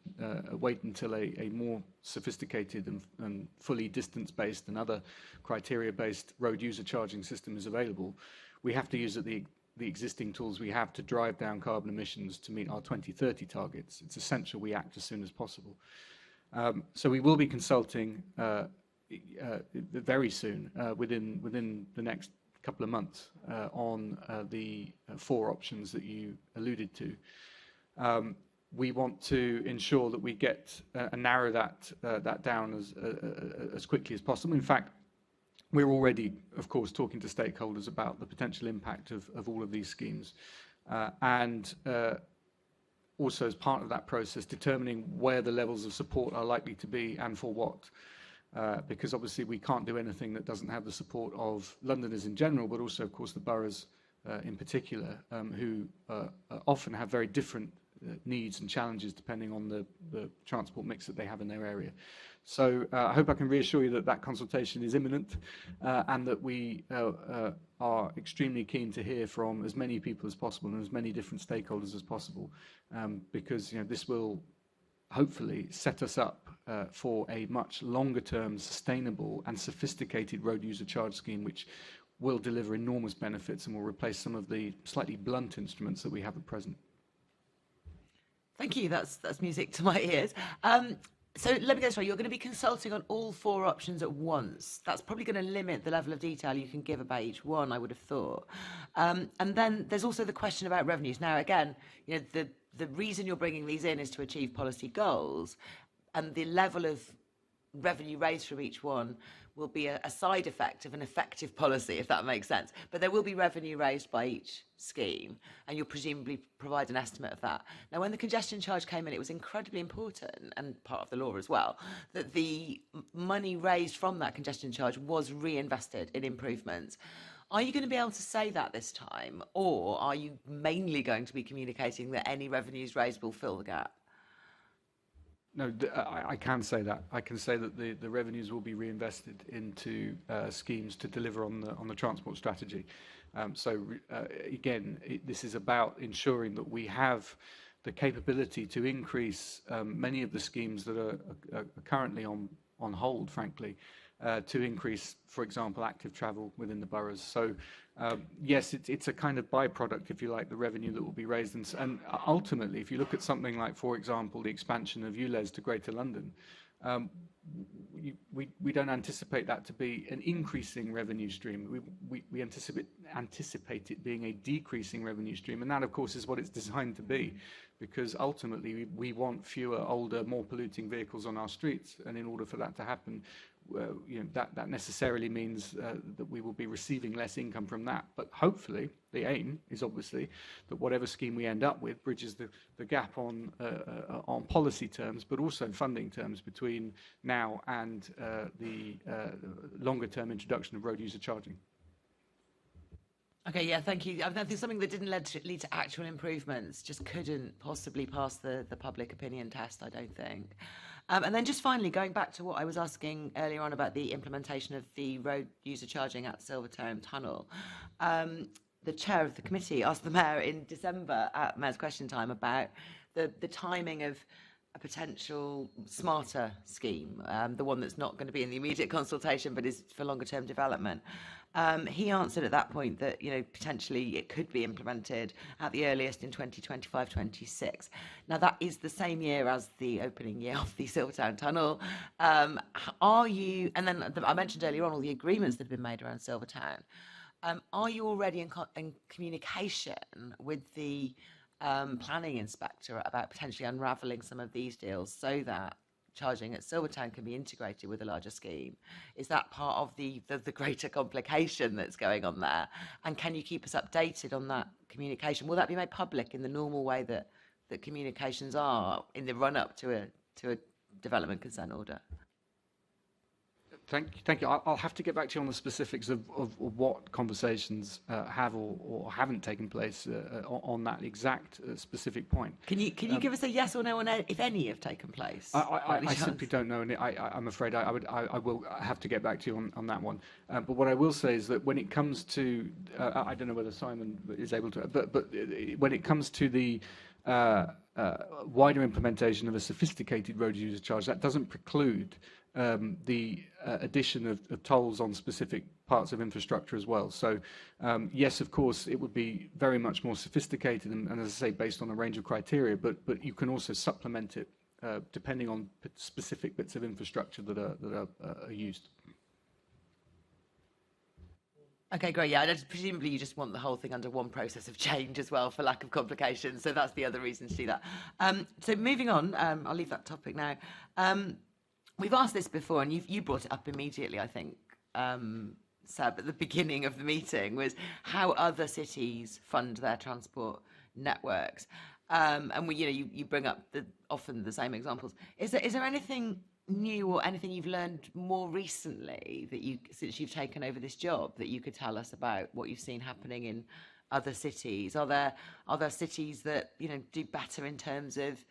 wait until a more sophisticated and fully distance-based and other criteria-based road user charging system is available. We have to use the existing tools we have to drive down carbon emissions to meet our 2030 targets. It's essential we act as soon as possible. So we will be consulting very soon, within the next couple of months, on the 4 options that you alluded to. We want to ensure that we get and narrow that down as quickly as possible. In fact, we're already, of course, talking to stakeholders about the potential impact of all of these schemes, and also as part of that process, determining where the levels of support are likely to be and for what. Because obviously we can't do anything that doesn't have the support of Londoners in general, but also, of course, the boroughs in particular, who often have very different needs and challenges depending on the transport mix that they have in their area. So I hope I can reassure you that that consultation is imminent, and that we are extremely keen to hear from as many people as possible and as many different stakeholders as possible, because this will hopefully set us up for a much longer term, sustainable and sophisticated road user charge scheme, which will deliver enormous benefits and will replace some of the slightly blunt instruments that we have at present. Thank you. That's music to my ears. So let me get this right. You're going to be consulting on all 4 options at once. That's probably going to limit the level of detail you can give about each one, I would have thought. And then there's also the question about revenues. Now, again, the reason you're bringing these in is to achieve policy goals, and the level of revenue raised from each one will be a side effect of an effective policy, if that makes sense. But there will be revenue raised by each scheme, and you'll presumably provide an estimate of that. Now, when the congestion charge came in, it was incredibly important, and part of the law as well, that the money raised from that congestion charge was reinvested in improvements. Are you going to be able to say that this time, or are you mainly going to be communicating that any revenues raised will fill the gap? No, I can say that. I can say that the revenues will be reinvested into schemes to deliver on the transport strategy. Again, this is about ensuring that we have the capability to increase many of the schemes that are currently on hold, frankly, to increase, for example, active travel within the boroughs. So, yes, it's a kind of byproduct, if you like, the revenue that will be raised. And ultimately, if you look at something like, for example, the expansion of ULEZ to Greater London, we don't anticipate that to be an increasing revenue stream. We anticipate it being a decreasing revenue stream. And that, of course, is what it's designed to be, because ultimately we want fewer, older, more polluting vehicles on our streets. And in order for that to happen, that necessarily means that we will be receiving less income from that. But hopefully, the aim is obviously that whatever scheme we end up with bridges the gap on policy terms, but also funding terms between now and the longer-term introduction of road user charging. Okay, yeah, thank you. I think something that didn't lead to actual improvements just couldn't possibly pass the public opinion test, I don't think. And then just finally, going back to what I was asking earlier on about the implementation of the road user charging at Silvertown Tunnel, the chair of the committee asked the mayor in December at Mayor's Question Time about the timing of a potential smarter scheme, the one that's not going to be in the immediate consultation but is for longer term development. He answered at that point that, you know, potentially it could be implemented at the earliest in 2025-26. Now, that is the same year as the opening year of the Silvertown Tunnel. Are you, and then I mentioned earlier on all the agreements that have been made around Silvertown. Are you already in communication with the planning inspector about potentially unravelling some of these deals so that charging at Silvertown can be integrated with a larger scheme? Is that part of the greater complication that's going on there? And can you keep us updated on that communication? Will that be made public in the normal way that communications are in the run-up to a development consent order? Thank you. I'll have to get back to you on the specifics of what conversations have or haven't taken place on that exact specific point. Can you give us a yes or no on if any have taken place? I simply don't know, and I'm afraid I will have to get back to you on that one. But what I will say is that when it comes to, I don't know whether Simon is able to, but when it comes to the wider implementation of a sophisticated road user charge, that doesn't preclude the addition of tolls on specific parts of infrastructure as well. So yes, of course, it would be very much more sophisticated and as I say, based on a range of criteria, but you can also supplement it depending on specific bits of infrastructure that are used. Okay, great. Yeah, presumably you just want the whole thing under one process of change as well for lack of complications. So that's the other reason to do that. So moving on, I'll leave that topic now. We've asked this before, and you brought it up immediately, I think, Seb, at the beginning of the meeting, was how other cities fund their transport networks. And you bring up often the same examples. Is there anything new or anything you've learned more recently since you've taken over this job that you could tell us about what you've seen happening in other cities? Are there cities that do better in terms of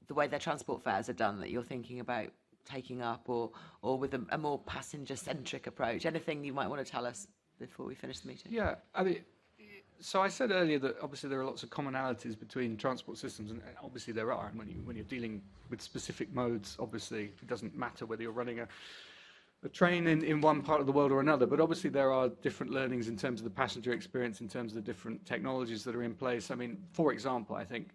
the way their transport fares are done that you're thinking about taking up, or with a more passenger-centric approach? Anything you might want to tell us before we finish the meeting? Yeah, I mean, so I said earlier that obviously there are lots of commonalities between transport systems, and obviously there are. And when you're dealing with specific modes, obviously it doesn't matter whether you're running a train in one part of the world or another, but obviously there are different learnings in terms of the passenger experience, in terms of the different technologies that are in place. I mean, for example, I think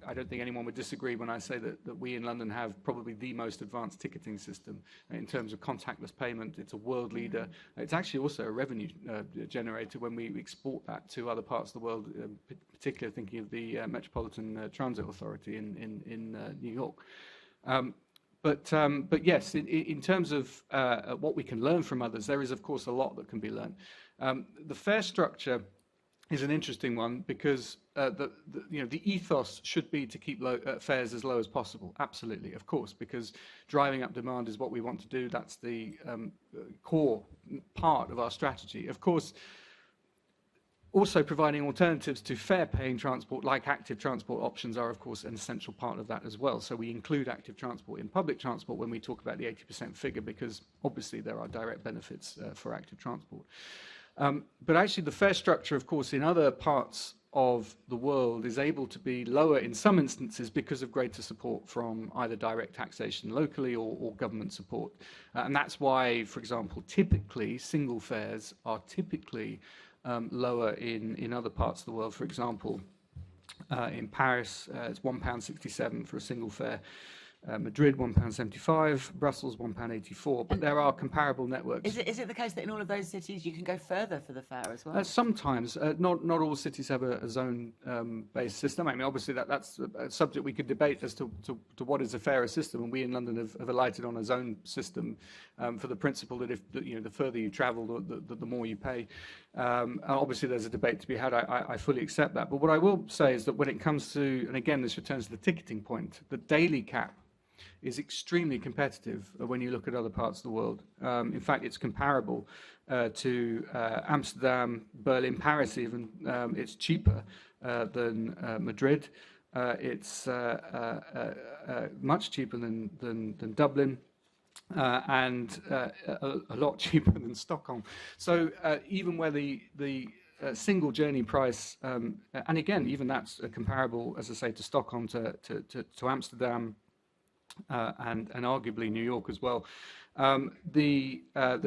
I don't think anyone would disagree when I say that we in London have probably the most advanced ticketing system in terms of contactless payment. It's a world leader. It's actually also a revenue generator when we export that to other parts of the world, particularly thinking of the Metropolitan Transit Authority in New York. But yes, in terms of what we can learn from others, there is, of course, a lot that can be learned. The fare structure is an interesting one because the ethos should be to keep fares as low as possible. Absolutely, of course, because driving up demand is what we want to do. That's the core part of our strategy. Of course, also providing alternatives to fare-paying transport, like active transport options, are, of course, an essential part of that as well. So we include active transport in public transport when we talk about the 80% figure, because obviously there are direct benefits for active transport. But actually the fare structure, of course, in other parts of the world is able to be lower in some instances because of greater support from either direct taxation locally or government support. And that's why, for example, typically single fares are typically lower in other parts of the world. For example, in Paris, it's £1.67 for a single fare. Madrid, £1.75. Brussels, £1.84. But there are comparable networks. Is it the case that in all of those cities you can go further for the fare as well? Sometimes. Not all cities have a zone-based system. I mean, obviously that's a subject we could debate as to what is a fairer system. And we in London have alighted on a zone system for the principle that if the further you travel, the more you pay. Obviously, there's a debate to be had. I fully accept that. But what I will say is that when it comes to, and again, this returns to the ticketing point, the daily cap is extremely competitive when you look at other parts of the world. In fact, it's comparable to Amsterdam, Berlin, Paris even. It's cheaper than Madrid. It's much cheaper than Dublin. And a lot cheaper than Stockholm. So even where the single journey price, and again, even that's comparable, as I say, to Stockholm, to Amsterdam, and arguably New York as well. The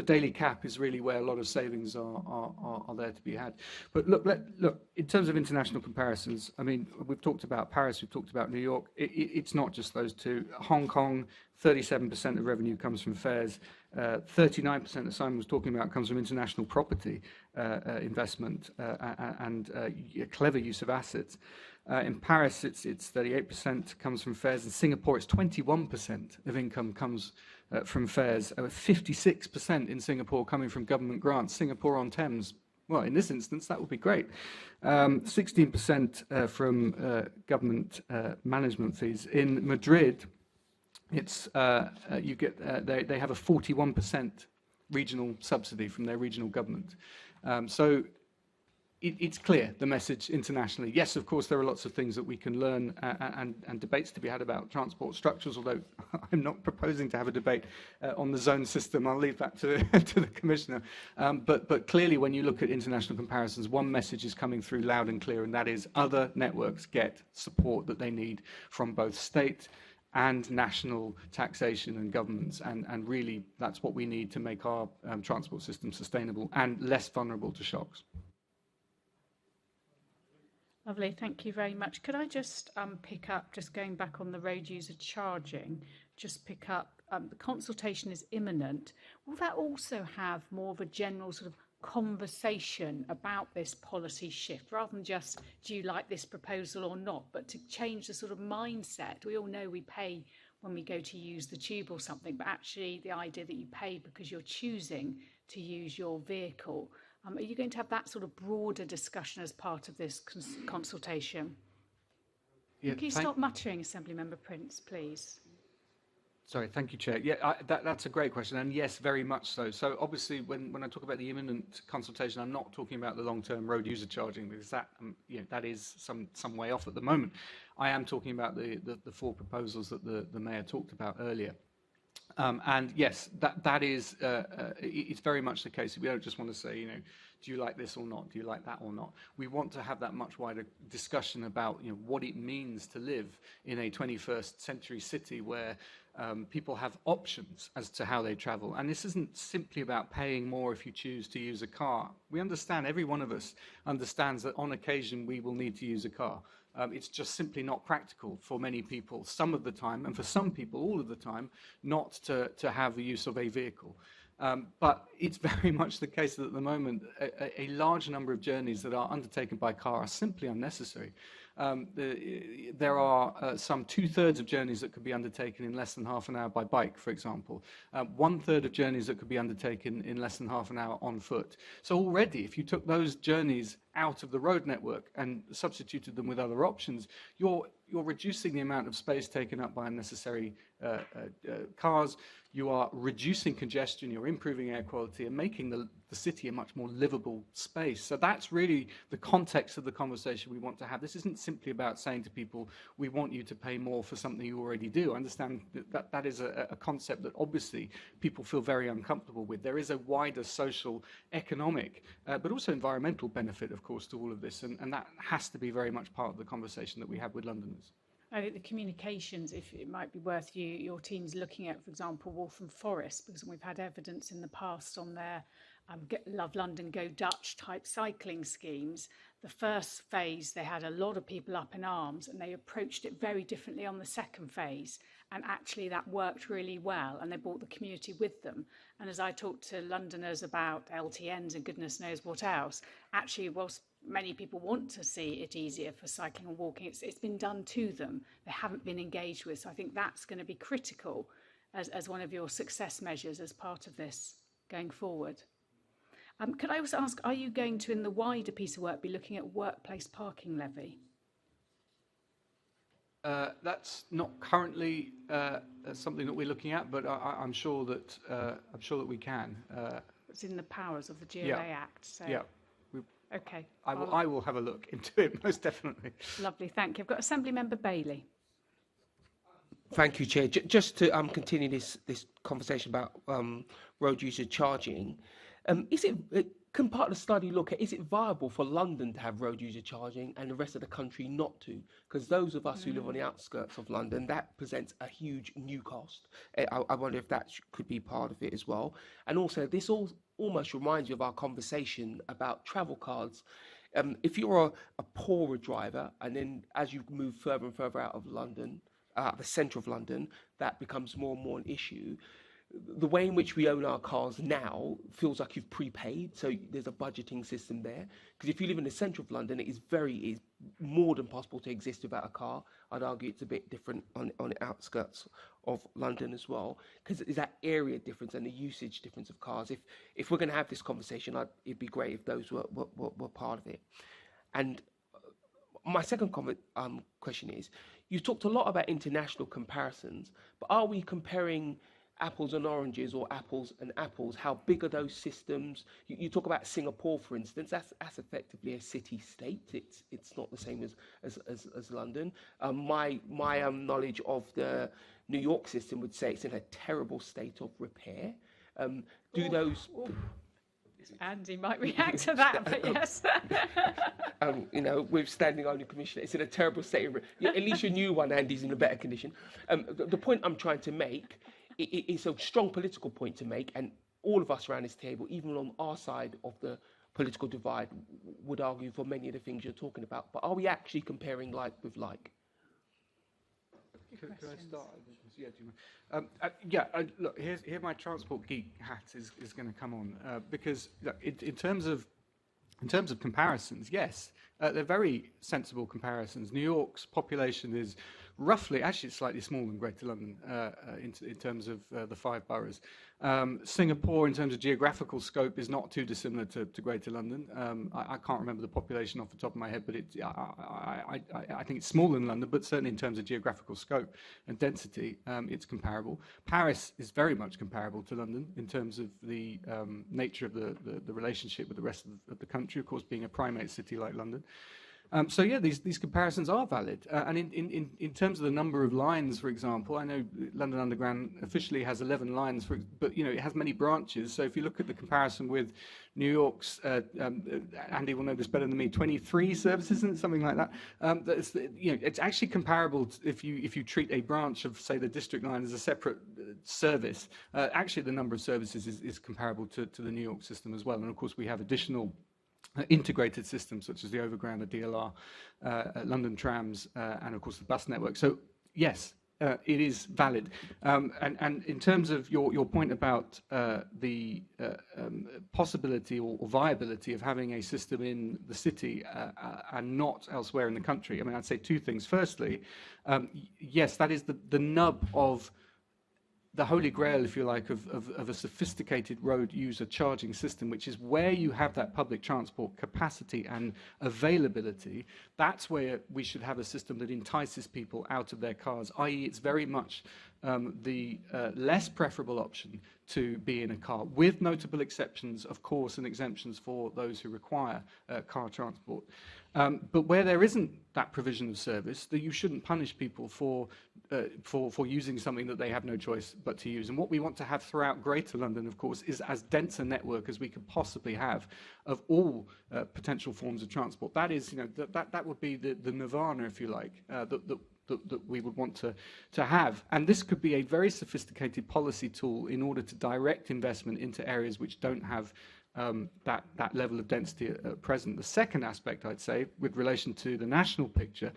daily cap is really where a lot of savings are there to be had. But look, in terms of international comparisons, I mean, we've talked about Paris, we've talked about New York. It's not just those two. Hong Kong, 37% of revenue comes from fares. 39% that Simon was talking about comes from international property investment and clever use of assets. In Paris, it's 38% comes from fares. In Singapore, it's 21% of income comes from fares. 56% in Singapore coming from government grants. Singapore on Thames, well, in this instance, that would be great. 16% from government management fees. In Madrid, it's you get they have a 41% regional subsidy from their regional government. So it's clear, the message internationally. Yes, of course, there are lots of things that we can learn and debates to be had about transport structures, although I'm not proposing to have a debate on the zone system. I'll leave that to the Commissioner. But clearly, when you look at international comparisons, one message is coming through loud and clear, and that is other networks get support that they need from both state and national taxation and governments, and really that's what we need to make our transport system sustainable and less vulnerable to shocks. Lovely, thank you very much. Could I just pick up, just going back on the road user charging, just pick up, the consultation is imminent. Will that also have more of a general sort of conversation about this policy shift, rather than just, do you like this proposal or not, but to change the sort of mindset? We all know we pay when we go to use the tube or something, but actually the idea that you pay because you're choosing to use your vehicle. Are you going to have that sort of broader discussion as part of this consultation? Yeah, Can you stop muttering, Assembly Member Prince, please? Sorry, thank you, Chair. Yeah, that's a great question, and yes, very much so. So obviously, when I talk about the imminent consultation, I'm not talking about the long-term road user charging, because that that is some way off at the moment. I am talking about the four proposals that the Mayor talked about earlier. And yes, that is it's very much the case. We don't just want to say, do you like this or not? Do you like that or not? We want to have that much wider discussion about what it means to live in a 21st century city where people have options as to how they travel. And this isn't simply about paying more if you choose to use a car. We understand, every one of us understands that on occasion we will need to use a car. It's just simply not practical for many people some of the time, and for some people all of the time, not to have the use of a vehicle. But it's very much the case that at the moment, a large number of journeys that are undertaken by car are simply unnecessary. There are some 2/3 of journeys that could be undertaken in less than half an hour by bike, for example. 1/3 of journeys that could be undertaken in less than half an hour on foot. So already, if you took those journeys out of the road network and substituted them with other options, you're reducing the amount of space taken up by unnecessary cars. You are reducing congestion, you're improving air quality, and making the city a much more livable space. So that's really the context of the conversation we want to have. This isn't simply about saying to people, we want you to pay more for something you already do. I understand that is a concept that obviously people feel very uncomfortable with. There is a wider social, economic, but also environmental benefit, of course, to all of this, and that has to be very much part of the conversation that we have with Londoners. I think the communications, if it might be worth your teams looking at, for example, Waltham Forest, because we've had evidence in the past on their Love London Go Dutch type cycling schemes. The first phase, they had a lot of people up in arms, and they approached it very differently on the second phase. And actually that worked really well, and they brought the community with them. And as I talked to Londoners about LTNs and goodness knows what else, actually, whilst many people want to see it easier for cycling and walking, it's been done to them. They haven't been engaged with. So I think that's going to be critical as one of your success measures as part of this going forward. Could I also ask, are you going to, in the wider piece of work, be looking at workplace parking levy? That's not currently something that we're looking at, but I'm sure that we can. It's in the powers of the GLA Act. So. Yeah. Okay. I will have a look into it, most definitely. Lovely, thank you. I've got Assembly Member Bailey. Thank you, Chair. Just to continue this conversation about road user charging, can part of the study look at, is it viable for London to have road user charging and the rest of the country not to? Because those of us who live on the outskirts of London, that presents a huge new cost. I wonder if that could be part of it as well. And also, this almost reminds you of our conversation about travel cards. If you're a poorer driver, and then as you move further and further out of London, the centre of London, that becomes more and more an issue. The way in which we own our cars now feels like you've prepaid, so there's a budgeting system there. Because if you live in the centre of London, it is more than possible to exist without a car. I'd argue it's a bit different on the outskirts of London as well, because there's that area difference and the usage difference of cars. If we're going to have this conversation, it'd be great if those were part of it. And my second question is, you talked a lot about international comparisons, but are we comparing apples and oranges or apples and apples? How big are those systems? You talk about Singapore, for instance. That's effectively a city-state. It's not the same as London. My knowledge of the New York system would say it's in a terrible state of repair. Andy might react to that, but yes. With standing only commissioner, it's in a terrible state of repair. At least your new one, Andy's in a better condition. The point I'm trying to make, it's a strong political point to make, and all of us around this table, even on our side of the political divide, would argue for many of the things you're talking about. But are we actually comparing like with like? Can I start? Look, here my transport geek hat is going to come on because look, in terms of comparisons, yes, they're very sensible comparisons. New York's population is roughly, actually, it's slightly smaller than Greater London in terms of the 5 boroughs. Singapore, in terms of geographical scope, is not too dissimilar to Greater London. I can't remember the population off the top of my head, but I think it's smaller than London, but certainly in terms of geographical scope and density, it's comparable. Paris is very much comparable to London in terms of the nature of the relationship with the rest of the country, of course, being a primate city like London. So yeah, these comparisons are valid. And in terms of the number of lines, for example, I know London Underground officially has 11 lines, but it has many branches. So if you look at the comparison with New York's, Andy will know this better than me, 23 services, something like that. It's actually comparable if you treat a branch of, say, the District Line as a separate service. Actually, the number of services is comparable to the New York system as well. And of course, we have additional integrated systems such as the Overground, the DLR, London trams, and of course the bus network. So yes, it is valid. And in terms of your point about the possibility or viability of having a system in the city and not elsewhere in the country, I mean, I'd say 2 things. Firstly, yes, that is the nub of the holy grail, if you like, of a sophisticated road user charging system, which is where you have that public transport capacity and availability. That's where we should have a system that entices people out of their cars, i.e. it's very much the less preferable option to be in a car, with notable exceptions, of course, and exemptions for those who require car transport. But where there isn't that provision of service, that you shouldn't punish people for using something that they have no choice but to use. And what we want to have throughout Greater London, of course, is as dense a network as we could possibly have of all potential forms of transport. That is, that would be the nirvana, if you like, that we would want to have. And this could be a very sophisticated policy tool in order to direct investment into areas which don't have that level of density at present. The second aspect, I'd say, with relation to the national picture,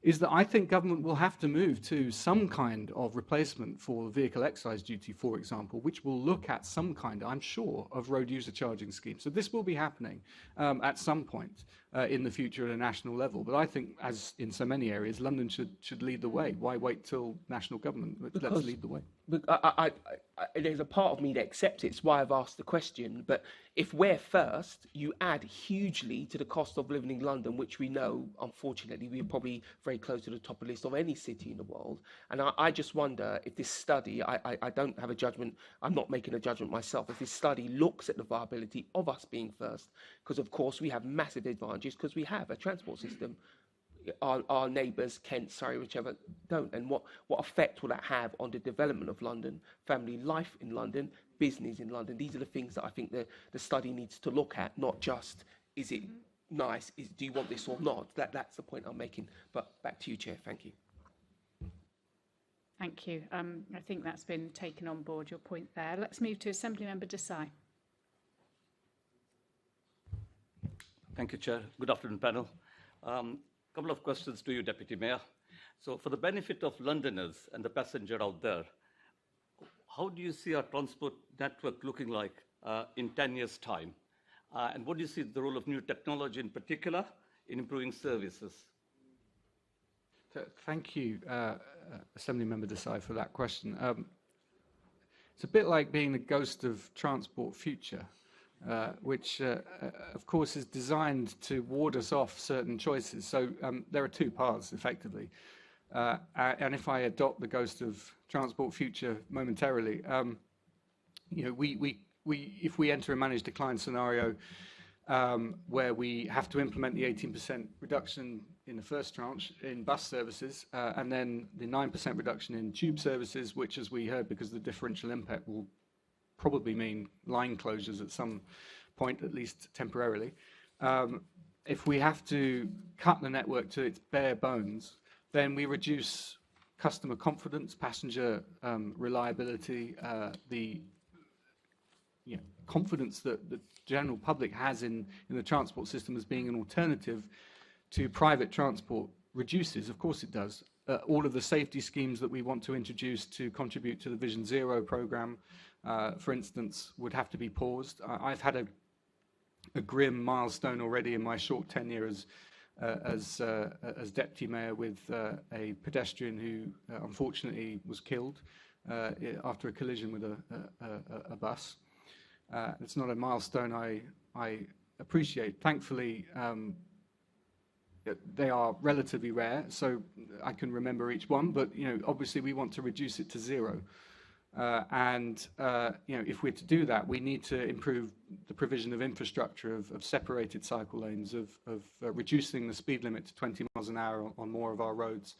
is that I think government will have to move to some kind of replacement for vehicle excise duty, for example, which will look at some kind, I'm sure, of road user charging scheme. So this will be happening at some point in the future at a national level. But I think, as in so many areas, London should lead the way. Why wait till national government? Let's lead the way. There's a part of me that accepts it. It's why I've asked the question. But if we're first, you add hugely to the cost of living in London, which we know, unfortunately, we're probably very close to the top of the list of any city in the world. And I just wonder if this study, I don't have a judgment, I'm not making a judgment myself, if this study looks at the viability of us being first, because of course we have massive advantages because we have a transport system our neighbours, Kent, Surrey, whichever, don't? And what effect will that have on the development of London, family life in London, business in London? These are the things that I think the study needs to look at, not just, is it nice, do you want this or not? That's the point I'm making. But back to you, Chair. Thank you. Thank you. I think that's been taken on board, your point there. Let's move to Assemblymember Desai. Thank you, Chair. Good afternoon, panel. Couple of questions to you, Deputy Mayor. So for the benefit of Londoners and the passenger out there, how do you see our transport network looking like in 10 years' time? And what do you see the role of new technology in particular in improving services? Thank you, Assemblymember Desai, for that question. It's a bit like being the ghost of Transport Future, which, of course, is designed to ward us off certain choices. So there are two paths, effectively. And if I adopt the ghost of Transport Future momentarily, you know, if we enter a managed decline scenario where we have to implement the 18% reduction in the first tranche in bus services, and then the 9% reduction in tube services, which, as we heard, because of the differential impact, will probably mean line closures at some point, at least temporarily. If we have to cut the network to its bare bones, then we reduce customer confidence, passenger reliability, the confidence that the general public has in the transport system as being an alternative to private transport reduces. Of course it does. All of the safety schemes that we want to introduce to contribute to the Vision Zero programme, for instance, would have to be paused. I've had a grim milestone already in my short tenure as Deputy Mayor with a pedestrian who unfortunately was killed after a collision with a bus. It's not a milestone I appreciate. Thankfully, they are relatively rare, so I can remember each one, but obviously we want to reduce it to zero. If we're to do that, we need to improve the provision of infrastructure, of separated cycle lanes, of reducing the speed limit to 20 miles an hour on more of our roads,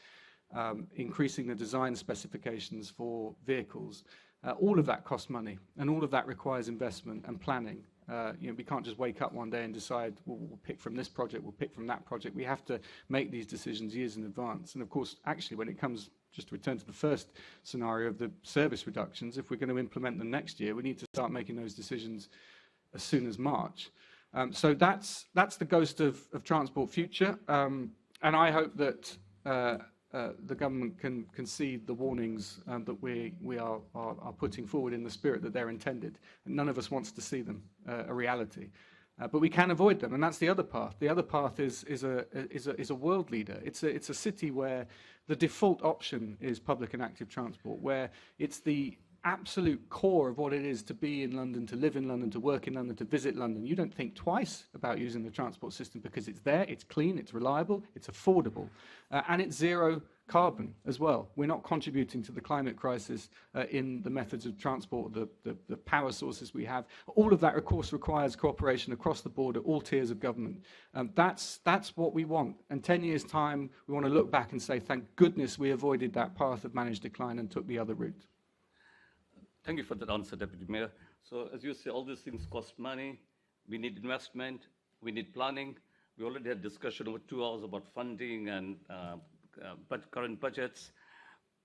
increasing the design specifications for vehicles. All of that costs money, and all of that requires investment and planning. We can't just wake up one day and decide, well, we'll pick from this project, we'll pick from that project. We have to make these decisions years in advance. And of course, actually, when it comes, just to return to the first scenario of the service reductions, if we're going to implement them next year, we need to start making those decisions as soon as March. So that's the ghost of Transport Future. And I hope that the government can see the warnings that we are putting forward in the spirit that they're intended. And none of us wants to see them a reality. But we can avoid them, and that's the other path. The other path is a world leader. It's a city where the default option is public and active transport, where it's the absolute core of what it is to be in London, to live in London, to work in London, to visit London. You don't think twice about using the transport system because it's there, it's clean, it's reliable, it's affordable, and it's zero carbon as well. We're not contributing to the climate crisis in the methods of transport, the power sources we have. All of that, of course, requires cooperation across the board at all tiers of government. That's what we want. And 10 years' time, we want to look back and say, thank goodness we avoided that path of managed decline and took the other route. Thank you for that answer, Deputy Mayor. So as you say, all these things cost money. We need investment. We need planning. We already had discussion over 2 hours about funding and current budgets.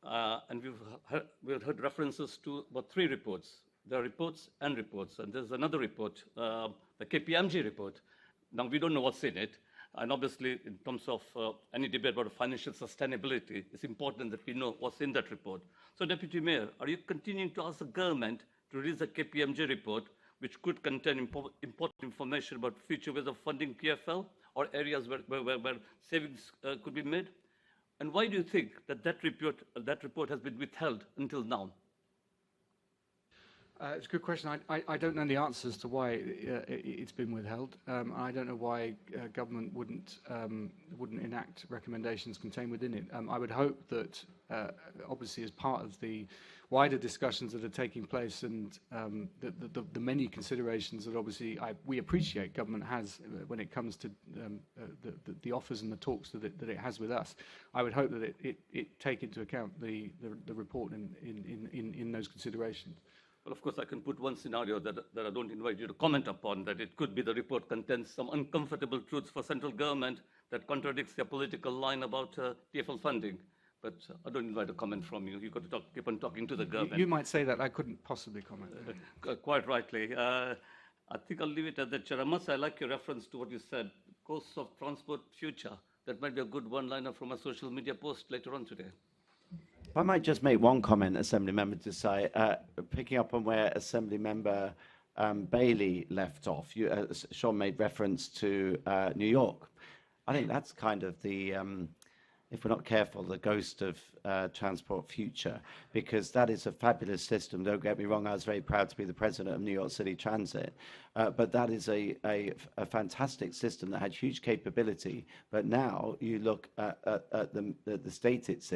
And we've heard references to about 3 reports. There are reports and reports. And there's another report, the KPMG report. Now, we don't know what's in it. And obviously, in terms of any debate about financial sustainability, it's important that we know what's in that report. So, Deputy Mayor, are you continuing to ask the government to release a KPMG report which could contain important information about future ways of funding TfL or areas where savings could be made? And why do you think that report has been withheld until now? It's a good question. I don't know the answers to why it's been withheld. I don't know why government wouldn't enact recommendations contained within it. I would hope that, obviously, as part of the wider discussions that are taking place and the many considerations that obviously we appreciate government has when it comes to the offers and the talks that it has with us, I would hope that it take into account the report in those considerations. Well, of course, I can put one scenario that I don't invite you to comment upon, that it could be the report contains some uncomfortable truths for central government that contradicts their political line about TfL funding. But I don't invite a comment from you. You've got to keep on talking to the government. You might say that. I couldn't possibly comment. Quite rightly. I think I'll leave it at that, Chair. I like your reference to what you said, course of transport future. That might be a good one-liner from a social media post later on today. I might just make one comment, Assembly Member Desai, picking up on where Assembly Member Bailey left off. Sean made reference to New York. I think that's kind of the, if we're not careful, the ghost of transport future, because that is a fabulous system. Don't get me wrong, I was very proud to be the president of New York City Transit, but that is a fantastic system that had huge capability. But now you look at the state it's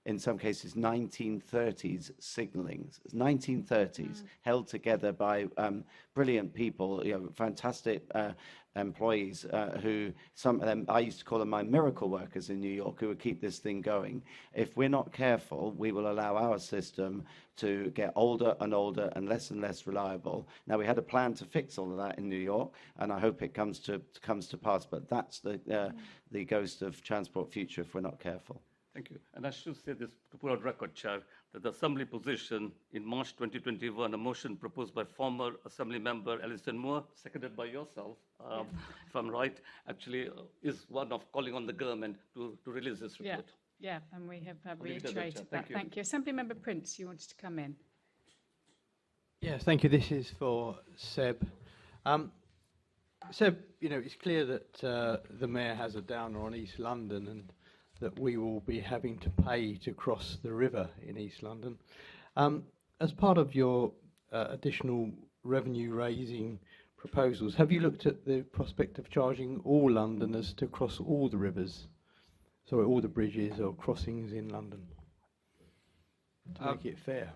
in some cases 1930s signalling, 1930s held together by brilliant people, fantastic employees who, some of them, I used to call them my miracle workers in New York, who would keep this thing going. If we're not careful, we will allow our system to get older and older and less reliable. Now, we had a plan to fix all of that in New York, and I hope it comes to pass, but that's the ghost of transport future if we're not careful. Thank you. And I should say this to put on record, Chair, that the Assembly position in March 2021, a motion proposed by former Assembly Member Alison Moore, seconded by yourself, if I'm right, actually is one of calling on the government to release this report. Yeah, and we have reiterated that. Thank you. Assembly Member Prince, you wanted to come in. Yes, thank you. This is for Seb. Seb, it's clear that the Mayor has a downer on East London and that we will be having to pay to cross the river in East London. As part of your additional revenue-raising proposals, have you looked at the prospect of charging all Londoners to cross all the rivers? So all the bridges or crossings in London, to make it fair?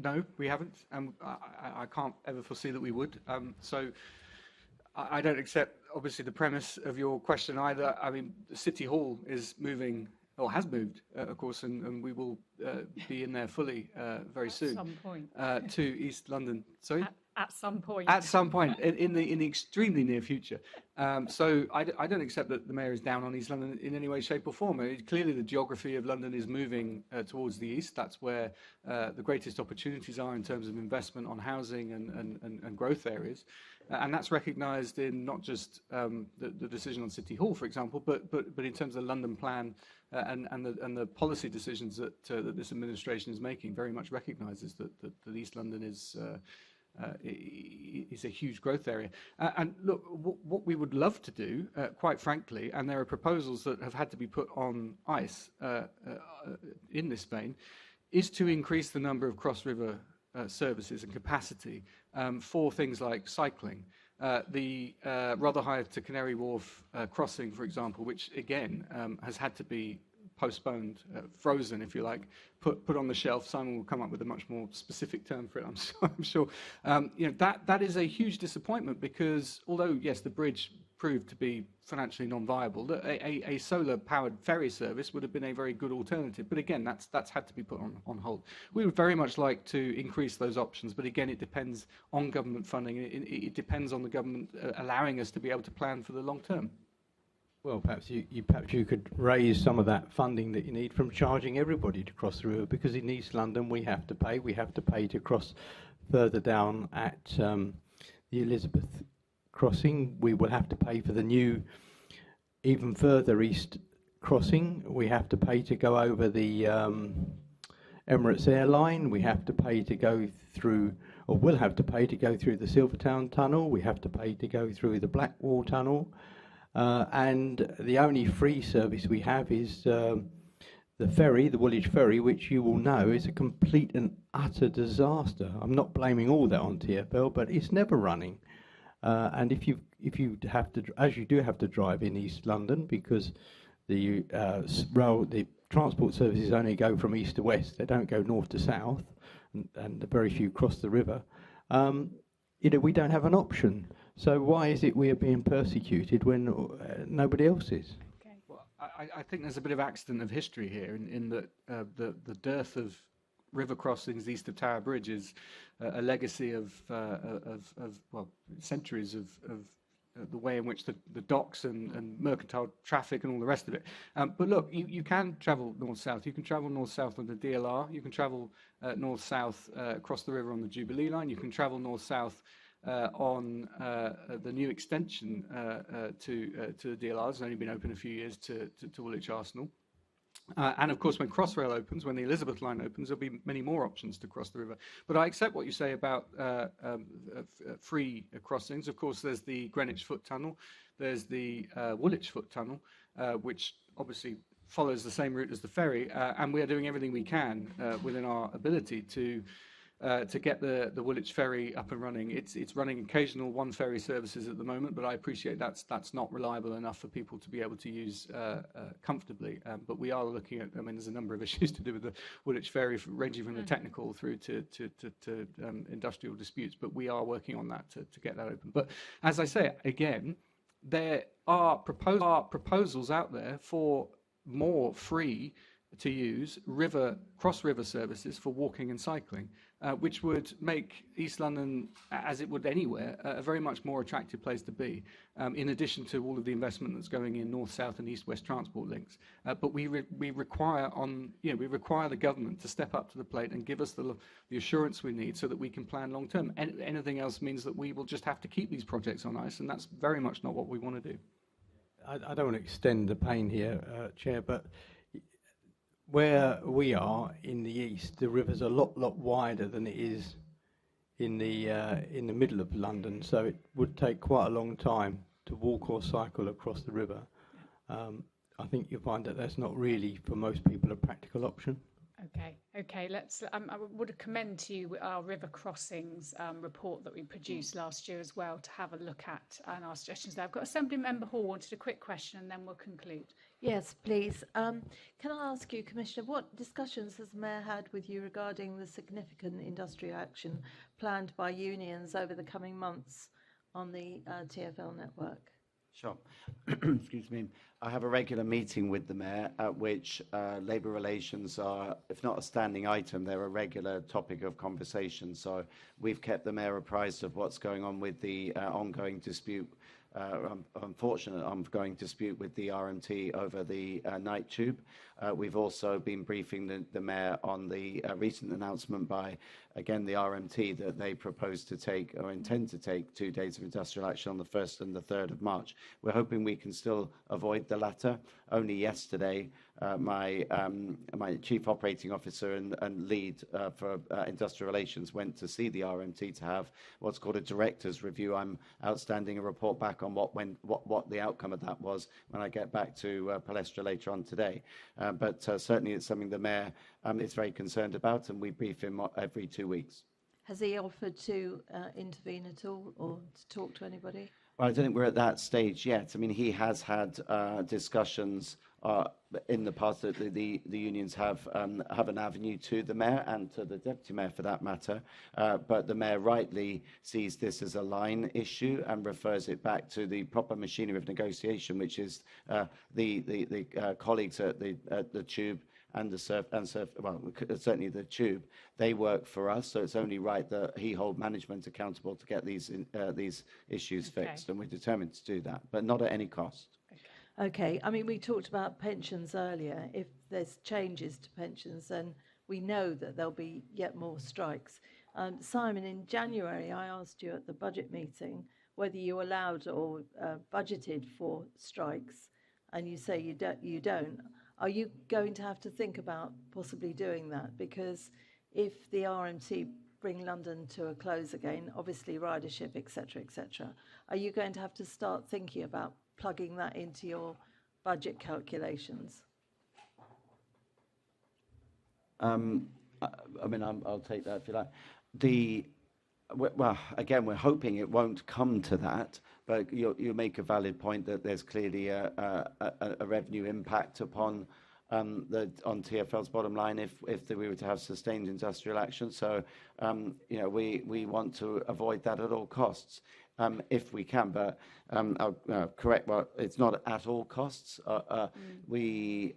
No, we haven't. I can't ever foresee that we would. So I don't accept, obviously, the premise of your question either. I mean, City Hall is moving, or has moved, of course, and we will be in there fully very soon. At some point. To East London. Sorry? At some point. At some point, in the extremely near future. So I don't accept that the Mayor is down on East London in any way, shape or form. Clearly, the geography of London is moving towards the east. That's where the greatest opportunities are in terms of investment on housing and growth areas. And that's recognised in not just the decision on City Hall, for example, but in terms of the London plan and the policy decisions that this administration is making. Very much recognises that East London is a huge growth area. And look, what we would love to do, quite frankly, and there are proposals that have had to be put on ice in this vein, is to increase the number of cross-river services and capacity for things like cycling. The Rotherhithe to Canary Wharf crossing, for example, which again has had to be postponed, frozen, if you like, put on the shelf. Simon will come up with a much more specific term for it, I'm sure. That is a huge disappointment because although, yes, the bridge proved to be financially non-viable, a solar-powered ferry service would have been a very good alternative. But again, that's had to be put on hold. We would very much like to increase those options, but again, it depends on government funding. It depends on the government allowing us to be able to plan for the long term. Well, perhaps you could raise some of that funding that you need from charging everybody to cross the river, because in East London we have to pay. We have to pay to cross further down at the Elizabeth crossing. We will have to pay for the new, even further east crossing. We have to pay to go over the Emirates airline. We have to pay to go through, or will have to pay to go through the Silvertown Tunnel. We have to pay to go through the Blackwall Tunnel. And the only free service we have is the ferry, the Woolwich ferry, which you will know is a complete and utter disaster. I'm not blaming all that on TfL, but it's never running. And if you have to, as you do have to drive in East London, because the the transport services only go from east to west, they don't go north to south, and very few cross the river. We don't have an option. So why is it we are being persecuted when nobody else is? Well, I think there's a bit of accident of history here in that the dearth of river crossings east of Tower Bridge is a legacy of centuries of the way in which the docks and mercantile traffic and all the rest of it. But look, you can travel north-south. You can travel north-south on the DLR. You can travel north-south across the river on the Jubilee line. You can travel north-south on the new extension to the DLR. It's only been open a few years to Woolwich Arsenal. And of course, when Crossrail opens, when the Elizabeth line opens, there'll be many more options to cross the river. But I accept what you say about free crossings. Of course, there's the Greenwich Foot Tunnel, there's the Woolwich Foot Tunnel, which obviously follows the same route as the ferry, and we are doing everything we can within our ability to get the Woolwich ferry up and running. It's running occasional one ferry services at the moment, but I appreciate that's not reliable enough for people to be able to use comfortably. But we are looking at, there's a number of issues to do with the Woolwich ferry, ranging from the technical through to industrial disputes, but we are working on that to get that open. But as I say, again, there are proposals out there for more free to use cross-river services for walking and cycling, which would make East London, as it would anywhere, a very much more attractive place to be, in addition to all of the investment that's going in north-south and east-west transport links. But we require the government to step up to the plate and give us the assurance we need so that we can plan long-term. Anything else means that we will just have to keep these projects on ice, and that's very much not what we want to do. I don't want to extend the pain here, Chair, but where we are in the east, the river's a lot wider than it is in the middle of London, so it would take quite a long time to walk or cycle across the river. I think you'll find that that's not really, for most people, a practical option. Okay. Let's. I would commend to you our river crossings report that we produced last year as well to have a look at and our suggestions there. I've got Assembly Member Hall wanted a quick question, and then we'll conclude. Yes, please. Can I ask you, Commissioner, what discussions has the Mayor had with you regarding the significant industrial action planned by unions over the coming months on the TfL network? Sure. Excuse me. I have a regular meeting with the Mayor at which labour relations are, if not a standing item, they're a regular topic of conversation. So we've kept the Mayor apprised of what's going on with the ongoing dispute, unfortunate ongoing dispute with the RMT over the night tube. We've also been briefing the Mayor on the recent announcement by, again, the RMT that they propose to take or intend to take 2 days of industrial action on the 1st and the 3rd of March. We're hoping we can still avoid the latter. Only yesterday, my Chief Operating Officer and lead for industrial relations went to see the RMT to have what's called a director's review. I'm outstanding a report back on what the outcome of that was when I get back to Palestra later on today. But certainly it's something the Mayor is very concerned about, and we brief him every 2 weeks. Has he offered to intervene at all or to talk to anybody? Well, I don't think we're at that stage yet. He has had discussions in the past that the unions have an avenue to the Mayor and to the Deputy Mayor for that matter. But the Mayor rightly sees this as a line issue and refers it back to the proper machinery of negotiation, which is the colleagues at the Tube and certainly the Tube. They work for us, so it's only right that he hold management accountable to get these issues fixed, and we're determined to do that, but not at any cost. Okay, we talked about pensions earlier. If there's changes to pensions, then we know that there'll be yet more strikes. Simon, in January, I asked you at the budget meeting whether you allowed or budgeted for strikes, and you say you don't. Are you going to have to think about possibly doing that? Because if the RMT bring London to a close again, obviously ridership, etc., are you going to have to start thinking about plugging that into your budget calculations? I mean, I'll take that if you like. Well, again, we're hoping it won't come to that, but you make a valid point that there's clearly a revenue impact upon TfL's bottom line if we were to have sustained industrial action. So, we want to avoid that at all costs. If we can, but I'll correct. Well, it's not at all costs. We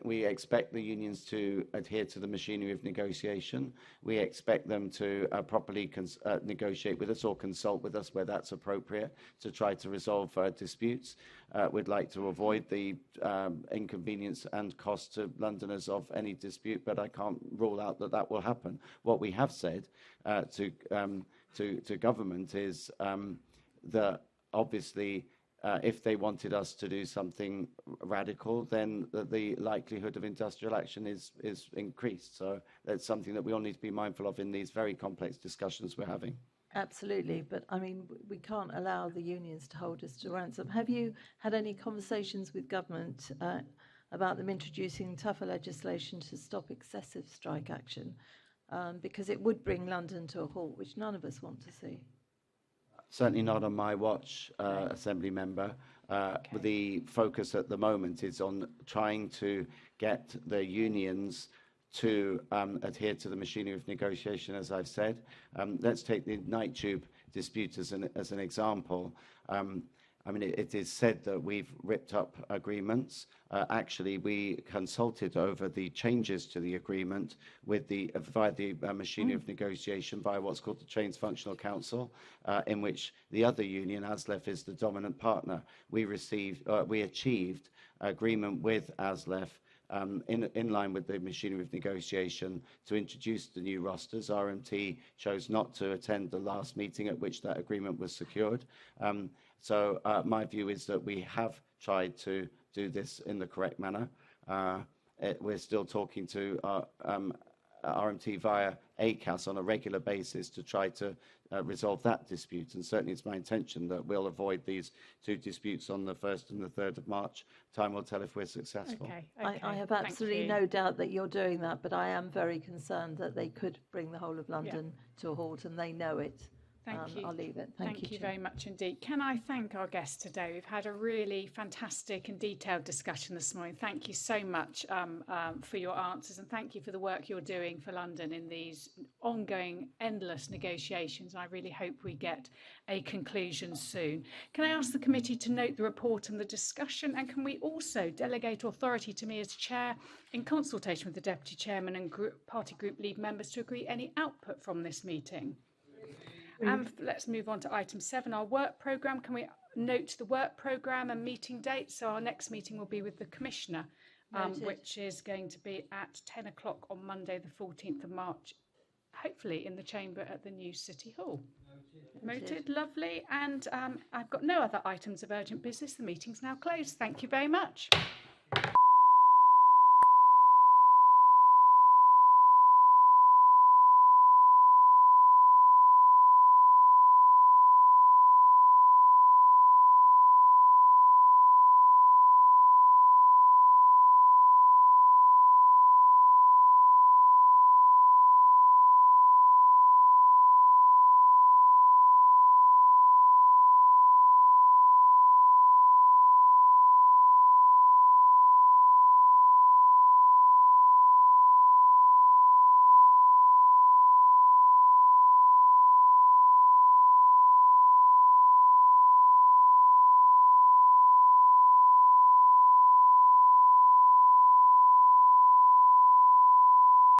expect the unions to adhere to the machinery of negotiation. We expect them to properly negotiate with us or consult with us where that's appropriate to try to resolve disputes. We'd like to avoid the inconvenience and cost to Londoners of any dispute, but I can't rule out that will happen. What we have said to government is that obviously if they wanted us to do something radical, then the likelihood of industrial action is increased. So that's something that we all need to be mindful of in these very complex discussions we're having. Absolutely, but I mean, we can't allow the unions to hold us to ransom. Have you had any conversations with government about them introducing tougher legislation to stop excessive strike action? Because it would bring London to a halt, which none of us want to see. Certainly not on my watch, Assembly Member. Okay. The focus at the moment is on trying to get the unions to adhere to the machinery of negotiation, as I've said. Let's take the night tube dispute as an example. I mean, it is said that we've ripped up agreements. Actually, we consulted over the changes to the agreement with via the machinery of negotiation via what's called the Trains Functional Council, in which the other union, ASLEF, is the dominant partner. We achieved agreement with ASLEF in line with the machinery of negotiation to introduce the new rosters. RMT chose not to attend the last meeting at which that agreement was secured. So my view is that we have tried to do this in the correct manner. We're still talking to RMT via ACAS on a regular basis to try to resolve that dispute. And certainly it's my intention that we'll avoid these two disputes on the 1st and the 3rd of March. Time will tell if we're successful. Okay. I have absolutely no doubt that you're doing that, but I am very concerned that they could bring the whole of London to a halt, and they know it. Thank you. I'll leave it. Thank you very much indeed. Can I thank our guests today? We've had a really fantastic and detailed discussion this morning. Thank you so much for your answers, and thank you for the work you're doing for London in these ongoing, endless negotiations. I really hope we get a conclusion soon. Can I ask the committee to note the report and the discussion, and can we also delegate authority to me as chair in consultation with the deputy chairman and party group lead members to agree any output from this meeting? And let's move on to item 7, our work programme. Can we note the work programme and meeting dates? So our next meeting will be with the Commissioner, which is going to be at 10 o'clock on Monday, the 14th of March, hopefully in the chamber at the new City Hall. Noted. Lovely. And I've got no other items of urgent business. The meeting's now closed. Thank you very much.